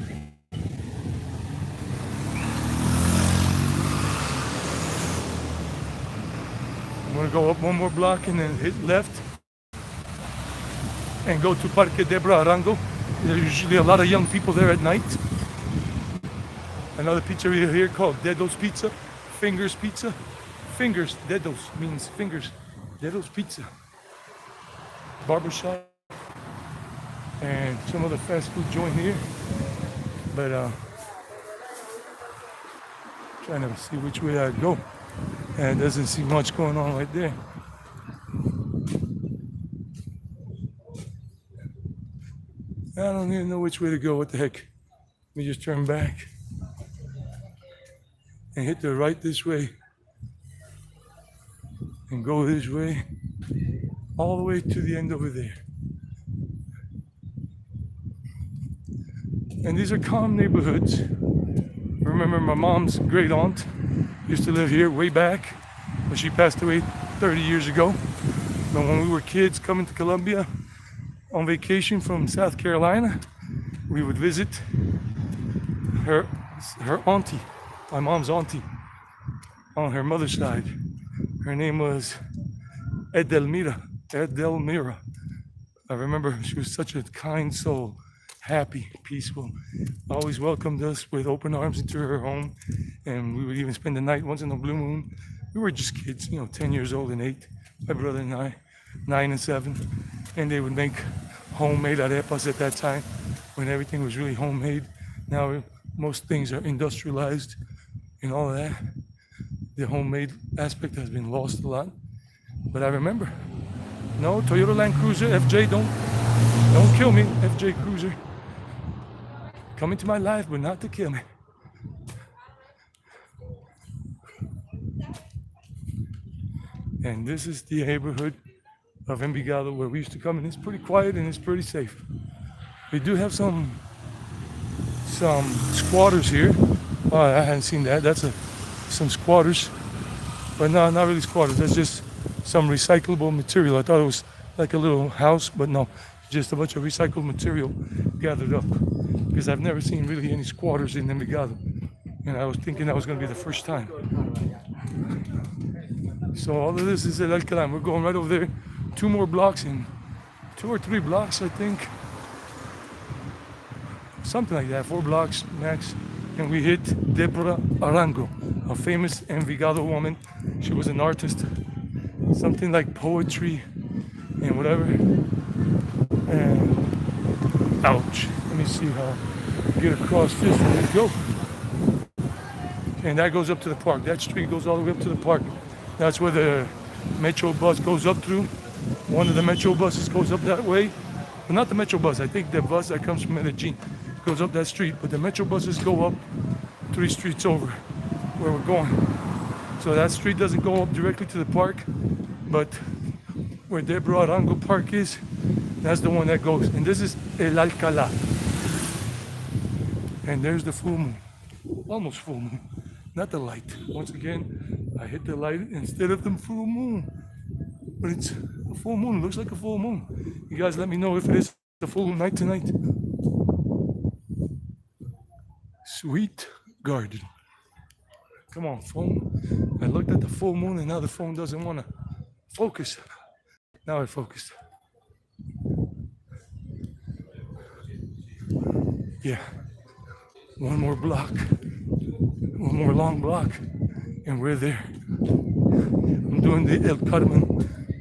I'm gonna go up one more block and then hit left and go to Parque Debra Arango. There's usually a lot of young people there at night. Another pizzeria here called Dedo's Pizza, Fingers Pizza. Fingers, Dedos means fingers. Dedo's Pizza. Barbershop. And some other fast food joint here. But trying to see which way I go. And doesn't seem much going on right there. I don't even know which way to go. What the heck? Let me just turn back and hit the right this way and go this way all the way to the end over there. And these are calm neighborhoods. I remember my mom's great aunt used to live here way back, but she passed away 30 years ago. But when we were kids coming to Colombia on vacation from South Carolina, we would visit her auntie, my mom's auntie, on her mother's side. Her name was Edelmira. I remember she was such a kind soul, happy, peaceful, always welcomed us with open arms into her home, and we would even spend the night once in a blue moon. We were just kids, 10 years old and 8, my brother and I, 9 and 7, and they would make homemade arepas at that time when everything was really homemade. Now most things are industrialized and all of that. The homemade aspect has been lost a lot, but I remember. No, Toyota Land Cruiser, FJ, don't kill me, FJ Cruiser. Come into my life, but not to kill me. And this is the neighborhood of Envigado where we used to come, and it's pretty quiet and it's pretty safe. We do have some squatters here. Oh, I hadn't seen that. That's some squatters, but no, not really squatters. That's just some recyclable material. I thought it was like a little house, but no, just a bunch of recycled material gathered up. Because I've never seen really any squatters in Envigado, and I was thinking that was going to be the first time. So all of this is El Alcalá. We're going right over there, 2 more blocks, in 2 or 3 blocks, I think, something like that, 4 blocks max, and we hit Debra Arango, a famous Envigado woman. She was an artist, something like poetry and whatever. And ouch. Let me see how I get across this. There we go. And that goes up to the park. That street goes all the way up to the park. That's where the Metro bus goes up through. One of the Metro buses goes up that way. Well, not the Metro bus. I think the bus that comes from Medellin goes up that street. But the Metro buses go up 3 streets over where we're going. So that street doesn't go up directly to the park. But where Debra Arango Park is, that's the one that goes. And this is El Alcalá. And there's the full moon. Almost full moon. Not the light. Once again, I hit the light instead of the full moon. But it's a full moon. It looks like a full moon. You guys let me know if it is a full night tonight. Sweet garden. Come on, phone. I looked at the full moon and now the phone doesn't want to focus. Now it focused. Yeah. One more block. One more long block. And we're there. I'm doing the El Carmen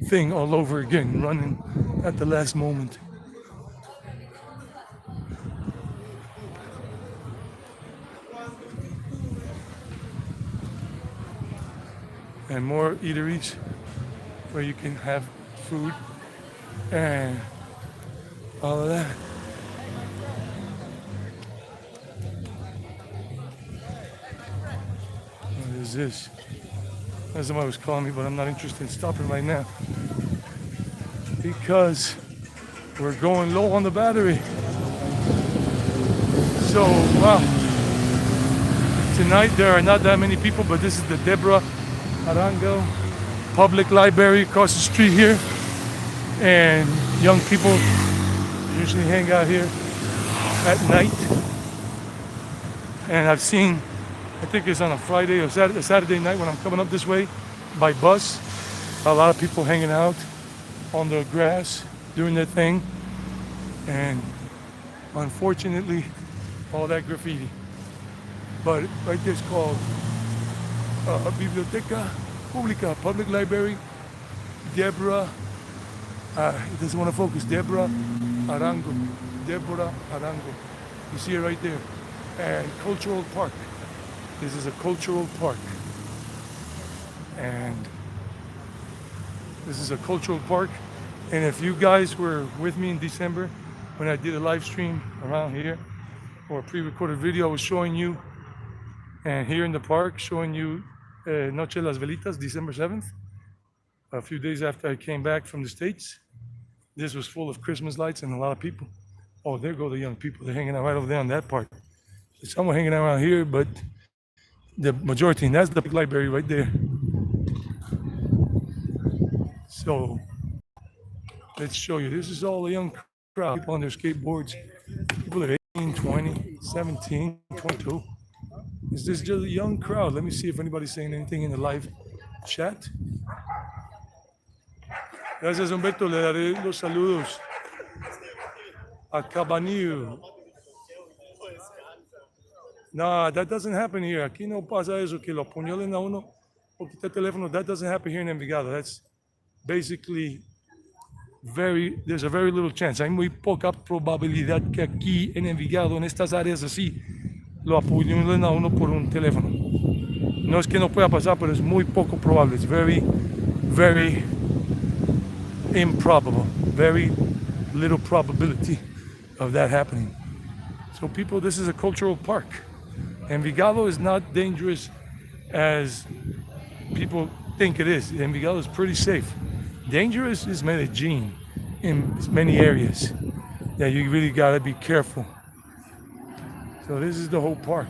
thing all over again, running at the last moment. And more eateries where you can have food and all of that. What is this? Somebody was calling me, but I'm not interested in stopping right now because we're going low on the battery. So, wow. Tonight there are not that many people, but this is the Debra Arango Public Library across the street here. And young people usually hang out here at night. And I've seen, I think it's on a Friday or Saturday night when I'm coming up this way by bus, a lot of people hanging out on the grass doing their thing. And unfortunately, all that graffiti. But right there's called Biblioteca Pública, Public Library, Deborah, it doesn't want to focus, Deborah Arango. Deborah Arango. You see it right there. And Cultural Park. This is a cultural park. And this is a cultural park. And if you guys were with me in December when I did a live stream around here or a pre-recorded video, I was showing you, and here in the park, showing you Noche de las Velitas, December 7th, a few days after I came back from the States. This was full of Christmas lights and a lot of people. Oh, there go the young people. They're hanging out right over there on that part. There's someone hanging out around here, but the majority, and that's the big library right there. So let's show you. This is all a young crowd, people on their skateboards. People at 18, 20, 17, 22. This is just a young crowd. Let me see if anybody's saying anything in the live chat. Gracias, Humberto. Le daré los saludos a Cabanillo. No, that doesn't happen here. Aquí no pasa eso, que lo apuñalen a uno o quita el teléfono. That doesn't happen here in Envigado. That's basically there's a very little chance. Hay muy poca probabilidad que aquí en Envigado, en estas áreas así, lo apuñalen a uno por un teléfono. No es que no pueda pasar, pero es muy poco probable. It's very, very improbable. Very little probability of that happening. So people, this is a cultural park. Envigado is not dangerous as people think it is. Envigado is pretty safe. Dangerous is Medellin in many areas. Yeah, you really gotta be careful. So this is the whole park.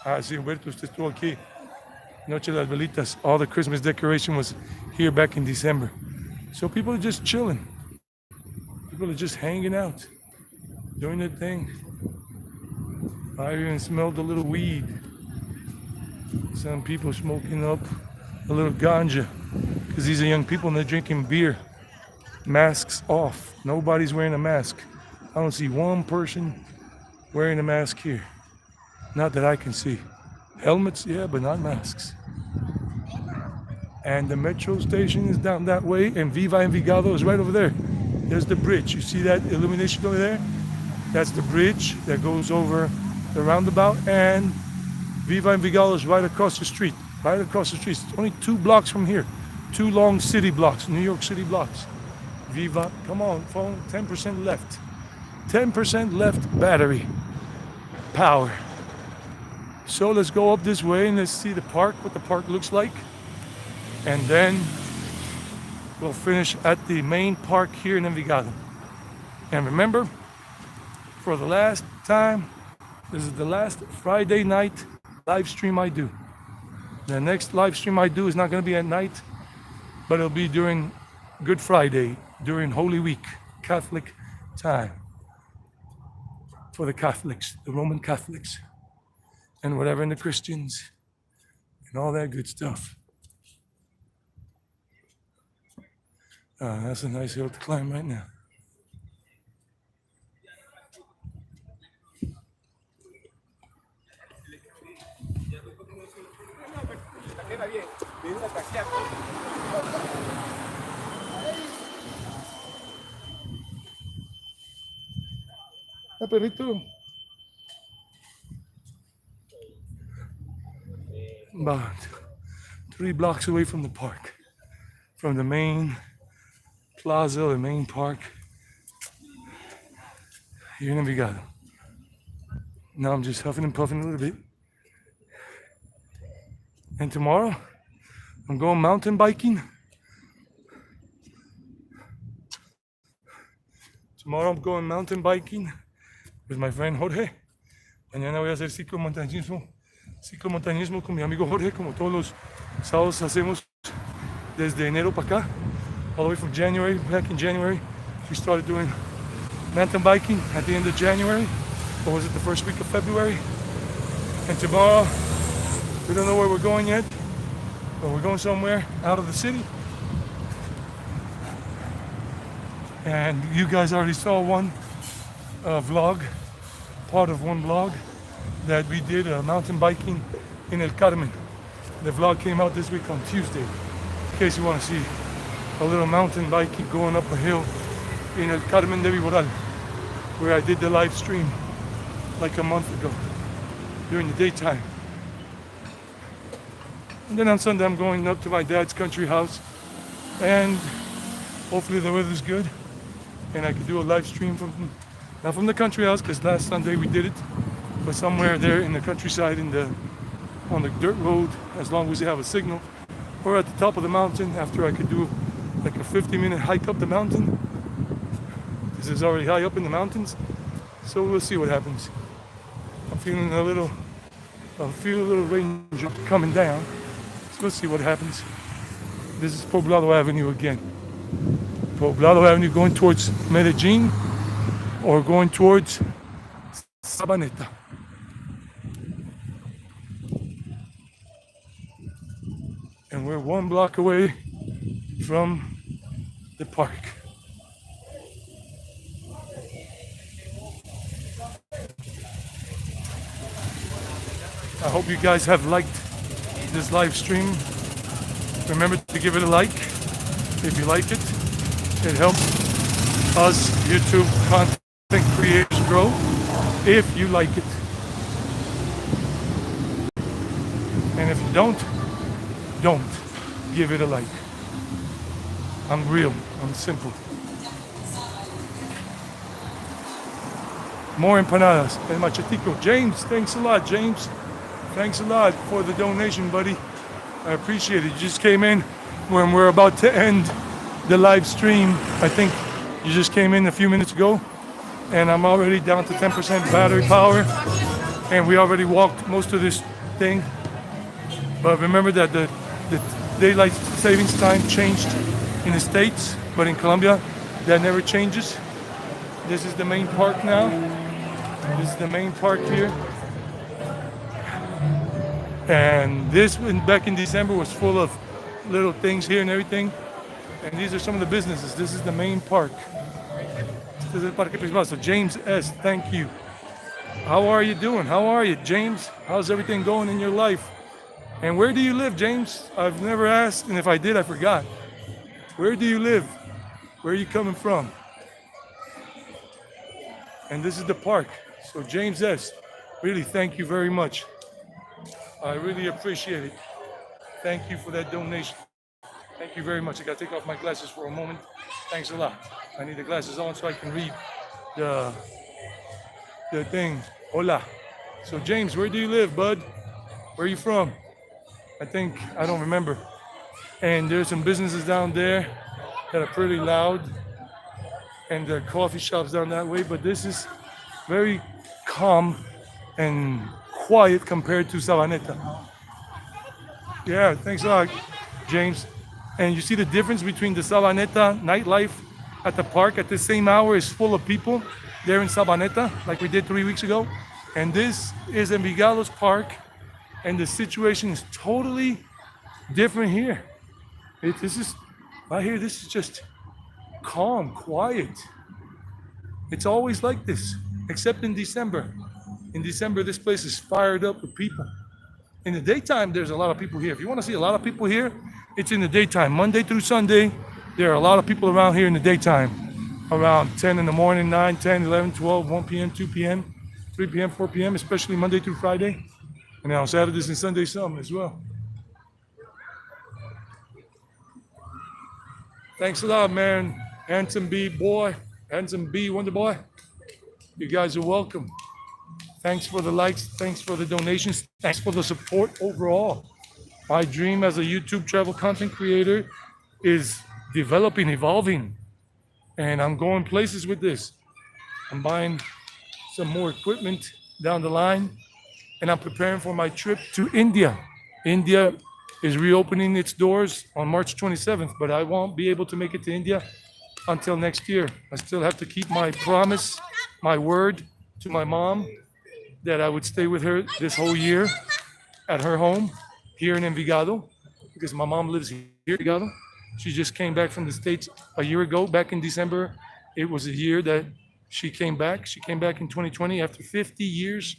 Ah, sí, Humberto, usted estuvo aquí. Noche de las Velitas. All the Christmas decoration was here back in December. So people are just chilling. People are just hanging out, doing their thing. I even smelled a little weed. Some people smoking up a little ganja because these are young people and they're drinking beer. Masks off. Nobody's wearing a mask. I don't see one person wearing a mask here. Not that I can see. Helmets, yeah, but not masks. And the metro station is down that way, and Viva Envigado is right over there. There's the bridge. You see that illumination over there? That's the bridge that goes over the roundabout, and Viva Envigado is right across the street. Right across the street. It's only 2 blocks from here. 2 long city blocks, New York City blocks. Viva, come on, phone, 10% left. 10% left battery power. So let's go up this way and let's see the park, what the park looks like. And then we'll finish at the main park here in Envigado. And remember, for the last time, this is the last Friday night live stream I do. The next live stream I do is not going to be at night, but it'll be during Good Friday, during Holy Week, Catholic time. For the Catholics, the Roman Catholics, and whatever, and the Christians, and all that good stuff. That's a nice hill to climb right now. Perrito. About 3 blocks away from the park, from the main plaza, the main park here in Envigado. Now I'm just huffing and puffing a little bit. And tomorrow I'm going mountain biking. Tomorrow I'm going mountain biking with my friend Jorge. Mañana voy a hacer ciclomontañismo ciclomontañismo con mi amigo Jorge, como todos los sábados hacemos desde enero para acá, all the way from January. Back in January, we started doing mountain biking at the end of January, or was it the first week of February? And tomorrow, we don't know where we're going yet, but we're going somewhere out of the city. And you guys already saw one vlog, part of one vlog that we did mountain biking in El Carmen. The vlog came out this week on Tuesday, in case you want to see a little mountain biking going up a hill in El Carmen de Viboral, where I did the live stream like a month ago during the daytime. And then on Sunday I'm going up to my dad's country house, and hopefully the weather's good and I can do a live stream from, not from the country house because last Sunday we did it, but somewhere there in the countryside on the dirt road, as long as you have a signal, or at the top of the mountain after I could do like a 50-minute hike up the mountain. This is already high up in the mountains, so we'll see what happens. I'm feeling a little range coming down, so we'll see what happens. This is Poblado Avenue again. Poblado Avenue going towards Medellin or going towards Sabaneta. And we're 1 block away from the park. I hope you guys have liked this live stream. Remember to give it a like if you like it. It helps us YouTube content creators grow if you like it. And if you don't give it a like. I'm real, I'm simple. More empanadas. El Machetico. James, thanks a lot, James. Thanks a lot for the donation, buddy. I appreciate it. You just came in when we're about to end the live stream. I think you just came in a few minutes ago, and I'm already down to 10% battery power, and we already walked most of this thing. But remember that the daylight savings time changed in the States, but in Colombia, that never changes. This is the main park now. This is the main park here. And this, back in December, was full of little things here and everything. And these are some of the businesses. This is the main park. This is the Parque Principal. So James S., thank you. How are you doing? How are you, James? How's everything going in your life? And where do you live, James? I've never asked, and if I did, I forgot. Where do you live? Where are you coming from? And this is the park. So James S., really thank you very much. I really appreciate it. Thank you for that donation. Thank you very much. I gotta take off my glasses for a moment. Thanks a lot. I need the glasses on so I can read the thing. Hola. So James, where do you live, bud? Where are you from? I don't remember. And there's some businesses down there that are pretty loud, and there are coffee shops down that way, but this is very calm and quiet compared to Sabaneta. Yeah, thanks a lot, James. And you see the difference between the Sabaneta nightlife at the park at the same hour is full of people there in Sabaneta, like we did 3 weeks ago. And this is Envigado's park, and the situation is totally different here. This is just calm, quiet. It's always like this, except in December. In December, this place is fired up with people. In the daytime, there's a lot of people here. If you want to see a lot of people here, it's in the daytime. Monday through Sunday, there are a lot of people around here in the daytime. Around 10 in the morning, 9, 10, 11, 12, 1 p.m., 2 p.m., 3 p.m., 4 p.m., especially Monday through Friday. And on Saturdays and Sundays, some as well. Thanks a lot, man. Handsome B boy, handsome B Wonder Boy. You guys are welcome. Thanks for the likes, thanks for the donations, thanks for the support overall. My dream as a YouTube travel content creator is developing, evolving, and I'm going places with this. I'm buying some more equipment down the line, and I'm preparing for my trip to India. India is reopening its doors on March 27th, but I won't be able to make it to India until next year. I still have to keep my promise, my word to my mom that I would stay with her this whole year at her home here in Envigado because my mom lives here in Envigado. She just came back from the States a year ago, back in December. It was a year that she came back. She came back in 2020 after 50 years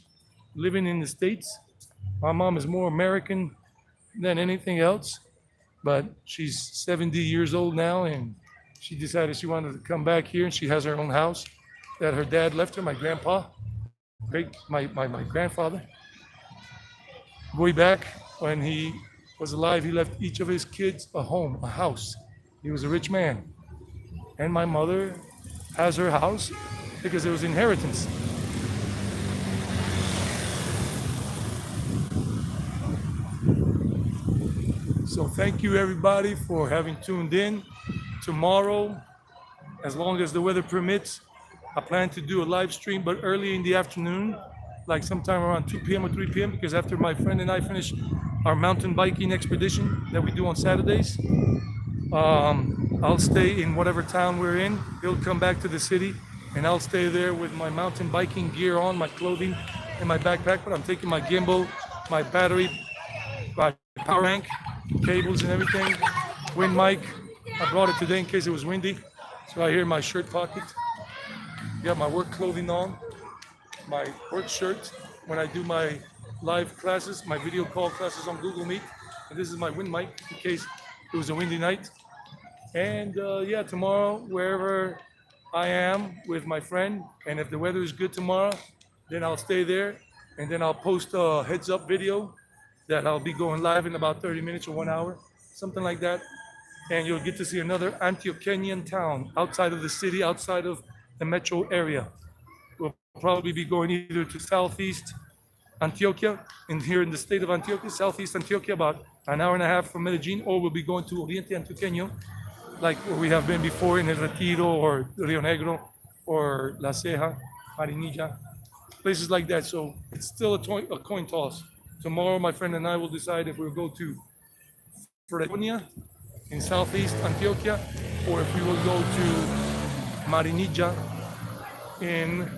living in the States. My mom is more American than anything else, but she's 70 years old now and she decided she wanted to come back here and she has her own house that her dad left her, my grandpa, my grandfather. Way back when he was alive, he left each of his kids a home, a house. He was a rich man. And my mother has her house because it was inheritance. So thank you everybody for having tuned in. Tomorrow, as long as the weather permits, I plan to do a live stream, but early in the afternoon, like sometime around 2 p.m. or 3 p.m. because after my friend and I finish our mountain biking expedition that we do on Saturdays, I'll stay in whatever town we're in. He'll come back to the city and I'll stay there with my mountain biking gear on, my clothing and my backpack, but I'm taking my gimbal, my battery, my power bank, cables and everything, wind mic. I brought it today in case it was windy. So right here in my shirt pocket. Got my work clothing on, my work shirt when I do my live classes, my video call classes on Google Meet. And this is my wind mic in case it was a windy night. And yeah, tomorrow, wherever I am with my friend, and if the weather is good tomorrow, then I'll stay there. And then I'll post a heads up video that I'll be going live in about 30 minutes or 1 hour, something like that. And you'll get to see another Antioquenian town outside of the city, outside of the metro area. We'll probably be going either to Southeast Antioquia, here in the state of Antioquia, Southeast Antioquia, about an hour and a half from Medellin, or we'll be going to Oriente Antioqueño, like where we have been before in El Retiro or Rio Negro or La Ceja, Marinilla, places like that. So it's still a coin toss. Tomorrow, my friend and I will decide if we'll go to Fredonia in Southeast Antioquia, or if we will go to Marinilla in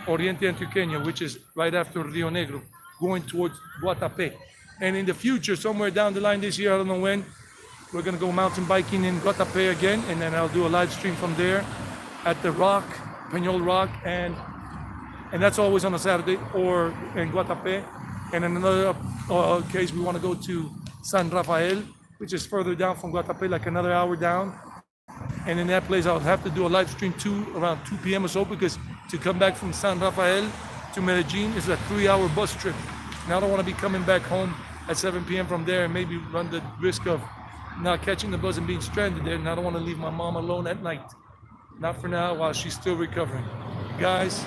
Oriente Antioqueño, which is right after Rio Negro, going towards Guatapé. And in the future, somewhere down the line this year, I don't know when, we're gonna go mountain biking in Guatapé again, and then I'll do a live stream from there at the Rock, Peñol Rock, and that's always on a Saturday, or in Guatapé. And in another case, we wanna go to San Rafael, which is further down from Guatapé, like another hour down. And in that place, I'll have to do a live stream too, around 2 p.m. or so, because to come back from San Rafael to Medellin is a 3-hour bus trip. And I don't want to be coming back home at 7 p.m. from there and maybe run the risk of not catching the bus and being stranded there. And I don't want to leave my mom alone at night. Not for now, while she's still recovering. Guys,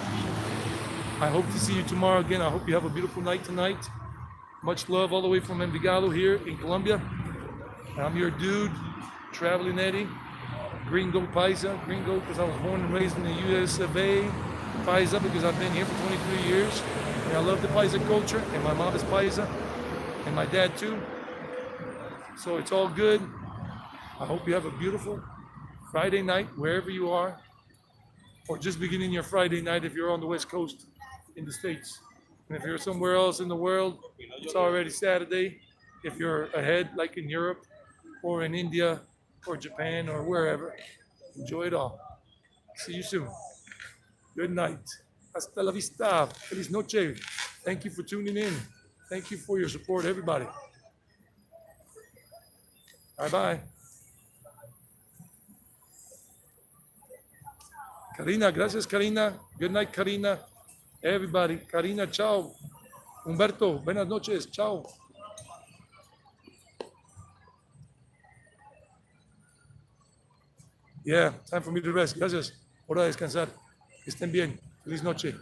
I hope to see you tomorrow again. I hope you have a beautiful night tonight. Much love all the way from Envigado here in Colombia. I'm your dude, Traveling Eddie. Gringo Paisa, Gringo because I was born and raised in the US of A. Paisa because I've been here for 23 years. And I love the Paisa culture, and my mom is Paisa, and my dad too. So it's all good. I hope you have a beautiful Friday night, wherever you are, or just beginning your Friday night if you're on the West Coast in the States. And if you're somewhere else in the world, it's already Saturday. If you're ahead, like in Europe, or in India, or Japan, or wherever, enjoy it all. See you soon. Good night. Hasta la vista. Feliz noche. Thank you for tuning in. Thank you for your support, everybody. Bye-bye. Karina, gracias, Karina. Good night, Karina. Everybody. Karina, ciao. Humberto, buenas noches. Ciao. Yeah, time for me to rest. Gracias. Hora de descansar. Que estén bien. Feliz noche.